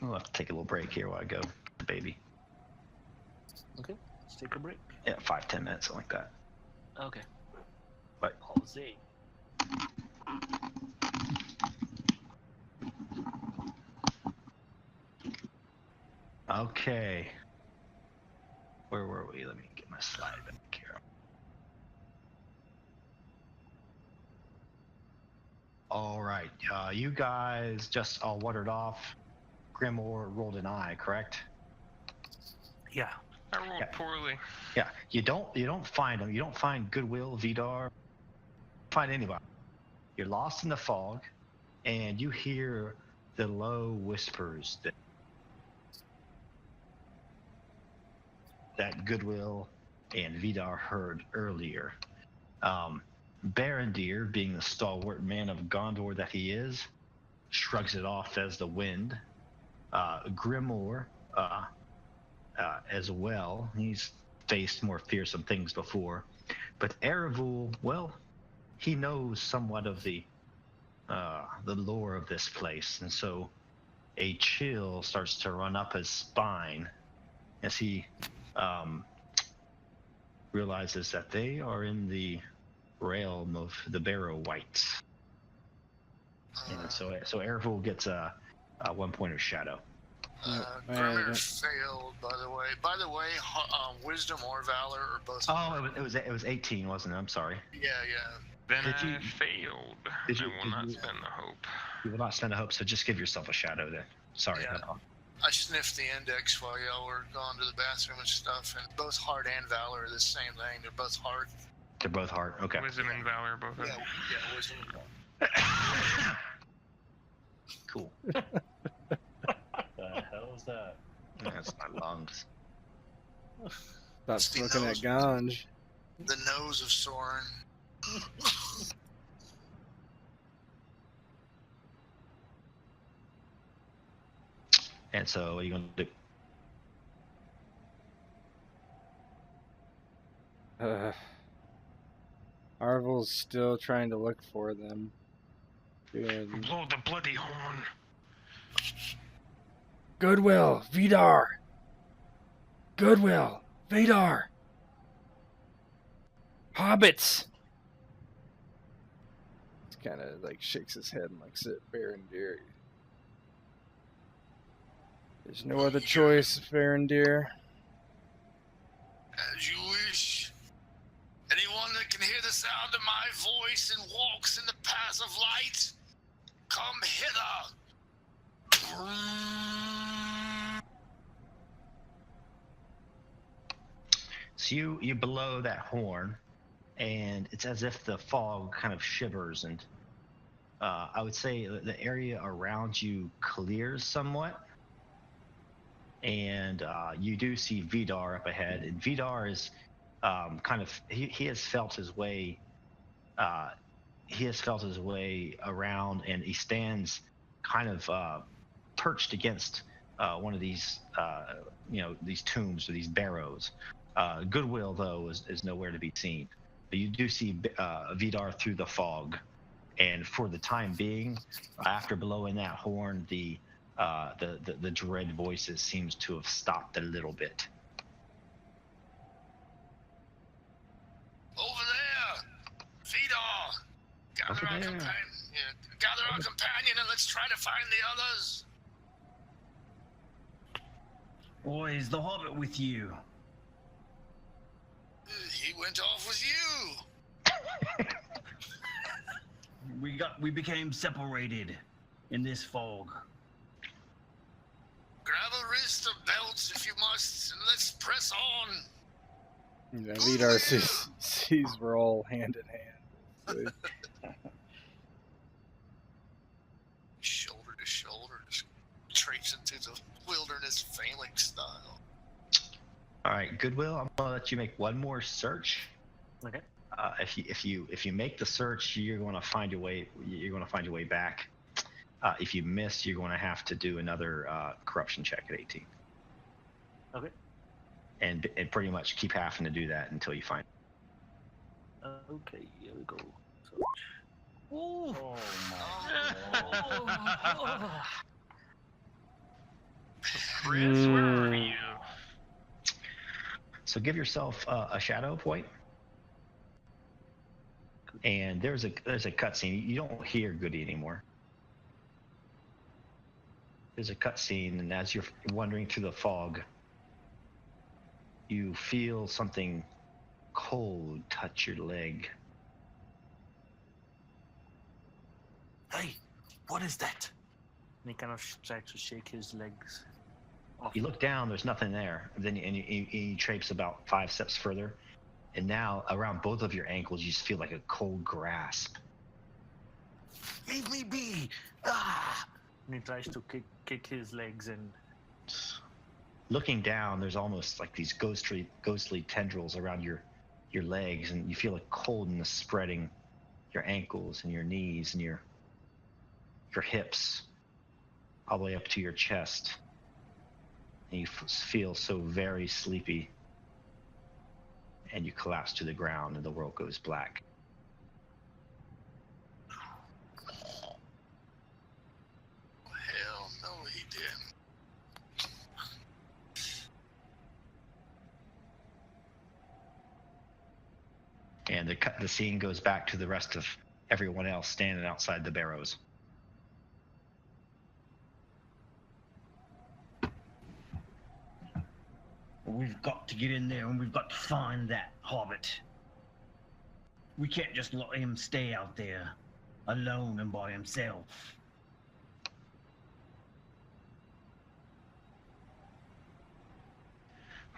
We'll have to take a little break here while I go, baby. Okay, let's take a break. Yeah, 5-10 minutes, something like that. Okay. Bye. I'll see. Okay. Where were we? Let me get my slide back here. All right. You guys just all wandered off. Grimoire rolled an eye, correct? Yeah. I rolled poorly. Yeah. You don't find them. You don't find Goodwill, Vidar. Find anybody. You're lost in the fog, and you hear the low whispers that Goodwill and Vidar heard earlier. Barondir, being the stalwart man of Gondor that he is, shrugs it off as the wind. Grimoire, as well, he's faced more fearsome things before. But Erebul, well, he knows somewhat of the lore of this place, and so a chill starts to run up his spine as he realizes that they are in the realm of the Barrow Whites. And so Erebul gets a 1 point of shadow. Grimmer failed, by the way. Wisdom or valor or both. Oh, it was 18, wasn't it? I'm sorry. Yeah. Then I failed. I will not spend the hope. You will not spend a hope, so just give yourself a shadow then. Sorry. Yeah. I sniffed the index while y'all were gone to the bathroom and stuff, and both heart and valor are the same thing. They're both heart. They're both heart. Okay. Wisdom and valor both. Yeah, wisdom and valor. Cool. The hell is that? That's my lungs. Stop smoking that ganj. The nose of Soren. And so, what are you going to do? Arvel's still trying to look for them. Good. Blow the bloody horn. Goodwill, Vidar. Goodwill, Vidar. Hobbits. He kind of like shakes his head and looks at Barondir. There's no other choice, Barondir. As you wish. Anyone that can hear the sound of my voice and walks in the path of light, come hither. So you blow that horn, and it's as if the fog kind of shivers, and I would say the area around you clears somewhat. And you do see Vidar up ahead, and Vidar is he has felt his way. He has felt his way around, and he stands kind of perched against one of these these tombs or these barrows. Goodwill, though, is nowhere to be seen. But you do see Vidar through the fog, and for the time being, after blowing that horn, the dread voices seems to have stopped a little bit. Over there, Vidar. Gather our companion and let's try to find the others. Boy, is the hobbit with you? He went off with you. We became separated in this fog. Grab a wrist of belts if you must, and let's press on. You know, Vidar sees we're all hand in hand. basically. Shoulder to shoulder, just traipsing through the wilderness Phalanx style. All right, Goodwill. I'm gonna let you make one more search. Okay. If you make the search, you're going to find your way. You're going to find your way back. If you miss, you're going to have to do another corruption check at 18. Okay. And pretty much keep having to do that until you find. Okay, here we go. Search. Oh Prince, where are you? So give yourself a shadow point. And there's a cutscene. You don't hear Goody anymore. There's a cutscene, and as you're wandering through the fog, you feel something cold touch your leg. Hey, what is that? And he kind of tries to shake his legs off. You look down, there's nothing there. Then you traipse about 5 steps further, and now around both of your ankles, you just feel like a cold grasp. Leave me be! Ah! And he tries to kick his legs and... Looking down, there's almost like these ghostly tendrils around your legs, and you feel a coldness spreading your ankles and your knees and your hips all the way up to your chest. And you feel so very sleepy, and you collapse to the ground, and the world goes black. Hell no, he didn't. And the scene goes back to the rest of everyone else standing outside the barrows. We've got to get in there and we've got to find that hobbit. We can't just let him stay out there alone and by himself.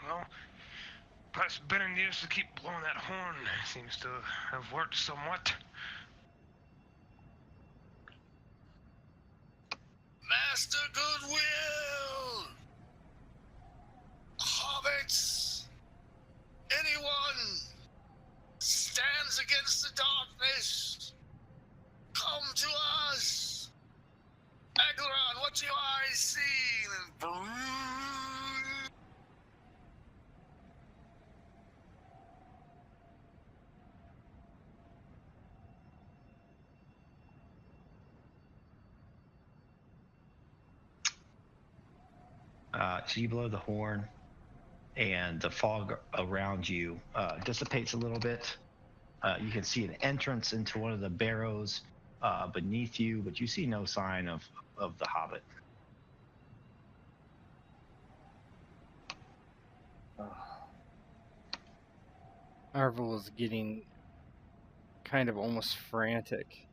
Well, perhaps better news to keep blowing that horn seems to have worked somewhat. Master Goodwill! Hobbits! Anyone stands against the darkness, come to us! Aglaron, what do your eyes see? So you blow the horn, and the fog around you dissipates a little bit. You can see an entrance into one of the barrows beneath you, but you see no sign of the hobbit. Arvel is getting kind of almost frantic.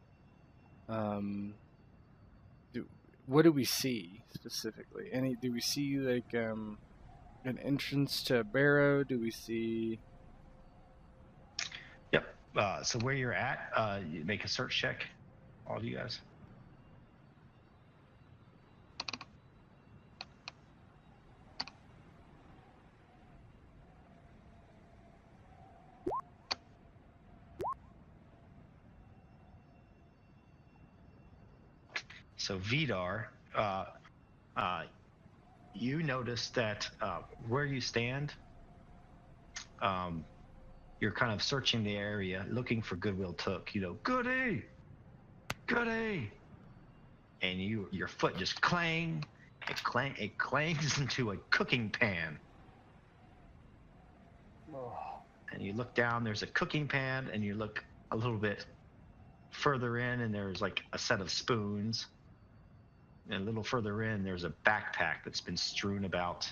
What do we see specifically? Do we see like an entrance to a barrow? Do we see? Yep. So where you're at, you make a search check, all of you guys. So Vidar, you notice that where you stand, you're kind of searching the area, looking for Goodwill Took. Goody, and your foot just it clangs into a cooking pan. And you look down, there's a cooking pan, and you look a little bit further in, and there's like a set of spoons. And a little further in, there's a backpack that's been strewn about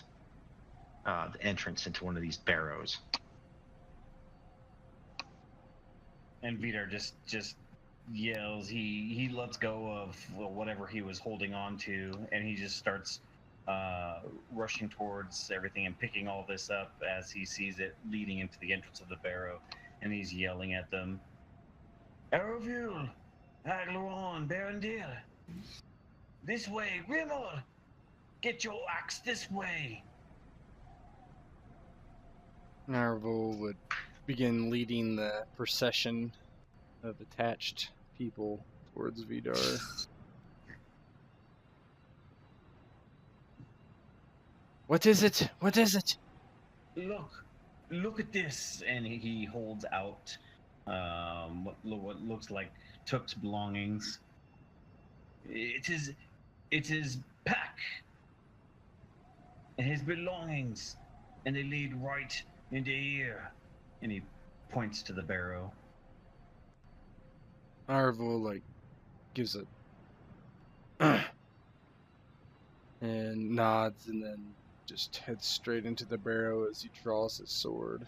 the entrance into one of these barrows. And Vidar just yells. He lets go of whatever he was holding on to, and he just starts rushing towards everything and picking all this up as he sees it leading into the entrance of the barrow, and he's yelling at them. Eroville, Aglaron, Berendil, this way, Grimmel, get your axe this way. Narvel would begin leading the procession of attached people towards Vidar. What is it? What is it? Look at this, and he holds out what looks like Took's belongings. It is pack and his belongings, and they lead right into here. And he points to the barrow. Narvel gives a and nods, and then just heads straight into the barrow as he draws his sword.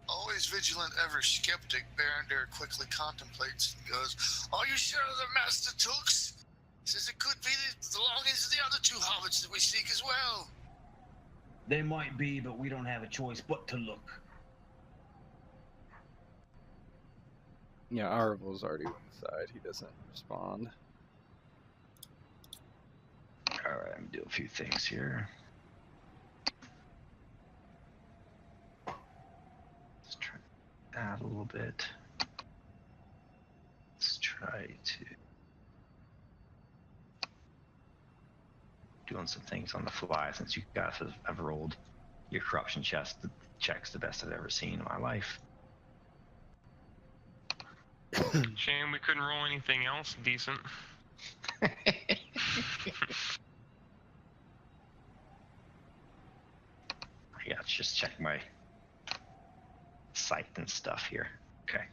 Always vigilant, ever skeptic, Berendil quickly contemplates and goes, "Are you sure the Master Tooks? Says it could be the belongings of the other two hobbits that we seek as well." They might be, but we don't have a choice but to look. Yeah, Narvel's already inside. He doesn't respond. Alright, I'm gonna do a few things here. Let's try that a little bit. Let's try to doing some things on the fly since you guys have rolled your corruption checks the best I've ever seen in my life. Shame we couldn't roll anything else decent. Yeah, let's just check my sight and stuff here. Okay.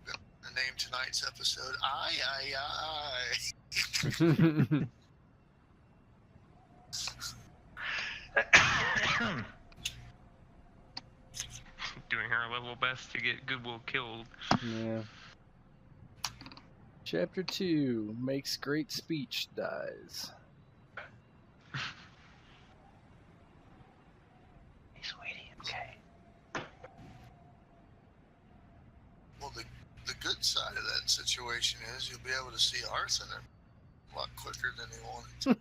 The name tonight's episode, Aye. Doing our level best to get Goodwill killed. Yeah. Chapter 2, makes great speech, dies. He's waiting, okay. Well, the good side of that situation is you'll be able to see Arthur a lot quicker than he wanted to.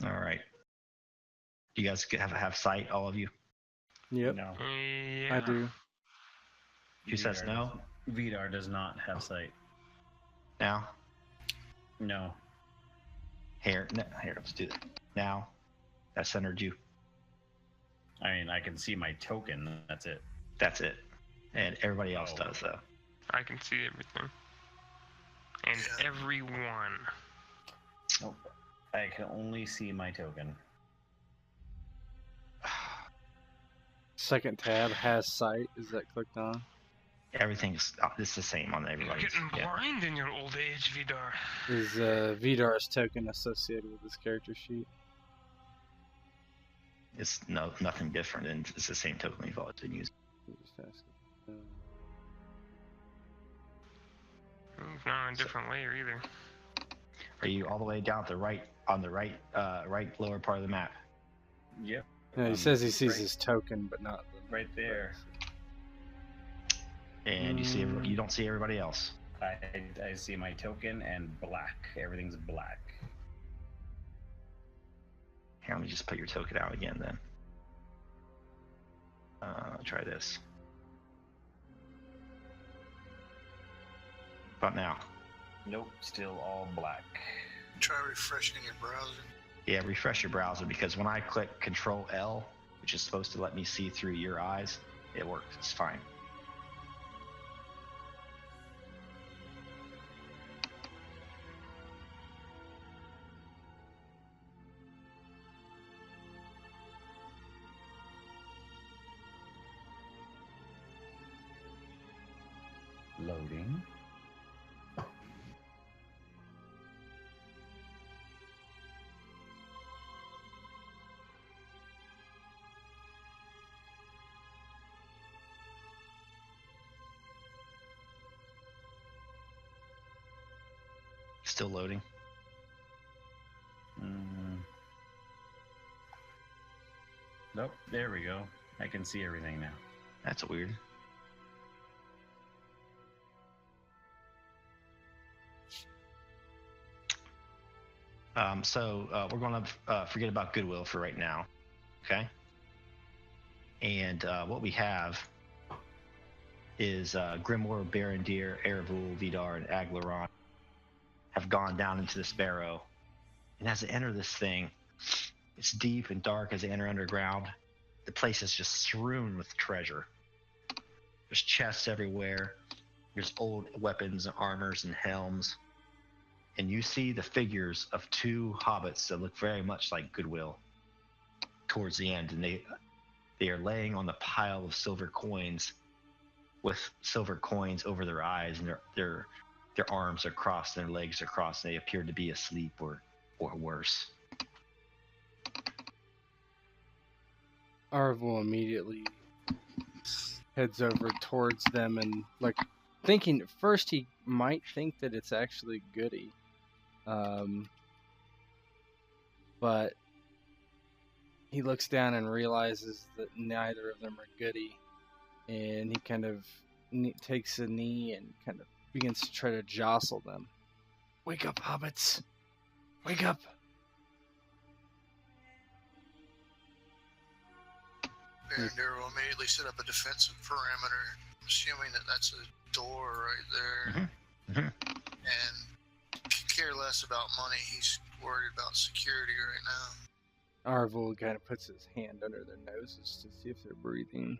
All right. You guys have sight, all of you? Yep, No. Yeah. I do. Who says no? Vidar does not have sight. Now? No. Here, let's do it. Now. That centered you. I mean, I can see my token. That's it. That's it. And everybody else Oh. does, though. I can see everything. And Yeah. everyone. Nope. I can only see my token. Second tab has sight. Is that clicked on? Everything's it's the same on You're everybody's. getting Yeah. blind in your old age, Vidar. Is Vidar's token associated with his character sheet? It's nothing different, and it's the same token we've always been using. Just asking. It's not a different layer either. Are you all the way down at the right right lower part of the map? Yep. No, he says he sees right, his token, but not the right there. And you don't see everybody else. I see my token and black. Everything's black. Here, let me just put your token out again then. Try this. But now. Nope, still all black. Try refreshing your browser. Yeah, refresh your browser, because when I click Control L, which is supposed to let me see through your eyes, it works. It's fine. loading. Still loading. Nope, there we go. I can see everything now. That's weird. So we're going to forget about Goodwill for right now, okay? And what we have is Grimoire, Mithrandir, Erebul, Vidar, and Aglaron have gone down into this barrow. And as they enter this thing, it's deep and dark as they enter underground. The place is just strewn with treasure. There's chests everywhere. There's old weapons and armors and helms. And you see the figures of two hobbits that look very much like Goodwill towards the end. And they are laying on the pile of silver coins with silver coins over their eyes, and their arms are crossed and their legs are crossed, and they appear to be asleep or worse. Arvel immediately heads over towards them and, like, thinking at first he might think that it's actually Goody. But he looks down and realizes that neither of them are Goody. And he kind of takes a knee and kind of begins to try to jostle them. Wake up, hobbits! Wake up! Mithrandir will immediately set up a defensive perimeter, assuming that that's a door right there. Mm-hmm. And care less about money. He's worried about security right now. Arvel kind of puts his hand under their noses to see if they're breathing.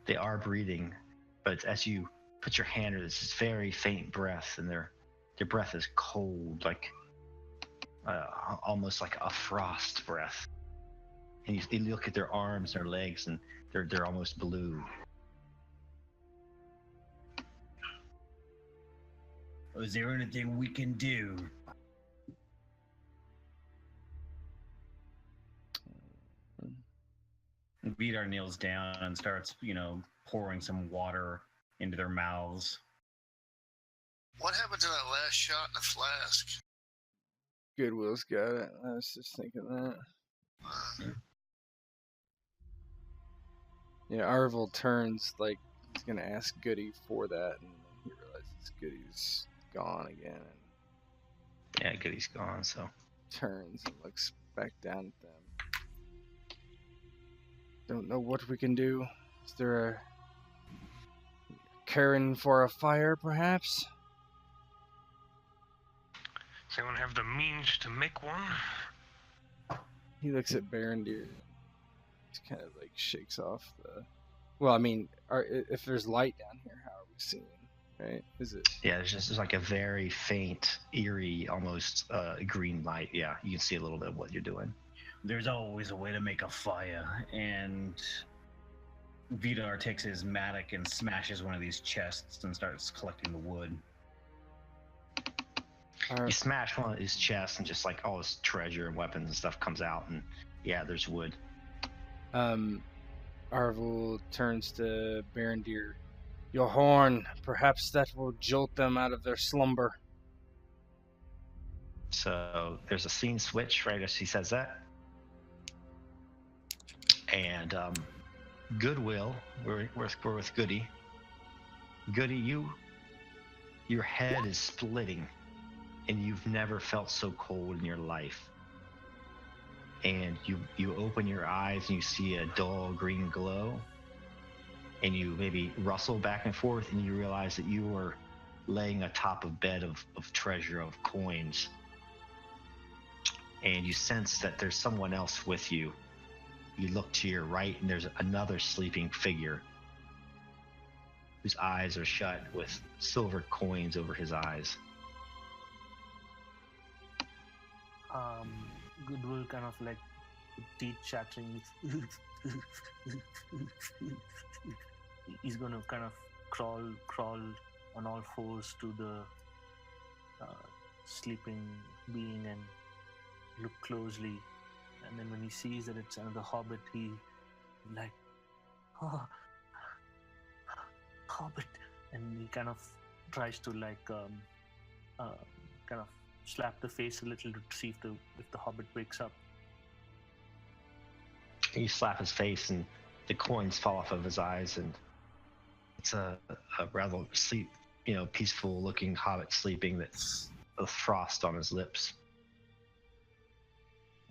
They are breathing, but as you put your hand in this very faint breath, and their breath is cold, like almost like a frost breath. And you look at their arms, their legs, and they're almost blue. Is there anything we can do? Vidar kneels down and starts, pouring some water into their mouths. What happened to that last shot in the flask? Goodwill's got it. I was just thinking that. Yeah, Arvel turns like he's gonna ask Goody for that, and then he realizes Goody's gone again. And Yeah, Goody's gone, so. turns and looks back down at them. Don't know what we can do. Is there a cairn for a fire, perhaps? Does anyone have the means to make one? He looks at Mithrandir. He kind of like shakes off the. Well, I mean, if there's light down here, how are we seeing? Right? Is it? Yeah, there's like a very faint, eerie, almost green light. Yeah, you can see a little bit of what you're doing. There's always a way to make a fire, and Vidar takes his mattock and smashes one of these chests and starts collecting the wood. You smash one of his chests, and just like all this treasure and weapons and stuff comes out, and yeah, there's wood. Arvel turns to Mithrandir. Your horn, perhaps that will jolt them out of their slumber. So there's a scene switch right as he says that. And Goodwill, we're with Goody. Goody, your head is splitting, and you've never felt so cold in your life. And you open your eyes and you see a dull green glow, and you maybe rustle back and forth, and you realize that you are laying atop a bed of treasure, of coins. And you sense that there's someone else with you. You look to your right, and there's another sleeping figure whose eyes are shut with silver coins over his eyes. Goodwill kind of like teeth chattering. He's going to kind of crawl on all fours to the sleeping being and look closely. And then when he sees that it's another hobbit, he like, oh, hobbit, and he kind of tries to like kind of slap the face a little to see if the hobbit wakes up. You slap his face, and the coins fall off of his eyes, and it's a rather peaceful-looking hobbit sleeping that's with frost on his lips.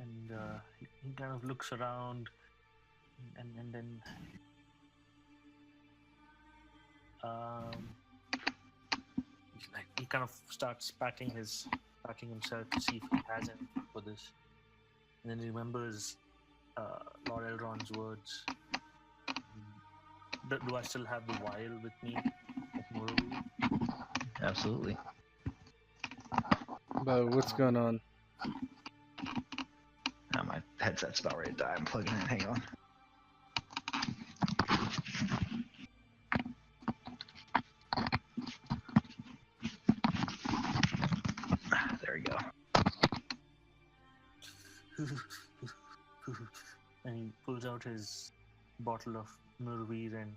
And he kind of looks around, and then he kind of starts patting himself to see if he has anything for this. And then he remembers Lord Elrond's words. Do I still have the vial with me at Morrowind? Absolutely. But what's going on? My headset's about ready to die. I'm plugging in. Hang on. There we go. And he pulls out his bottle of Murvir and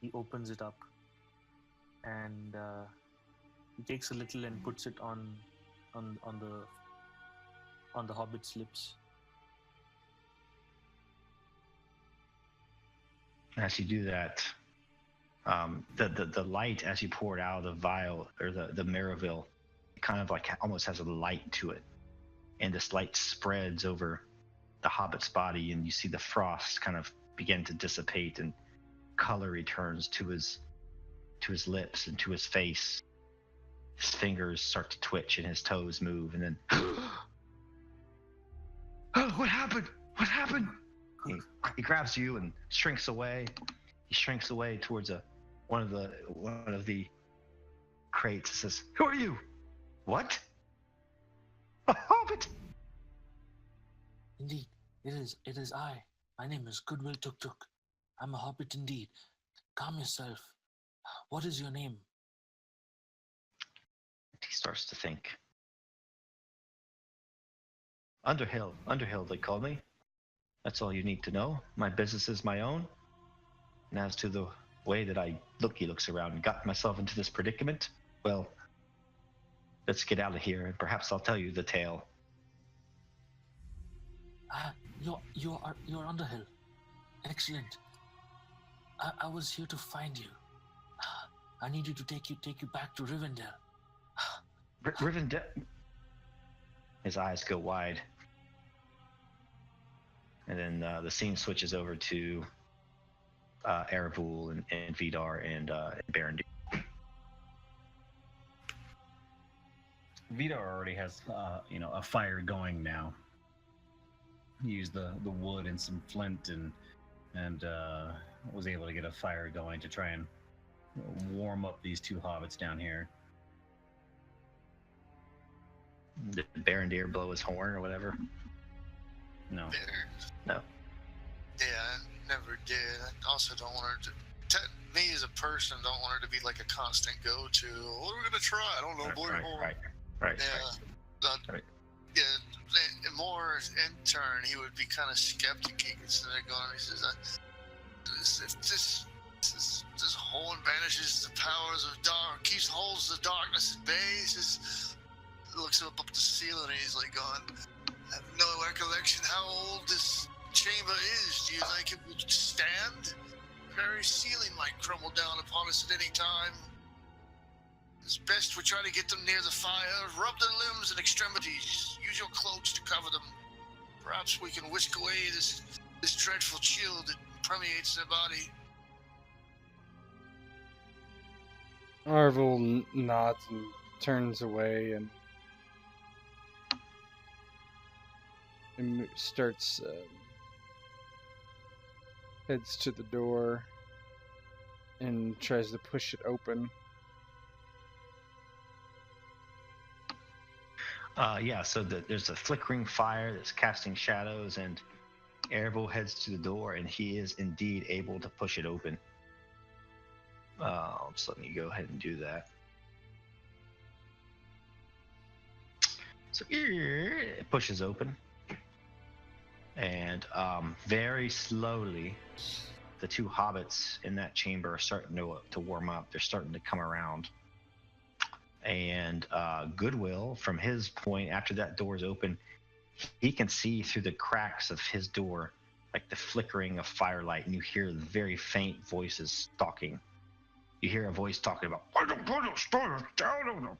he opens it up, and he takes a little and puts it on the hobbit's lips. As you do that, the light as you pour it out of the vial or the Maraville, kind of like almost has a light to it, and this light spreads over the hobbit's body, and you see the frost kind of begin to dissipate, and color returns to his lips and to his face. His fingers start to twitch and his toes move, and then oh, what happened? What happened? He grabs you and shrinks away. He shrinks away towards one of the crates and says, "Who are you?" "What?" "A hobbit." Indeed, it is I. My name is Goodwill Tuk Tuk. I'm a hobbit indeed. Calm yourself. What is your name? He starts to think. Underhill, they call me. That's all you need to know. My business is my own. And as to the way that he looks around and got myself into this predicament, well, let's get out of here and perhaps I'll tell you the tale. You're Underhill. Excellent. I was here to find you. I needed to take you back to Rivendell. Rivendell? His eyes go wide. And then the scene switches over to Erebul and Vidar and Baron. Vidar already has a fire going now. He used the wood and some flint and was able to get a fire going to try and warm up these two hobbits down here. Did Barondir blow his horn or whatever? No. No. Yeah, I never did. I also don't want her to. Me as a person, don't want her to be like a constant go-to. What are we gonna try? I don't know. Right. Yeah. Yeah. More in turn, he would be kind of skeptic. He could sit there going, he says, this horn banishes the powers of dark, holds the darkness at bay. He says, looks up the ceiling, and he's like going, I have no recollection how old this chamber is. Do you think it would stand? The very ceiling might crumble down upon us at any time. It's best we try to get them near the fire, rub their limbs and extremities, use your cloaks to cover them. Perhaps we can whisk away this dreadful chill that permeates their body. Arvel nods and turns away and starts heads to the door and tries to push it open. Yeah, so there's a flickering fire that's casting shadows, and Erebor heads to the door, and he is indeed able to push it open. Just let me go ahead and do that. So it pushes open, and very slowly, the two hobbits in that chamber are starting to warm up. They're starting to come around. And Goodwill, from his point, after that door is open, he can see through the cracks of his door, like the flickering of firelight, and you hear very faint voices talking. You hear a voice talking about, "I don't put a stone down on them.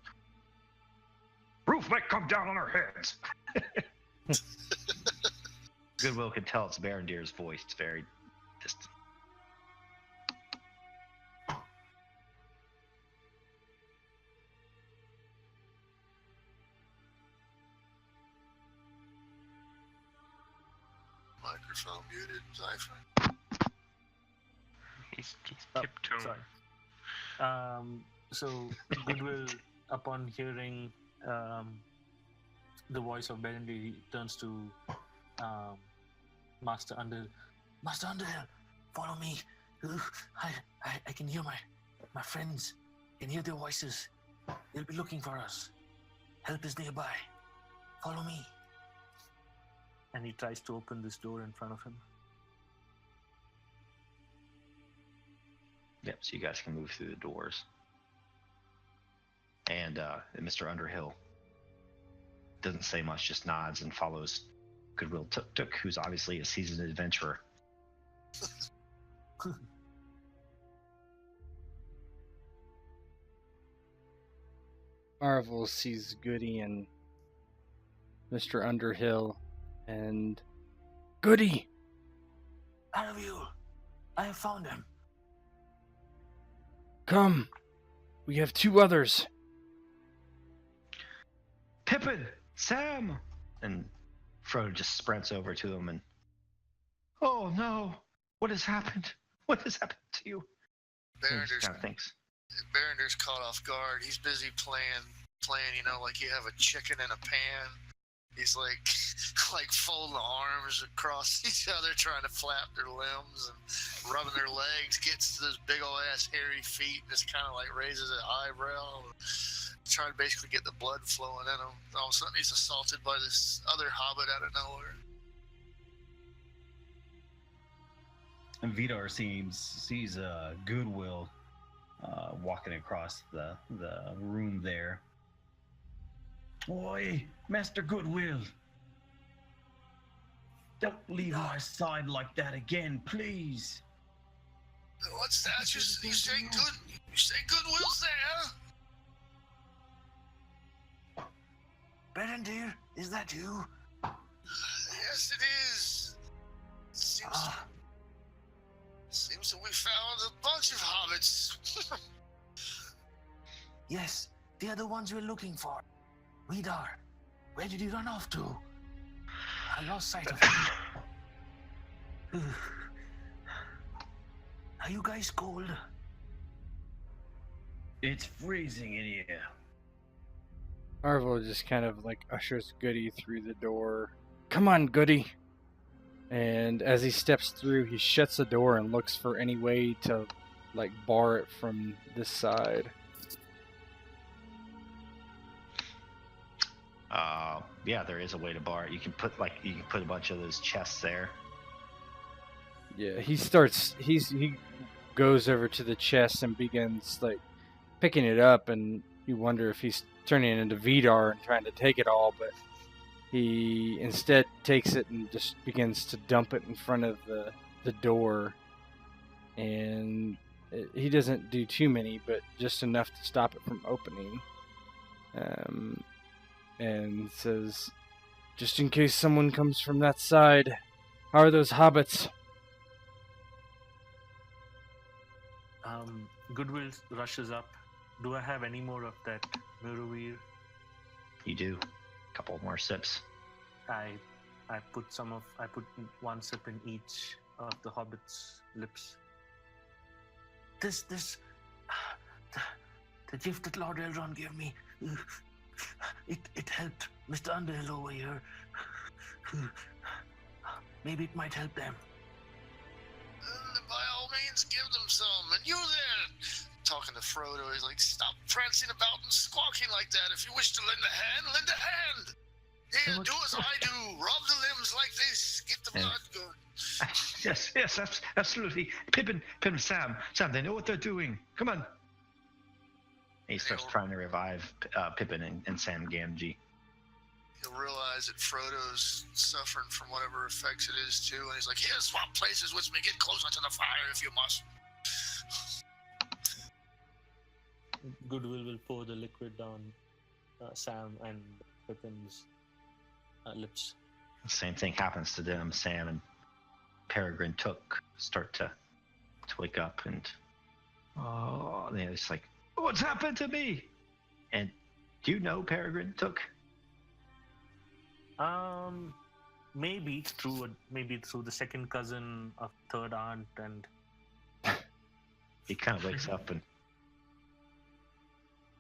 Roof might come down on our heads." Goodwill can tell it's Mithrandir's voice. It's very distant. Microphone muted, Cypher. He's tiptoeing. Sorry. So Goodwill, upon hearing the voice of Mithrandir, he turns to Master Underhill. Master Underhill, follow me. I can hear my friends. I can hear their voices. They'll be looking for us. Help is nearby. Follow me. And he tries to open this door in front of him. Yep, so you guys can move through the doors. And Mr. Underhill doesn't say much, just nods and follows Goodwill Tuk, who's obviously a seasoned adventurer. Marvel sees Goody and Mr. Underhill, and Goody! Underhill, I have found him. Come! We have two others. Pippin! Sam! And Frodo just sprints over to him and, "Oh no! What has happened? What has happened to you?" And he just kind of thinks. Mithrandir's caught off guard. He's busy playing, like you have a chicken in a pan. He's like folding the arms across each other, trying to flap their limbs and rubbing their legs. Gets to those big old ass hairy feet and just kind of like raises an eyebrow, trying to basically get the blood flowing in him. All of a sudden, he's assaulted by this other hobbit out of nowhere. And Vidar sees Goodwill walking across the room there. "Oi, Master Goodwill! Don't leave my side like that again, please." What's that? You say Goodwill's there? Mithrandir, is that you? Yes, it is. Seems that we found a bunch of hobbits. Yes, they are the ones we're looking for. Vidar, where did you run off to? I lost sight of him. Are you guys cold? It's freezing in here. Marvel just kind of like ushers Goody through the door. "Come on, Goody!" And as he steps through, he shuts the door and looks for any way to like bar it from this side. Yeah, there is a way to bar it. You can put a bunch of those chests there. Yeah, he goes over to the chest and begins like picking it up, and you wonder if he's turning it into Vidar and trying to take it all, but he instead takes it and just begins to dump it in front of the door, and he doesn't do too many, but just enough to stop it from opening. And says, "Just in case someone comes from that side, how are those hobbits?" Goodwill rushes up. Do I have any more of that Mithrandir? You do. A couple more sips. I put one sip in each of the hobbit's lips. The gift that Lord Elrond gave me, it helped Mr. Underhill over here. Maybe it might help them. By all means, give them some. And you there, talking to Frodo, he's like, stop prancing about and squawking like that. If you wish to lend a hand, lend a hand. Here, do as I do. Rub the limbs like this. Get the blood going. Yes, absolutely. Pippin, Sam, they know what they're doing. Come on. He starts trying to revive Pippin and Sam Gamgee. He'll realize that Frodo's suffering from whatever effects it is too, and he's like, "Here, swap places with me. Get closer to the fire if you must." Goodwill will pour the liquid down Sam and Pippin's lips. The same thing happens to them. Sam and Peregrine Took start to wake up, and they're just like, "What's happened to me?" And do you know Peregrine Took? Maybe through the second cousin of third aunt, and he kind of wakes up, and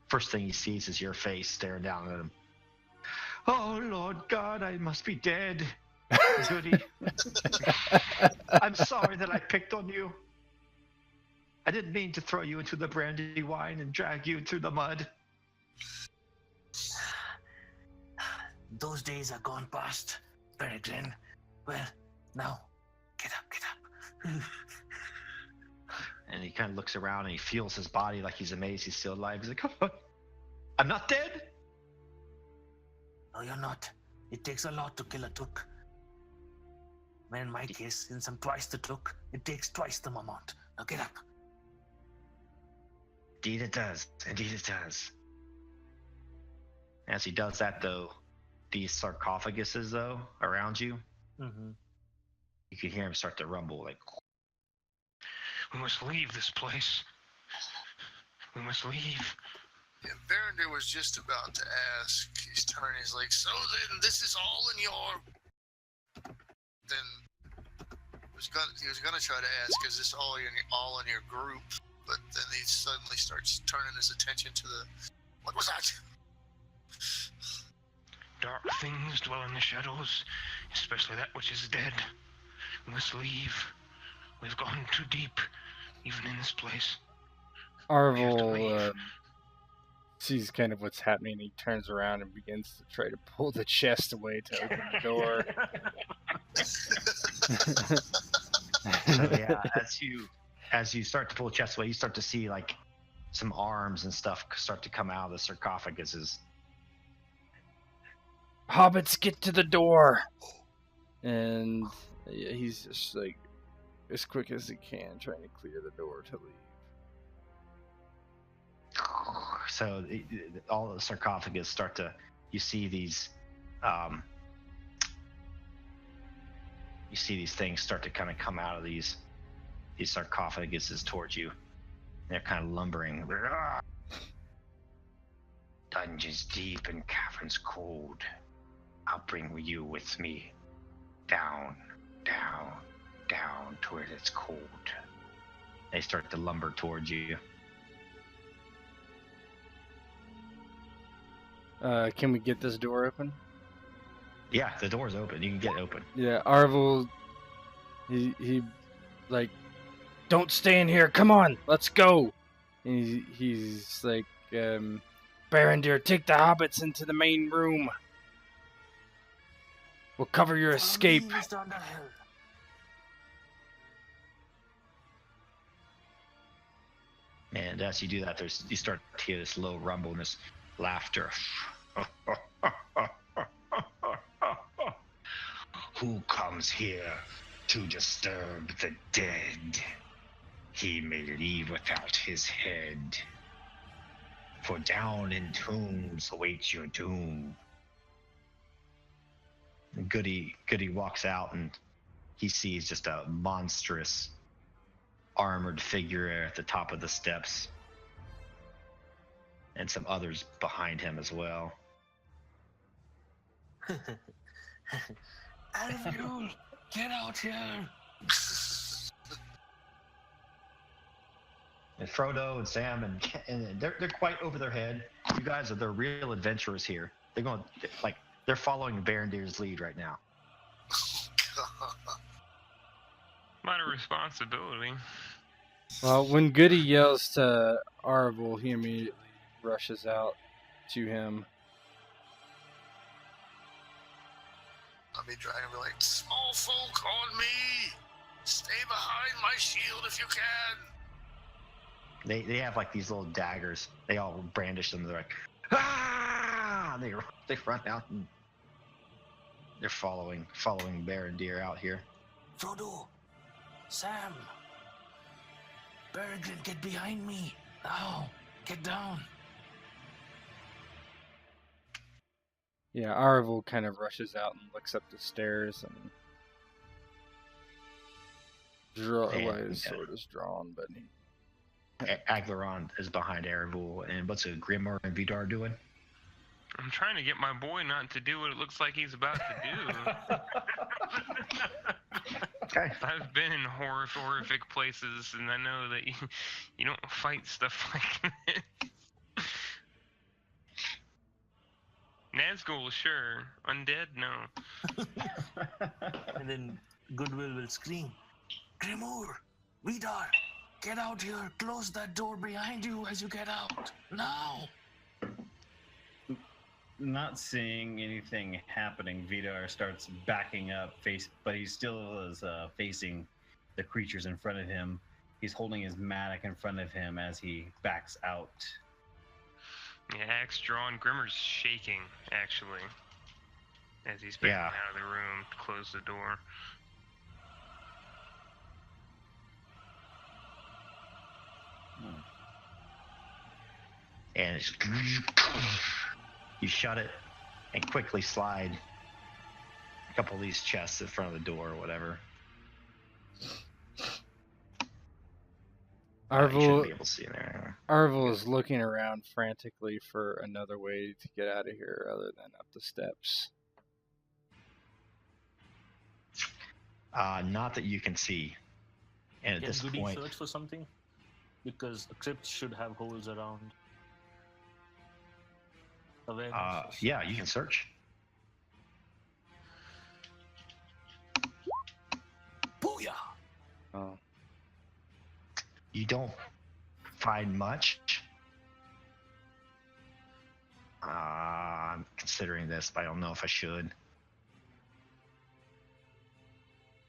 first thing he sees is your face staring down at him. Oh, Lord God, I must be dead. Goody. I'm sorry that I picked on you. I didn't mean to throw you into the brandy wine and drag you through the mud. Those days are gone past, Peregrine. Well, now, get up. And he kind of looks around and he feels his body like he's amazed he's still alive. He's like, "Oh, I'm not dead?" No, you're not. It takes a lot to kill a Took. But in my case, since I'm twice the Took, it takes twice the amount. Now get up. Indeed it does. As he does that, though, these sarcophaguses, though, around you, you can hear him start to rumble, like... We must leave this place. We must leave. Yeah, Berendir was just about to ask. He's turning. He's like, "So then, this is all in your..." Then he was gonna try to ask, "Is this all in your group?" But then he suddenly starts turning his attention to the... What was that? Dark things dwell in the shadows, especially that which is dead. We must leave. We've gone too deep, even in this place. Arvel sees kind of what's happening. He turns around and begins to try to pull the chest away to open the door. So yeah, as you start to pull the chest away, you start to see like some arms and stuff start to come out of the sarcophaguses. Hobbits, get to the door! And he's just like, as quick as he can, trying to clear the door to leave. So all the sarcophagus start to, you see these things start to kind of come out of these sarcophaguses towards you. They're kind of lumbering. Dungeons deep and caverns cold. I'll bring you with me. Down to where it's cold. They start to lumber towards you. Can we get this door open? Yeah, the door's open. You can get open. Yeah, Arvel, he like, don't stay in here. Come on, let's go. And he's like, Berendir, take the hobbits into the main room. We'll cover your escape. And as you do that, you start to hear this low rumble and this laughter. Who comes here to disturb the dead? He may leave without his head. For down in tombs awaits your doom. And Goody walks out and he sees just a monstrous armored figure at the top of the steps. And some others behind him as well. Underhill, get out here! And Frodo and Sam and they're quite over their head. You guys are the real adventurers here. They're going like They're following Barondir's lead right now. Lot of responsibility. Well, when Goody yells to Arvel, he immediately rushes out to him. I'll be trying to be like, small folk on me! Stay behind my shield if you can! They have like these little daggers. They all brandish them. They're like, ah! And they run out and they're following Barondir out here. Frodo, Sam, Peregrine, get behind me. Now, get down. Yeah, Arvel kind of rushes out and looks up the stairs and his sword is drawn, but Aglaron is behind Erebul, and what's Grimmer and Vidar doing? I'm trying to get my boy not to do what it looks like he's about to do. Okay. I've been in horrific places, and I know that you don't fight stuff like this. Nazgul, sure. Undead, no. And then Goodwill will scream, Grimur, Vidar, get out here. Close that door behind you as you get out. Now. Not seeing anything happening, Vidar starts backing up, but he still is facing the creatures in front of him. He's holding his mattock in front of him as he backs out. Yeah, axe drawn. Grimmer's shaking, actually, as he's backing out of the room to close the door. And it's, you shut it and quickly slide a couple of these chests in front of the door or whatever. You shouldn't be able to see in there. Arvel is looking around frantically for another way to get out of here other than up the steps. Not that you can see. And at this Goody point, search for something? Because a crypt should have holes around. yeah, you can search. Booyah! Oh. You don't find much. I'm considering this, but I don't know if I should.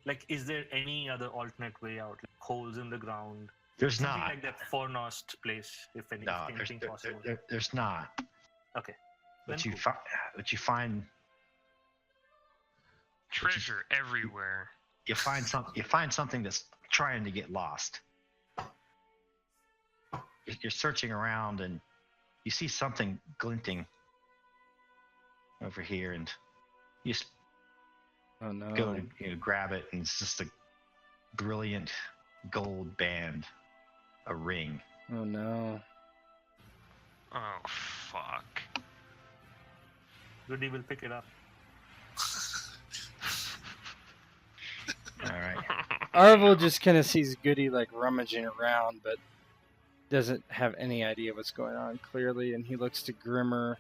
Like, is there any other alternate way out? Like holes in the ground? There's Something not. like that Fornost place, if anything possible. There's not. Okay. But Then you find Treasure everywhere. you find something that's trying to get lost. You're searching around and you see something glinting over here, and you just Oh no. go to grab it, and it's just a brilliant gold band, a ring. Oh no. Oh, fuck. Goody will pick it up. All right. Arvel just kind of sees Goody like rummaging around, but doesn't have any idea what's going on clearly, and he looks to Grimmer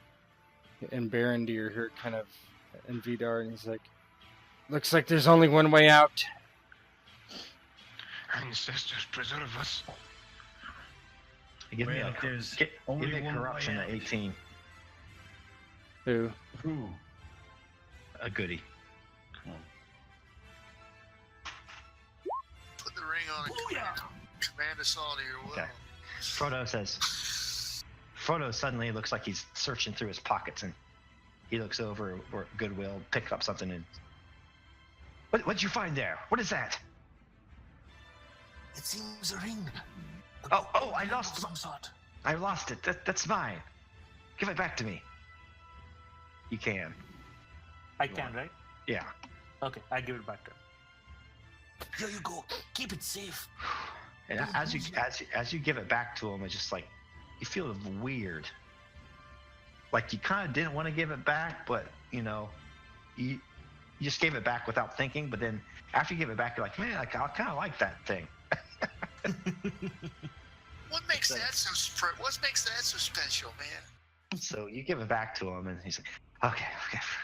and Barondir who are kind of in Vidar, and he's like, looks like there's only one way out. Ancestors preserve us. Give me Well, a, there's give only me a one corruption way at out. 18. Who? Who? A goodie. Put the ring on and command us all to your will. Okay. Frodo suddenly looks like he's searching through his pockets, and he looks over where Goodwill, picks up something, and what'd you find there? What is that? It seems a ring. Oh, I lost Some sort. I lost it. That's mine. Give it back to me. You can. I can, right? Yeah. Okay, I give it back to him. Here you go. Keep it safe. And as you give it back to him, it's just like you feel weird. Like you kind of didn't want to give it back, but you just gave it back without thinking. But then after you give it back, you're like, man, I kind of like that thing. What makes that so special, man? So you give it back to him, and he's like, Okay,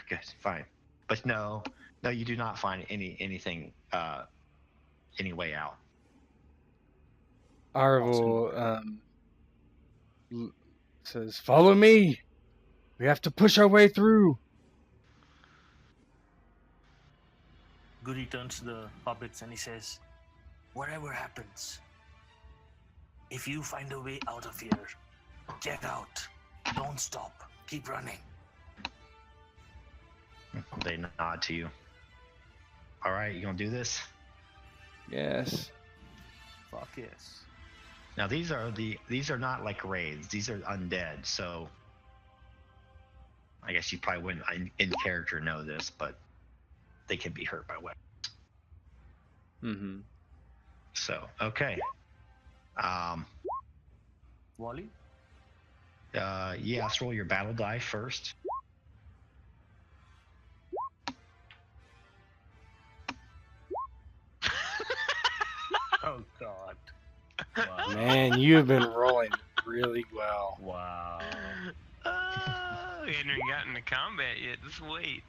good, fine. But no, you do not find anything, any way out. Arvel says, "Follow me. We have to push our way through." Goody turns to the hobbits and he says, "Whatever happens, if you find a way out of here, get out. Don't stop. Keep running." They nod to you. All right, you gonna do this? Yes. Fuck yes. Now these are not like raids. These are undead. So I guess you probably wouldn't in character know this, but they can be hurt by weapons. Mm-hmm. So okay. Wally? Yeah, let's roll your battle die first. Oh god. Wow. Man, you've been rolling really well. Wow. We hadn't even gotten to combat yet. Just wait.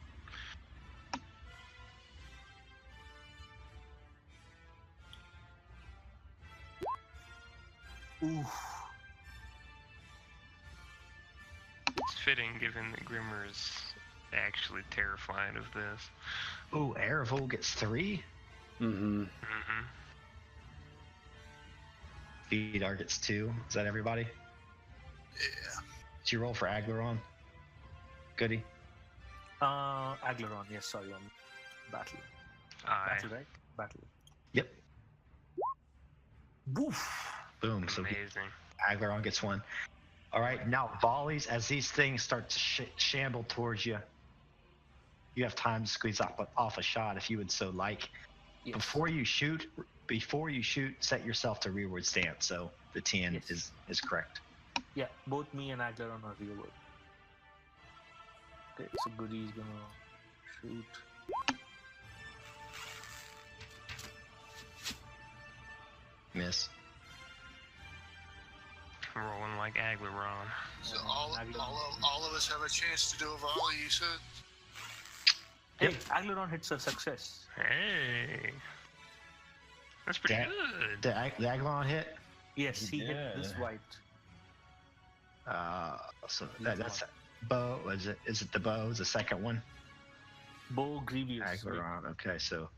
Oof. It's fitting given that Grimmer's actually terrified of this. Ooh, Erevel gets 3. Mm-hmm. Mm-hmm. Vidar gets 2. Is that everybody? Yeah. Did you roll for Aglaron? Goody. Aglaron, yes, sorry, on battle. Aye. Battle, right? Battle. Yep. Boof. Boom. So Amazing. Aglaron gets 1. All right, now volleys as these things start to shamble towards you. You have time to squeeze off a shot if you would so like. Yes. Before you shoot, set yourself to rearward stance. So the TN Yes. is correct. Yeah, both me and Aglaron are rearward. Okay, so Goody's gonna shoot. Miss. Rolling like Aglaron. So all of us have a chance to do a volley, you said? Hey, Aglaron hits a success. Hey. That's pretty good. The Aglaron hit. Yes, he hit Yeah. this white. So that's bow. Is it the bow? Is the second one? Bow Grievous. Aglaron. Okay, so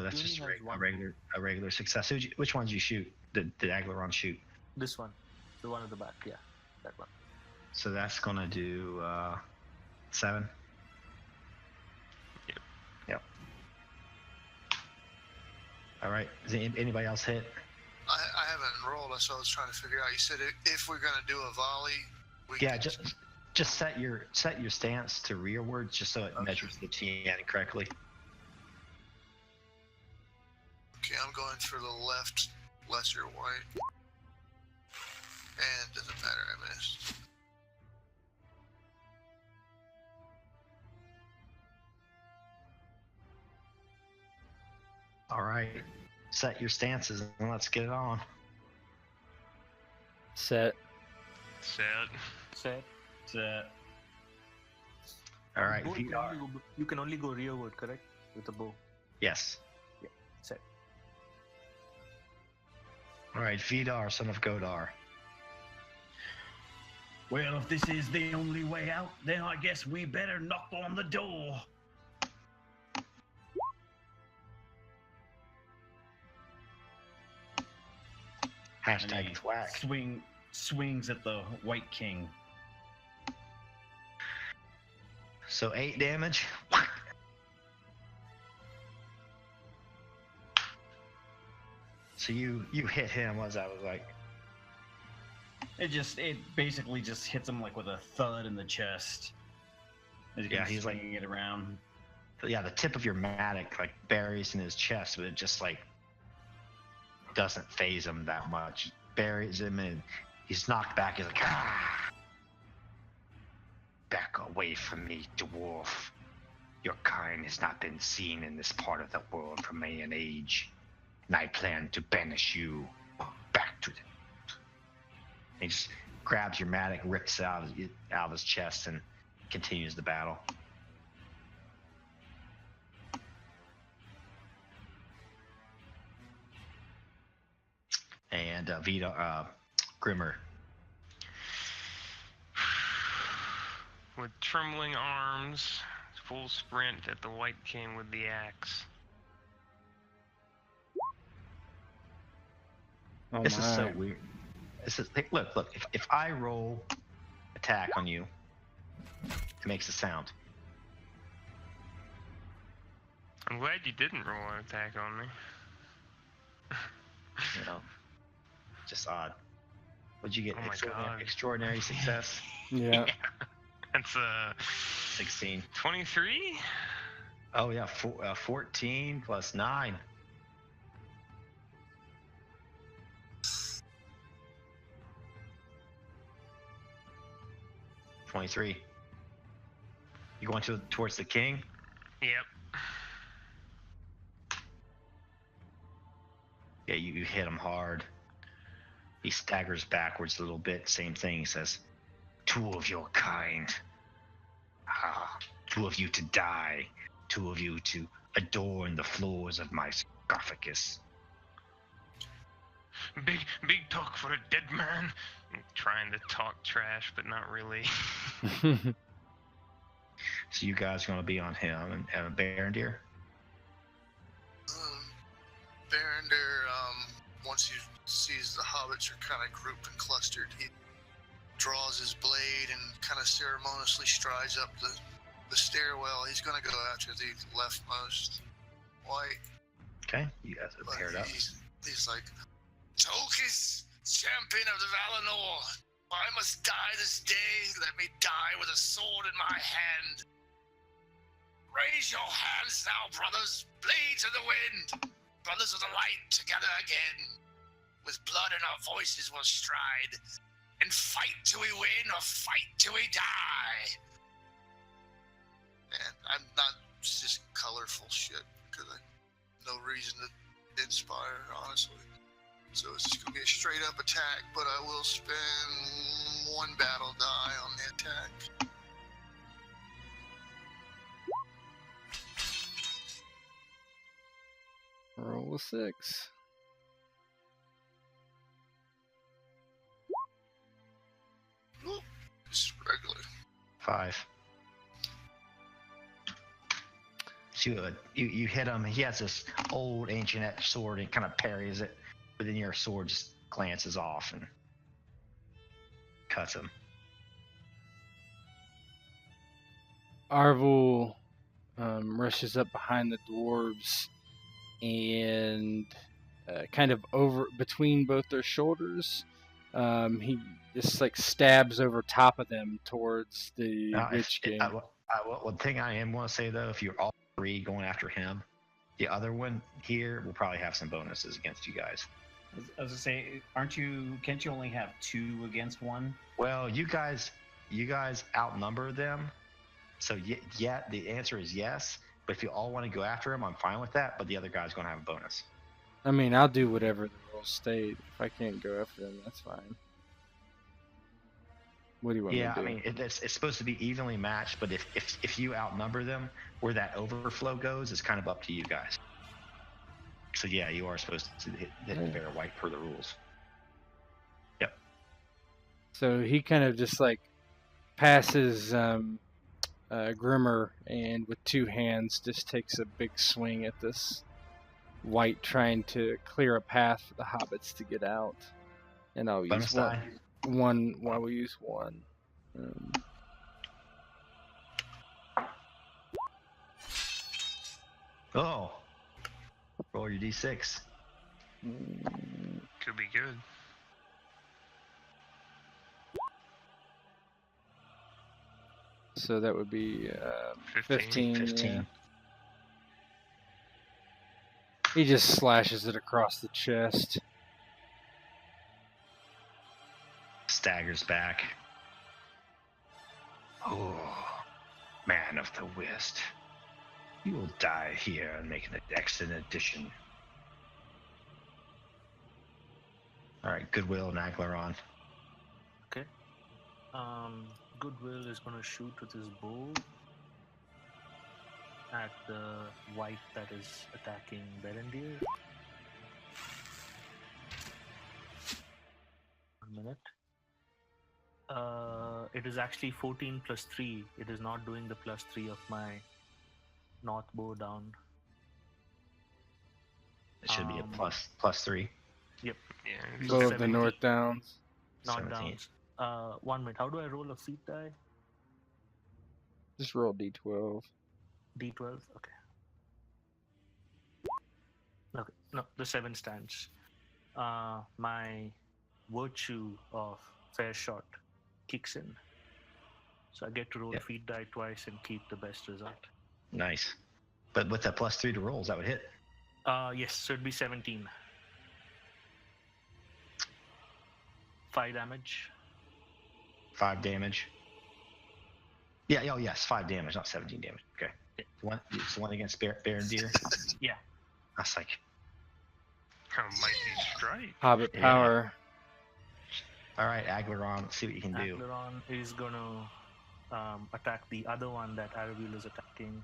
that's He just only has a regular success. Which one did you shoot? Did Aglaron shoot? This one. The one at the back, yeah. That one. So that's gonna do 7. Yep. All right. Does anybody else hit? I haven't rolled, so I was trying to figure out. You said if we're going to do a volley, we Yeah, can... just set your stance to rearward, just so it measures the TN correctly. Okay, I'm going for the left lesser white. And doesn't matter, I missed. All right. Set your stances and let's get it on. Set. Set. Set. All right. Bow Vidar. you can only go rearward, correct? With a bow. Yes. Set. All right. Vidar, son of Godar. Well, if this is the only way out, then I guess we better knock on the door. And Hashtag he thwack. swings at the White King. So 8 damage. So you hit him as I was like. It basically just hits him like with a thud in the chest. As Yeah, he's like- swinging it around. Yeah, the tip of your mattock like buries in his chest, but it just like doesn't phase him that much. Buries him and he's knocked back. He's like, ah! Back away from me, dwarf. Your kind has not been seen in this part of the world for many an age, and I plan to banish you back to the. He just grabs your mattock, rips it out of his chest, and continues the battle. And Grimmer. With trembling arms, full sprint at the White King with the axe. Oh This is so my. weird. This is look. If I roll attack on you, it makes a sound. I'm glad you didn't roll an attack on me. You know, just odd. What'd you get? Oh my God. Extraordinary success. Yeah. That's 16. 23? Oh yeah, 14 plus 9. $23. You going towards the king? Yep. Yeah, you hit him hard. He staggers backwards a little bit. Same thing. He says, "Two of your kind. Two of you to die. Two of you to adorn the floors of my sarcophagus." Big talk for a dead man. I'm trying to talk trash, but not really. So you guys are going to be on him and Barondir? Barender, once he sees the hobbits are kind of grouped and clustered, he draws his blade and kind of ceremoniously strides up the stairwell. He's going to go after the leftmost white. Okay, you guys are paired up. He's like, Tokus, champion of the Valinor, I must die this day. Let me die with a sword in my hand. Raise your hands now, brothers. Blades of the wind. Brothers of the light, together again. With blood in our voices we'll stride. And fight till we win or fight till we die. And I'm not just colorful shit, because I no reason to inspire, honestly. So it's just going to be a straight up attack, but I will spend 1 battle die on the attack. Roll a 6. Oop, just regular. 5. So you hit him. He has this old ancient sword and kind of parries it, but then your sword just glances off and cuts him. Arvel rushes up behind the dwarves and kind of over between both their shoulders. He just like stabs over top of them towards the Witch King. One thing I am going to say though, if you're all 3 going after him, the other one here will probably have some bonuses against you guys. I was gonna say, can't you only have 2 against 1? Well, you guys outnumber them, so yeah, the answer is yes. But if you all want to go after him, I'm fine with that. But the other guy's going to have a bonus. I mean, I'll do whatever the rules state. If I can't go after them, that's fine. What do you want me to do? I mean, it's supposed to be evenly matched, but if you outnumber them, where that overflow goes is kind of up to you guys. So yeah, you are supposed to hit bear white per the rules. Yep. So he kind of just like passes Grimmer and with 2 hands just takes a big swing at this white, trying to clear a path for the hobbits to get out. And I'll use one. While we use 1. Oh, roll your d6. Could be good. So that would be 15. 15. Yeah. He just slashes it across the chest. Staggers back. Oh, man of the West. You will die here and make an excellent addition. All right, Goodwill and Aglaron. Okay. Goodwill is going to shoot with his bow at the white that is attacking Berendir. 1 minute. It is actually 14 plus 3. It is not doing the plus 3 of my north bow down. It should be a plus 3. Yep. Yeah. Bow of the 70. North Downs. Not 17. downs. 1 minute. How do I roll a feat die? Just roll D12. D12? Okay. Okay. No, the 7 stands. My virtue of fair shot kicks in. So I get to roll a feat die twice and keep the best result. Nice. But with that plus 3 to rolls, that would hit. Yes, so it'd be 17. 5 damage. 5 damage. Yeah, oh yes, 5 damage, not 17 damage. Okay. It's the one against Berendir. Yeah. I was like, How mighty strike. Hobbit Yeah. power. all right, Aglaron, let's see what you can do. Aglaron is going to attack the other one that Arabil is attacking.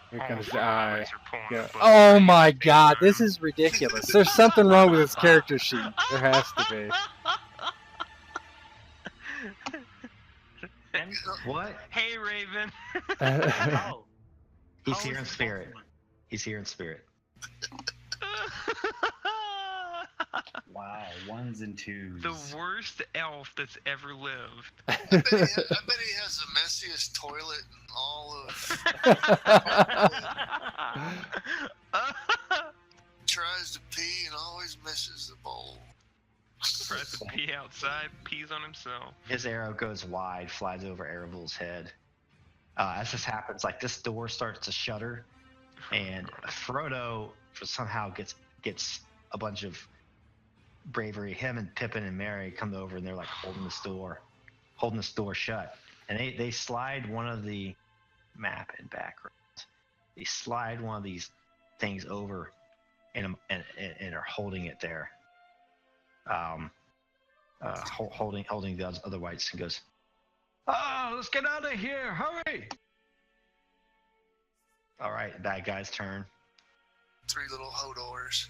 Here comes the Four eye. hobbits are pulling Yeah. the bow. Oh my god, this is ridiculous. There's something wrong with this character sheet. There has to be. And, What? Hey, Raven. how? He's How here is in this spirit. possible? He's here in spirit. Wow, 1s and 2s. The worst elf that's ever lived. I bet he has the messiest toilet in all of. Tries to pee and always misses the bowl. Tries to pee outside, pees on himself. His arrow goes wide, flies over Erebul's head. As this happens, like this door starts to shudder, and Frodo somehow gets a bunch of bravery. Him and Pippin and Merry come over, and they're like holding this door shut. And they slide one of the map and background. They slide one of these things over, and are holding it there. Holding the other whites, and goes, "Oh, let's get out of here! Hurry!" All right, bad guy's turn. 3 little Hodors.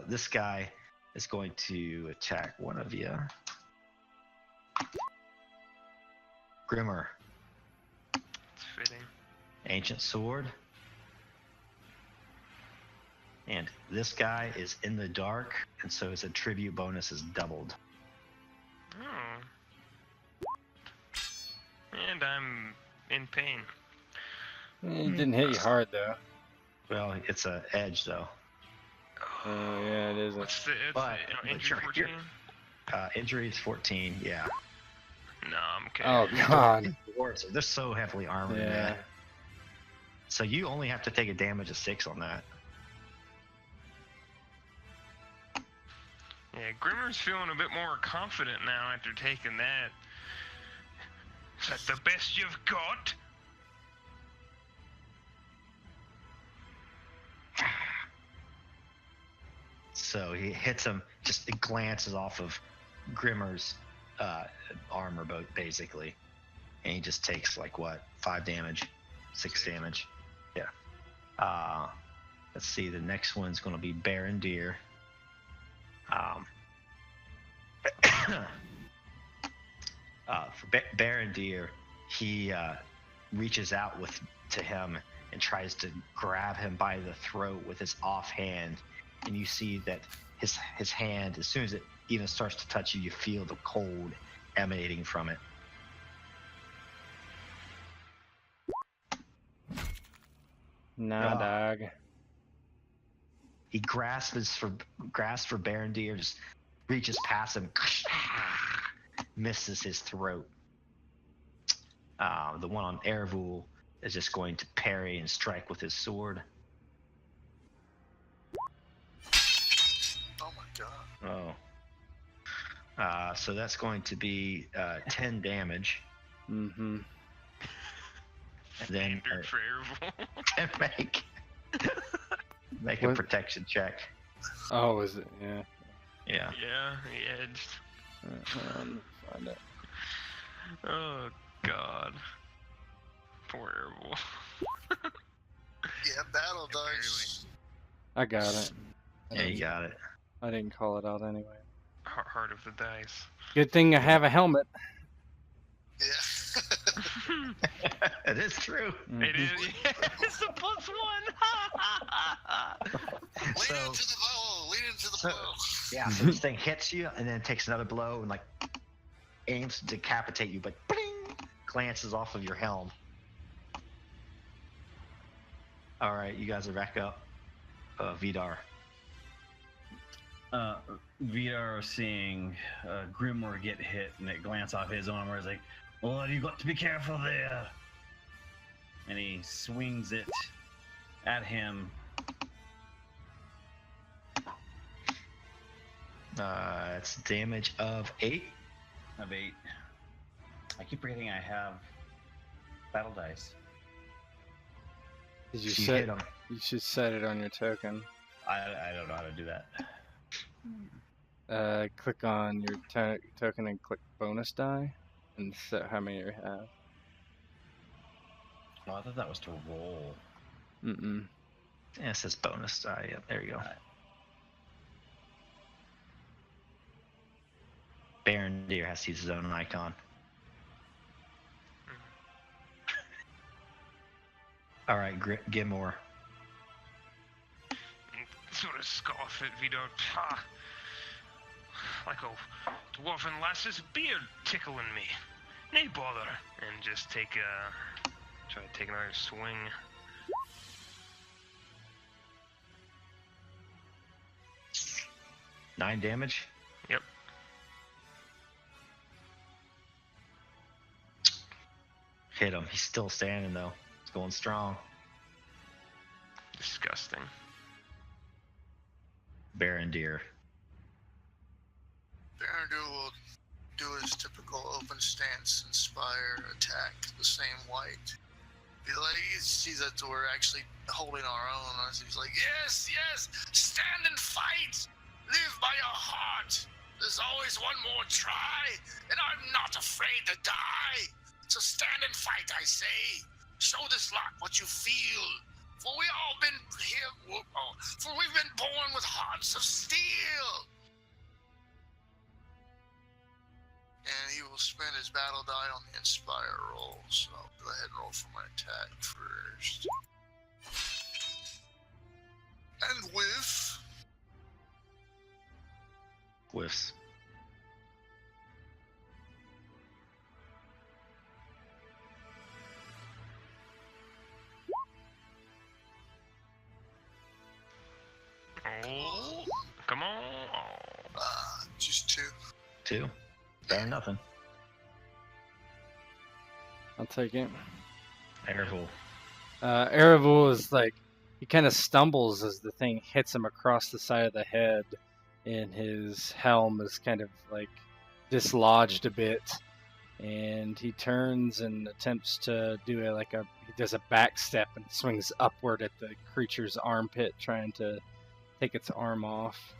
This guy is going to attack one of you. Grimmer, It's fitting. ancient sword. And this guy is in the dark, and so his attribute bonus is doubled. Oh. And I'm in pain. It didn't hit you hard though. Well, it's a edge though. Oh yeah, it is. What's the But injury you're- 14? Injury is 14. Yeah. No, I'm okay. Oh god. Dwarves, they're so heavily armored. Yeah. Man. So you only have to take a damage of 6 on that. Yeah, Grimmer's feeling a bit more confident now after taking that. Is that the best you've got? So he hits him, just glances off of Grimmer's armor, basically. And he just takes, like, what, 5 damage? 6 damage. Yeah. Let's see, the next one's going to be Berendir. For Berendir, he reaches out to him and tries to grab him by the throat with his offhand, and you see that his hand, as soon as it even starts to touch you, you feel the cold emanating from it. Nah, Oh. dog. He grasps for Berendir, just reaches past him, misses his throat. The one on Erebul is just going to parry and strike with his sword. Oh my god. Oh. So that's going to be 10 damage. Mm-hmm. And then Standard for Erebul. make Make a What? protection check. Oh, is it? Yeah. Yeah. Yeah, he edged. Hold on, let me find it. Oh God. Poor Airable. Yeah, battle Yeah, dice. I got it. Yeah, you got it. I didn't call it out anyway. Heart of the dice. Good thing I have a helmet. Yeah. It is true. It is. It's a +1. Lean into the blow. Lean into the blow. Yeah, so this thing hits you and then takes another blow and like aims to decapitate you, but bling, glances off of your helm. All right, you guys are back up. Vidar. Vidar seeing Grimoire get hit and it glance off his armor. Is like, "Oh, you got to be careful there." And he swings it at him. It's damage of 8. Of 8. I keep forgetting I have battle dice. Did you So you set? hit him. You should set it on your token. I don't know how to do that. Click on your token and click bonus die, and set how many you have. Oh, I thought that was to roll. Mm-mm. Yeah, it says bonus die. Yep, there you go. Alright. Baron Deer has to use his own icon. All right, Gilmore. Sort of scoff at Vidar. Ha! Like a dwarven lass's beard tickling me. Nay bother. And just try to take another swing. Nine damage. Yep. Hit him. He's still standing though. He's going strong. Disgusting. Baron Deer. Barandur will do his typical open stance, inspire, attack the same white. He sees that we're actually holding our own. He's like, yes, stand and fight! Live by your heart! There's always one more try, and I'm not afraid to die! So stand and fight, I say! Show this lot what you feel! For we all been here, for we've been born with hearts of steel! And he will spend his battle die on the Inspire roll, so I'll go ahead and roll for my attack first. And whiff. Whiffs. Oh, come on. Just 2. 2. Better than nothing. I'll take it. Airful. Erebul is like, he kind of stumbles as the thing hits him across the side of the head, and his helm is kind of like dislodged a bit, and he turns and attempts to do he does a back step and swings upward at the creature's armpit, trying to take its arm off.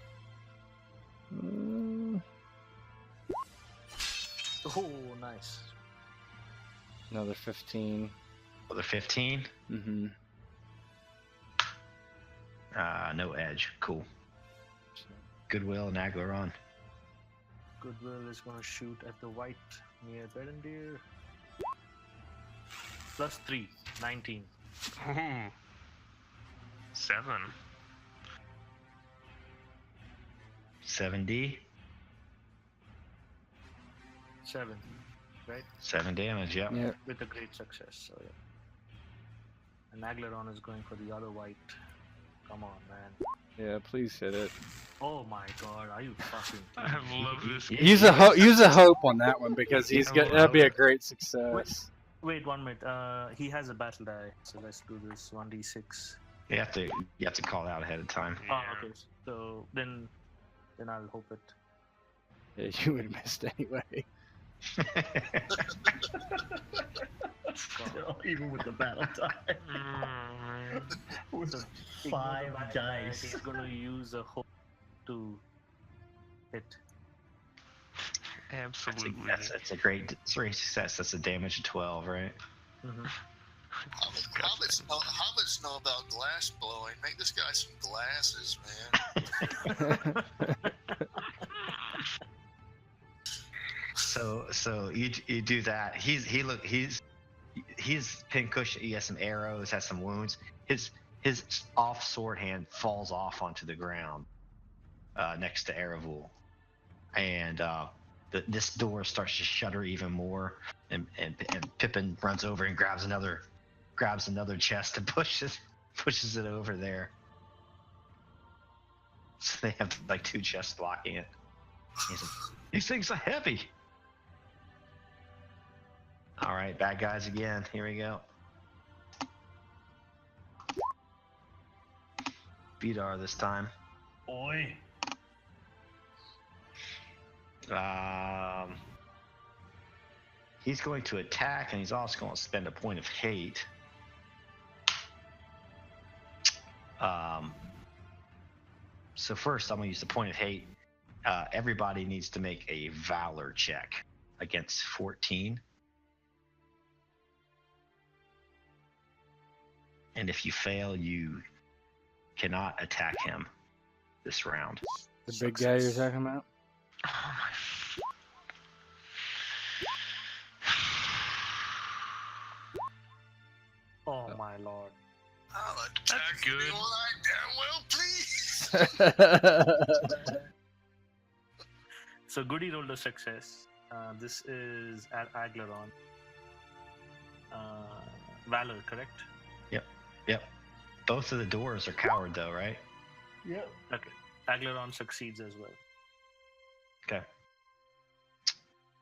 Oh, nice. Another 15. Another 15. Mm-hmm. No edge. Cool. Goodwill and Aglaron. Goodwill is going to shoot at the white near Berendir. +3, 19. Ooh. 7. 7D. 7, right? 7 damage. Yep. Yeah. With a great success, so yeah. And Aglaron is going for the other white. Come on, man. Yeah, please hit it. Oh my god, are you fucking I love this. Use a hope on that one, because that'd be a great success. Wait 1 minute. He has a battle die, so let's do this 1d6. You have to call it out ahead of time. Oh, okay. So then I'll hope it. Yeah, you would have missed anyway. Still, even with the battle die. With So, 5 ignore the dice. He's going to use a hook to hit. Absolutely. That's a great success. That's a damage of 12, right? Mm-hmm. Hobbits know about glass blowing. Make this guy some glasses, man. So you do that. He's pincushion. He has some arrows, has some wounds. His off sword hand falls off onto the ground next to Eravul, and this door starts to shudder even more. And Pippin runs over and grabs another chest and pushes it over there. So they have like 2 chests blocking it. He's like, these things are heavy. All right, bad guys again. Here we go. Vidar this time. Oi. He's going to attack, and he's also going to spend a point of hate. So first, I'm going to use the point of hate. Everybody needs to make a valor check against 14. And if you fail, you cannot attack him this round. The big guy you're talking about? Oh my lord. I'll attack good. anyone I damn well please. So Goody rolled a success. This is at Aglaron. Valor, correct? Yep. Both of the doors are coward, though, right? Yep. Okay. Aglaron succeeds as well. Okay.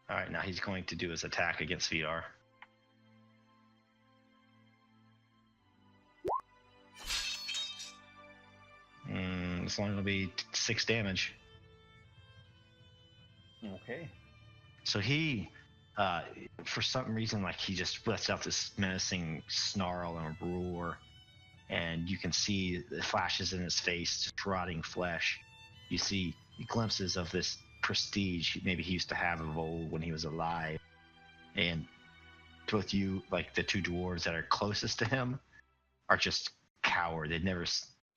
All right, now he's going to do his attack against Vidar. It's only going to be 6 damage. Okay. So he, for some reason, like he just lets out this menacing snarl and roar, and you can see the flashes in his face, just rotting flesh. You see glimpses of this prestige maybe he used to have of old when he was alive, and both you, like the 2 dwarves that are closest to him, are just coward. They'd never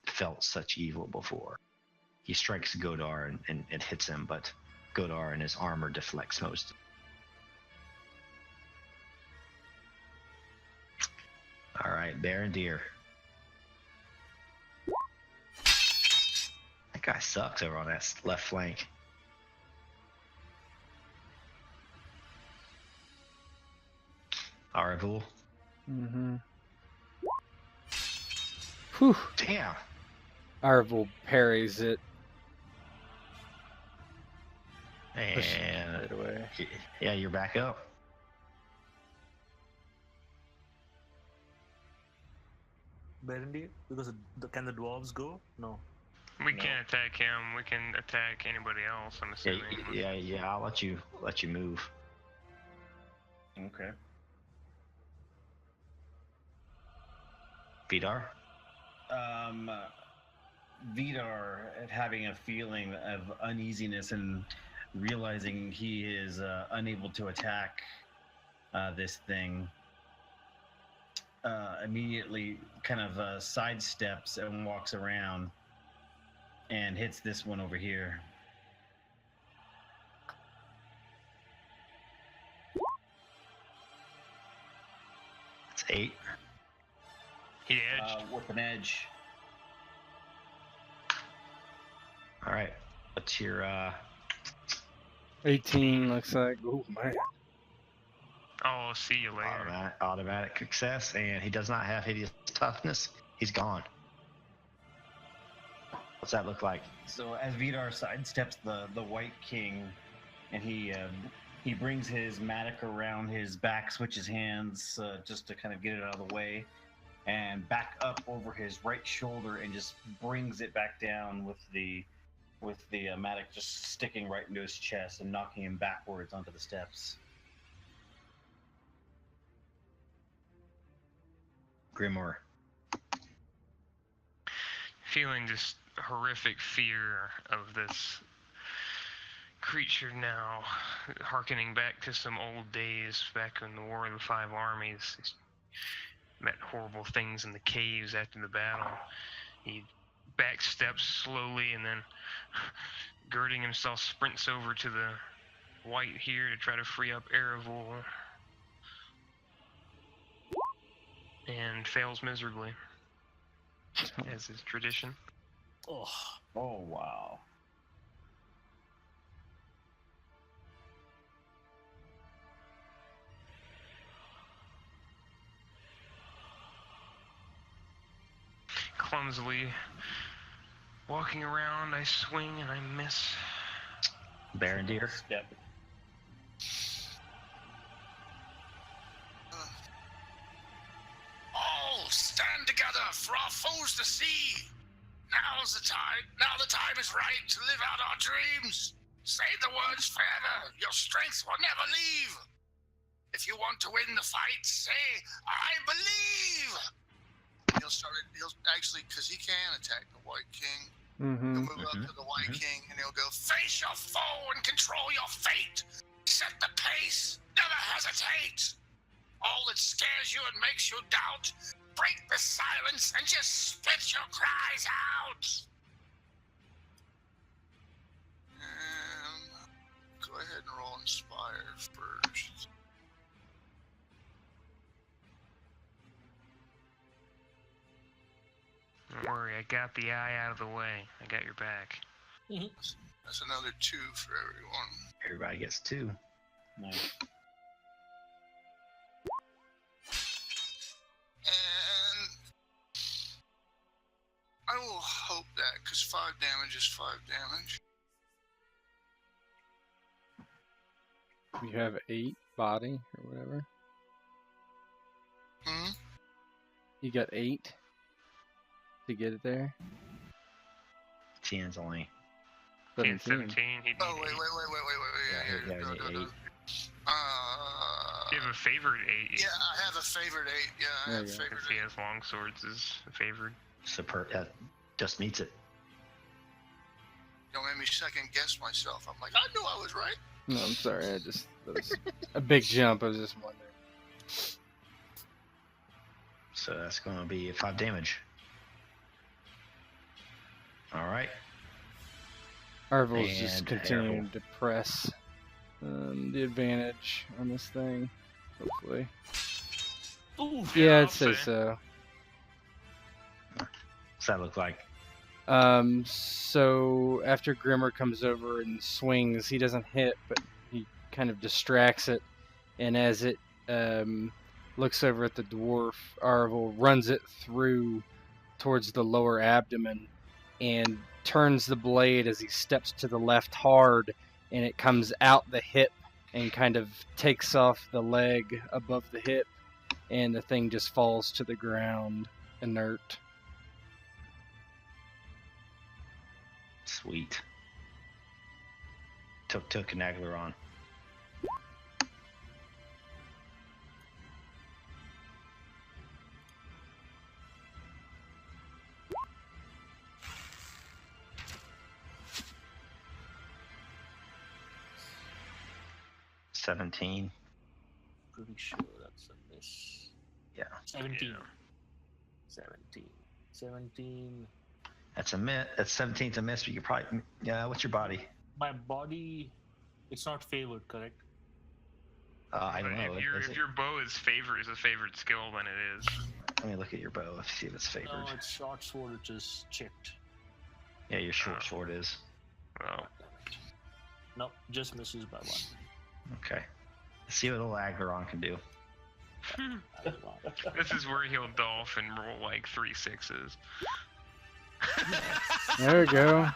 felt such evil before. He strikes Godar and hits him, but Godar and his armor deflects most. All right, Mithrandir. That guy sucks over on that left flank. Aravul. Mm-hmm. Whew. Damn. Arvel parries it. And Right away. yeah, you're back up. Mithrandir? Because can the dwarves go? No. We can't attack him. We can attack anybody else, I'm assuming. Yeah. I'll let you move. Okay. Vidar. Vidar having a feeling of uneasiness and realizing he is unable to attack this thing, immediately kind of sidesteps and walks around and hits this one over here. It's 8. He edged. With an edge. All right. What's your 18 looks like. Oh man. Oh, see you later. automatic success? And he does not have hideous toughness. He's gone. What's that look like? So as Vidar sidesteps the White King, and he brings his mattock around his back, switches hands just to kind of get it out of the way, and back up over his right shoulder, and just brings it back down with the mattock just sticking right into his chest and knocking him backwards onto the steps. Grimoire. Feeling just horrific fear of this creature now, hearkening back to some old days back in the War of the Five Armies. He's met horrible things in the caves after the battle. He backsteps slowly and then, girding himself, sprints over to the white here to try to free up Erebor. And fails miserably, as is tradition. Oh, wow. Clumsily walking around, I swing and I miss. Barondir. Step. All stand together for our foes to see. Now's the time. Now the time is right to live out our dreams. Say the words forever. Your strength will never leave. If you want to win the fight, say, I believe. He'll actually, because he can attack the White King. He'll move up to the White King and he'll go, face your foe and control your fate. Set the pace. Never hesitate. All that scares you and makes you doubt, break the silence and just spit your cries out. And go ahead and roll Inspire first. Don't worry, I got the eye out of the way. I got your back. That's another 2 for everyone. Everybody gets 2. Nice. And I will hope that, because 5 damage is 5 damage. You have 8 body or whatever. You got 8 to get it there. 10's only. 17. He'd Oh, need wait. 8. Yeah, No. I need 8. You have a favored 8. Yeah, I have a favored 8. Yeah, I have Yeah. favored If he 8. has long swords is favored. Superb. That just meets it. Don't make me second guess myself. I'm like, I knew I was right. No, I'm sorry. That was a big jump. I was just wondering. So that's going to be 5 damage. All right. Arvel's just And continuing to press the advantage on this thing. Hopefully. Ooh, Yeah, I'll I'd say say. so. What's that look like? So after Grimmer comes over and swings, he doesn't hit, but he kind of distracts it. And as it looks over at the dwarf, Arvel runs it through towards the lower abdomen and turns the blade as he steps to the left hard, and it comes out the hip and kind of takes off the leg above the hip, and the thing just falls to the ground, inert. Sweet. Took Knagler on. $17. pretty sure that's a miss. Yeah. 17. Yeah. 17. That's a miss. That's 17th a miss, but you probably. Yeah. What's your body? My body, it's not favored, correct? I don't But know. if your bow is a favored skill, then it is. Let me look at your bow. See if it's favored. No, it's short sword, which is checked. Yeah, your short sword is. Well, No, just misses by 1. Okay. Let's see what old Agleron can do. this is where he'll dolph and roll like 3 6s. There we go.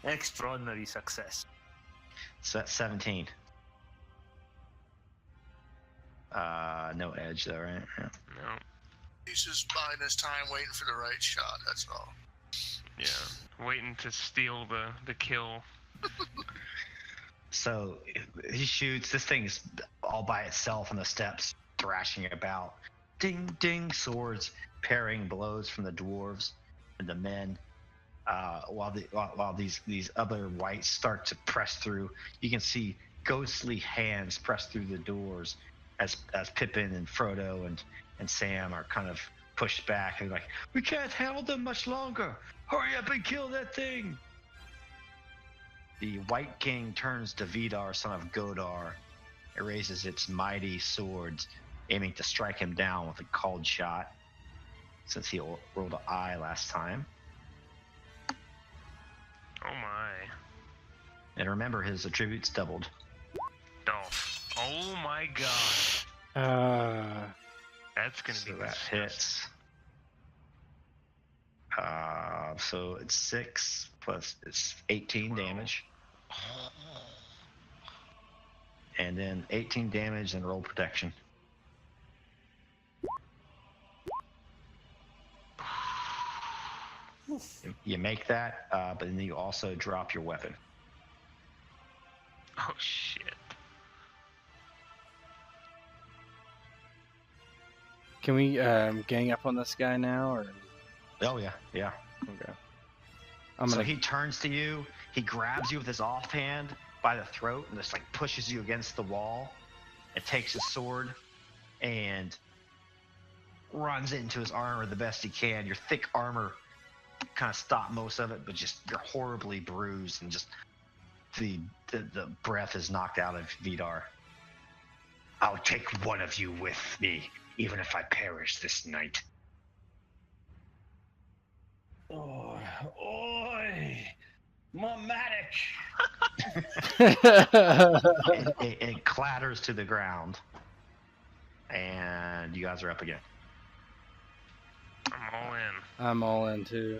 Extraordinary success. So that's 17. No edge though, right? Yeah. No. He's just biding his time, waiting for the right shot. That's all. Yeah. Waiting to steal the kill. So he shoots. This thing is all by itself on the steps, thrashing about. ding, ding, swords parrying blows from the dwarves and the men. While these other wights start to press through, you can see ghostly hands press through the doors as Pippin and Frodo and Sam are kind of pushed back and like, we can't handle them much longer. Hurry up and kill that thing. The White King turns to Vidar, son of Godar. It raises its mighty swords, aiming to strike him down with a called shot, since he rolled an eye last time. Oh my. And remember, his attributes doubled. Dolph. Oh my god. That's gonna be So that disgusting. hits. So it's 6 plus it's 18 damage. And then 18 damage and roll protection. You make that, but then you also drop your weapon. Oh shit. Can we gang up on this guy now, or? Oh yeah. Okay. So he turns to you, he grabs you with his offhand by the throat and just like pushes you against the wall and takes his sword and runs into his armor the best he can. Your thick armor kind of stopped most of it, but just you're horribly bruised and just the breath is knocked out of Vidar. I'll take one of you with me, even if I perish this night. Oh, oi, my mattock! It clatters to the ground, and you guys are up again. I'm all in. I'm all in too.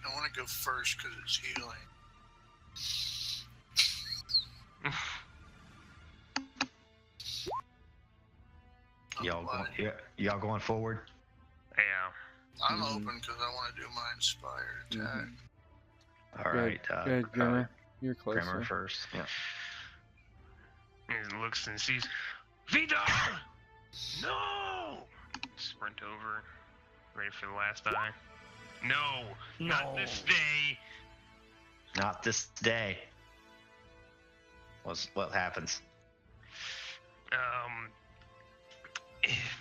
I want to go first because it's healing. Y'all going forward? Yeah. I'm open because I want to do my inspired attack. All right. Good, Grimmer. You're closer. Grimmer first. Yeah. He looks and sees Vidar! No! Sprint over. Ready for the last eye. No! Not this day! Not this day. What happens?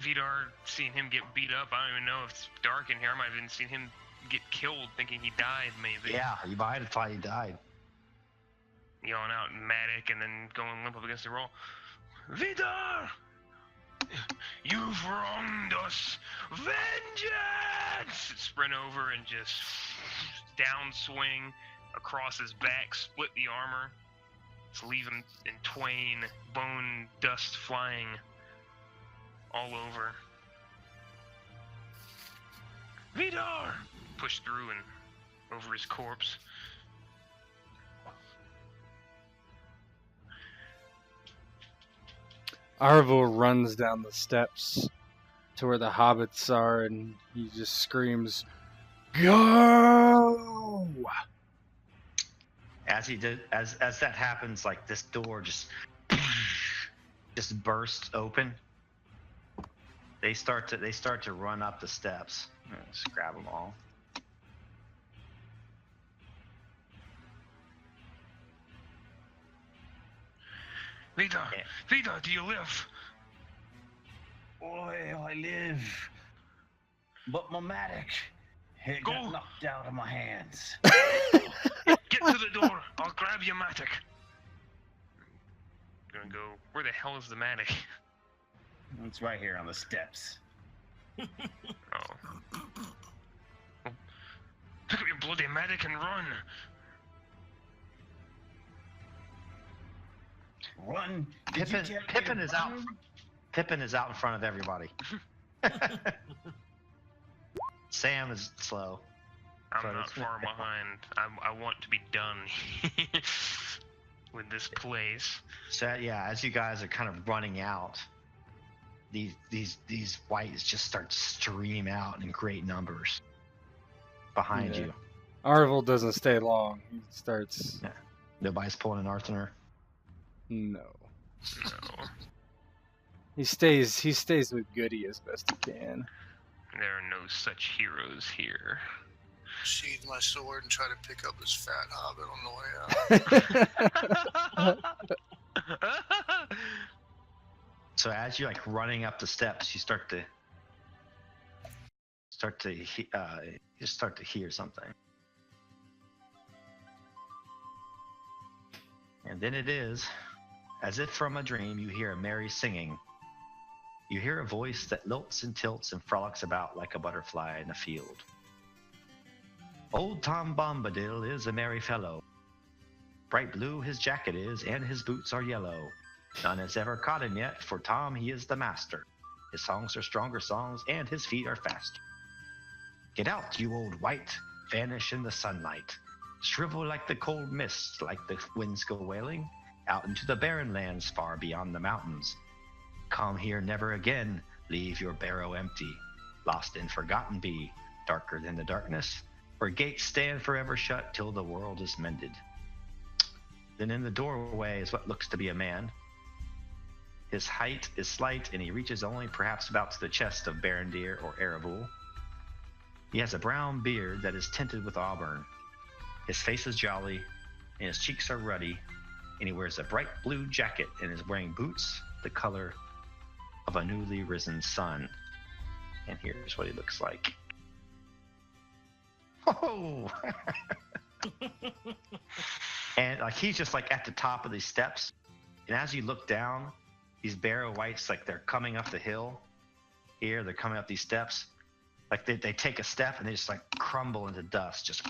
Vidar, seeing him get beat up, I don't even know if it's dark in here. I might have even seen him get killed thinking he died, maybe. Yeah, you might have thought he died. Yelling out Matic and then going limp up against the wall. Vidar! You've wronged us! Vengeance! Sprint over and just downswing across his back, split the armor. Just leave him in twain, bone dust flying all over. Vidar! Push through and over his corpse. Arvel runs down the steps to where the hobbits are, and he just screams, "Go!" As that happens, like this door just bursts open. They start to run up the steps. Just grab them all. Vidar! Yeah. Vidar, do you live? Oi, I live. But my mattock, it Go. got knocked out of my hands. Get to the door. I'll grab your Matic. Gonna go. Where the hell is the Matic? It's right here on the steps. Oh. Well, pick up your bloody Matic and run. Run! Did you tell me Pippin to is out. run? Pippin is out in front of everybody. Sam is slow. I'm So not it's- far behind. I want to be done with this place. So yeah, as you guys are kind of running out, these whites just start to stream out in great numbers behind Yeah. you. Arvel doesn't stay long. He starts. Nobody's pulling an Arthur. No. No. He stays with Goody as best he can. There are no such heroes here. Sheathe my sword and try to pick up this fat hobbit on the way out. So as you're like running up the steps, you start to hear something. And then it is, as if from a dream, you hear a merry singing. You hear a voice that lilts and tilts and frolics about like a butterfly in a field. Old Tom Bombadil is a merry fellow. Bright blue his jacket is, and his boots are yellow. None has ever caught him yet, for Tom he is the master. His songs are stronger songs, and his feet are faster. Get out, you old wight, vanish in the sunlight. Shrivel like the cold mist, like the winds go wailing, out into the barren lands far beyond the mountains. Come here never again, leave your barrow empty. Lost and forgotten be, darker than the darkness, where gates stand forever shut till the world is mended. Then in the doorway is what looks to be a man. His height is slight, and he reaches only perhaps about to the chest of Mithrandir or Erebul. He has a brown beard that is tinted with auburn. His face is jolly, and his cheeks are ruddy, and he wears a bright blue jacket and is wearing boots the color of a newly risen sun. And here's what he looks like. Oh! And like he's just like at the top of these steps, and as you look down, these barrow wights, like they're coming up the hill here, they're coming up these steps, like they take a step and they just like crumble into dust, just.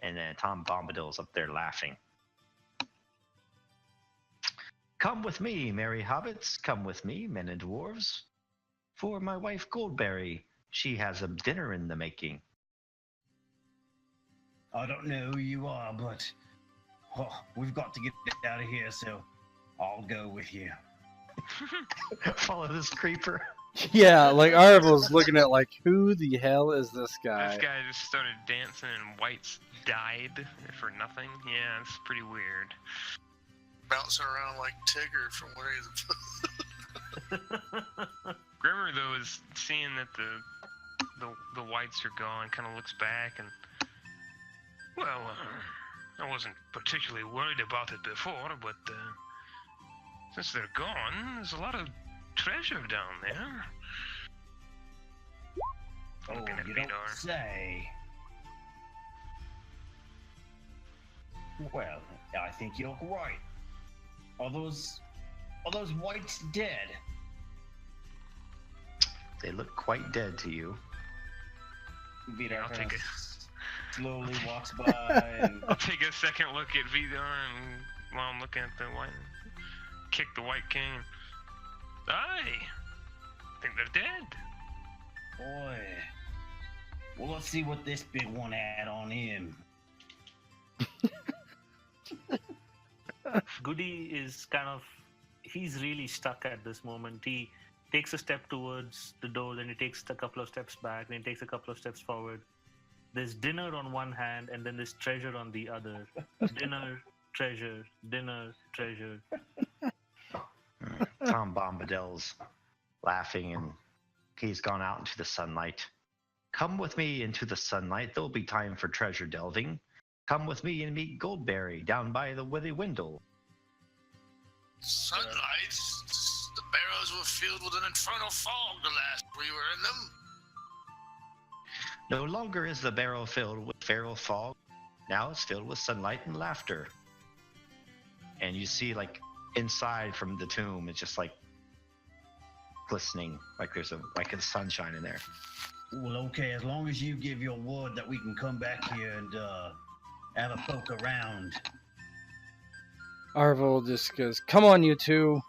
And then Tom Bombadil's up there laughing. Come with me, merry hobbits, come with me, men and dwarves. For my wife Goldberry, she has a dinner in the making. I don't know who you are, but we've got to get out of here, so I'll go with you. Follow this creeper. Yeah, like Arvel's looking at like, who the hell is this guy? This guy just started dancing and whites died for nothing. Yeah, it's pretty weird. Bouncing around like Tigger from Winnie the Pooh. Grimmer though is seeing that the whites are gone, kind of looks back and, well, I wasn't particularly worried about it before, but since they're gone, there's a lot of treasure down there. Oh, Looking at you don't Vidar. say. Well, I think you're right. Are those whites dead? They look quite dead to you. Vidar I'll take it. Slowly walks by and I'll take a second look at Vidar and while I'm looking at the white, kick the White King. I think they're dead. boy. Well, let's see what this big one had on him. Goody is he's really stuck at this moment. He takes a step towards the door, then he takes a couple of steps back, then he takes a couple of steps forward. There's dinner on one hand, and then there's treasure on the other. Dinner, treasure, dinner, treasure. Tom Bombadil's laughing, and he's gone out into the sunlight. Come with me into the sunlight. There'll be time for treasure delving. Come with me and meet Goldberry down by the Withy Windle. Sunlight? The barrows were filled with an infernal fog the last we were in them. No longer is the barrow filled with feral fog. Now it's filled with sunlight and laughter. And you see, like, inside from the tomb, it's just like glistening, like there's a sunshine in there. Well, okay, as long as you give your word that we can come back here and have a poke around. Arvel just goes, "Come on, you two.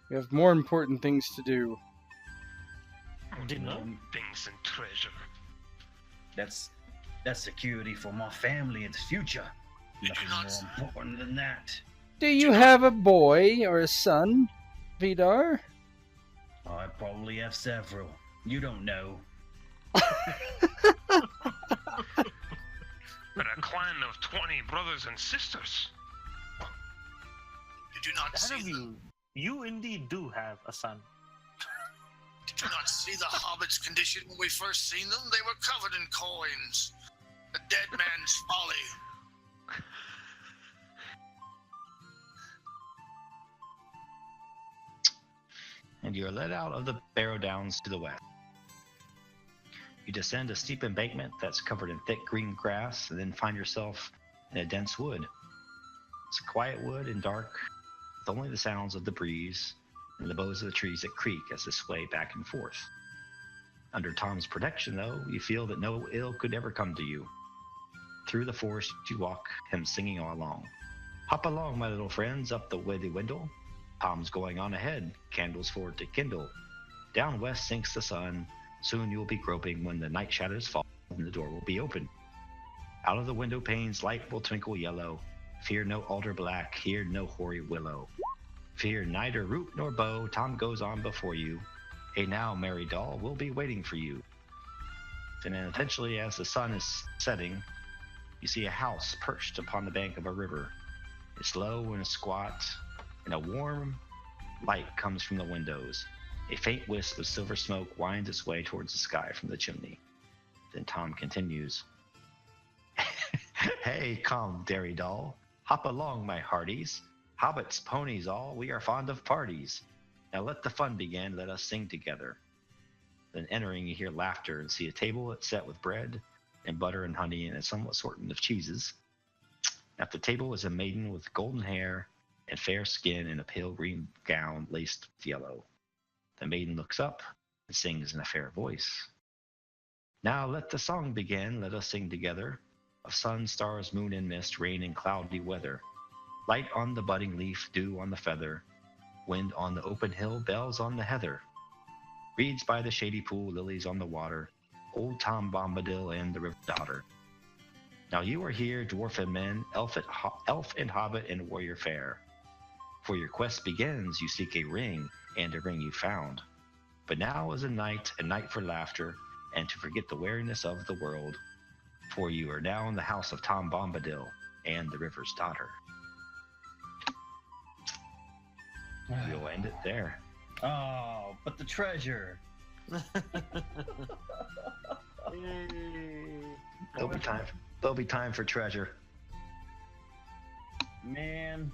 We have more important things to do." Dinner? Things and treasure. That's security for my family in the future. Nothing more important than that. Do you have a boy or a son, Vidar? I probably have several. You don't know. But a clan of 20 brothers and sisters. Did you not That see of them? you indeed do have a son. Did you not see the hobbits' condition when we first seen them? They were covered in coins. A dead man's folly. And you are led out of the Barrow Downs to the west. You descend a steep embankment that's covered in thick green grass and then find yourself in a dense wood. It's a quiet wood and dark, with only the sounds of the breeze and the boughs of the trees that creak as they sway back and forth. Under Tom's protection, though, you feel that no ill could ever come to you. Through the forest you walk, him singing all along. Hop along, my little friends, up the way they windle. Tom's going on ahead, candles forward to kindle. Down west sinks the sun. Soon you'll be groping when the night shadows fall and the door will be open. Out of the window panes light will twinkle yellow. Fear no alder black, hear no hoary willow. Fear neither root nor bow, Tom goes on before you. Hey now, merry doll, we'll be waiting for you. Then eventually, as the sun is setting, you see a house perched upon the bank of a river. It's low and squat, and a warm light comes from the windows. A faint wisp of silver smoke winds its way towards the sky from the chimney. Then Tom continues. Hey, come, dairy doll. Hop along, my hearties. Hobbits, ponies all, we are fond of parties. Now let the fun begin, let us sing together. Then entering, you hear laughter and see a table set with bread and butter and honey and a somewhat assortment of cheeses. At the table is a maiden with golden hair and fair skin in a pale green gown laced with yellow. The maiden looks up and sings in a fair voice. Now let the song begin, let us sing together, of sun, stars, moon, and mist, rain, and cloudy weather. Light on the budding leaf, dew on the feather, wind on the open hill, bells on the heather. Reeds by the shady pool, lilies on the water, old Tom Bombadil and the river daughter. Now you are here, dwarf and men, elf and hobbit and warrior fair. For your quest begins, you seek a ring, and a ring you found. But now is a night for laughter, and to forget the weariness of the world. For you are now in the house of Tom Bombadil and the river's daughter. We'll end it there. Oh, but the treasure. There'll be time for treasure. Man,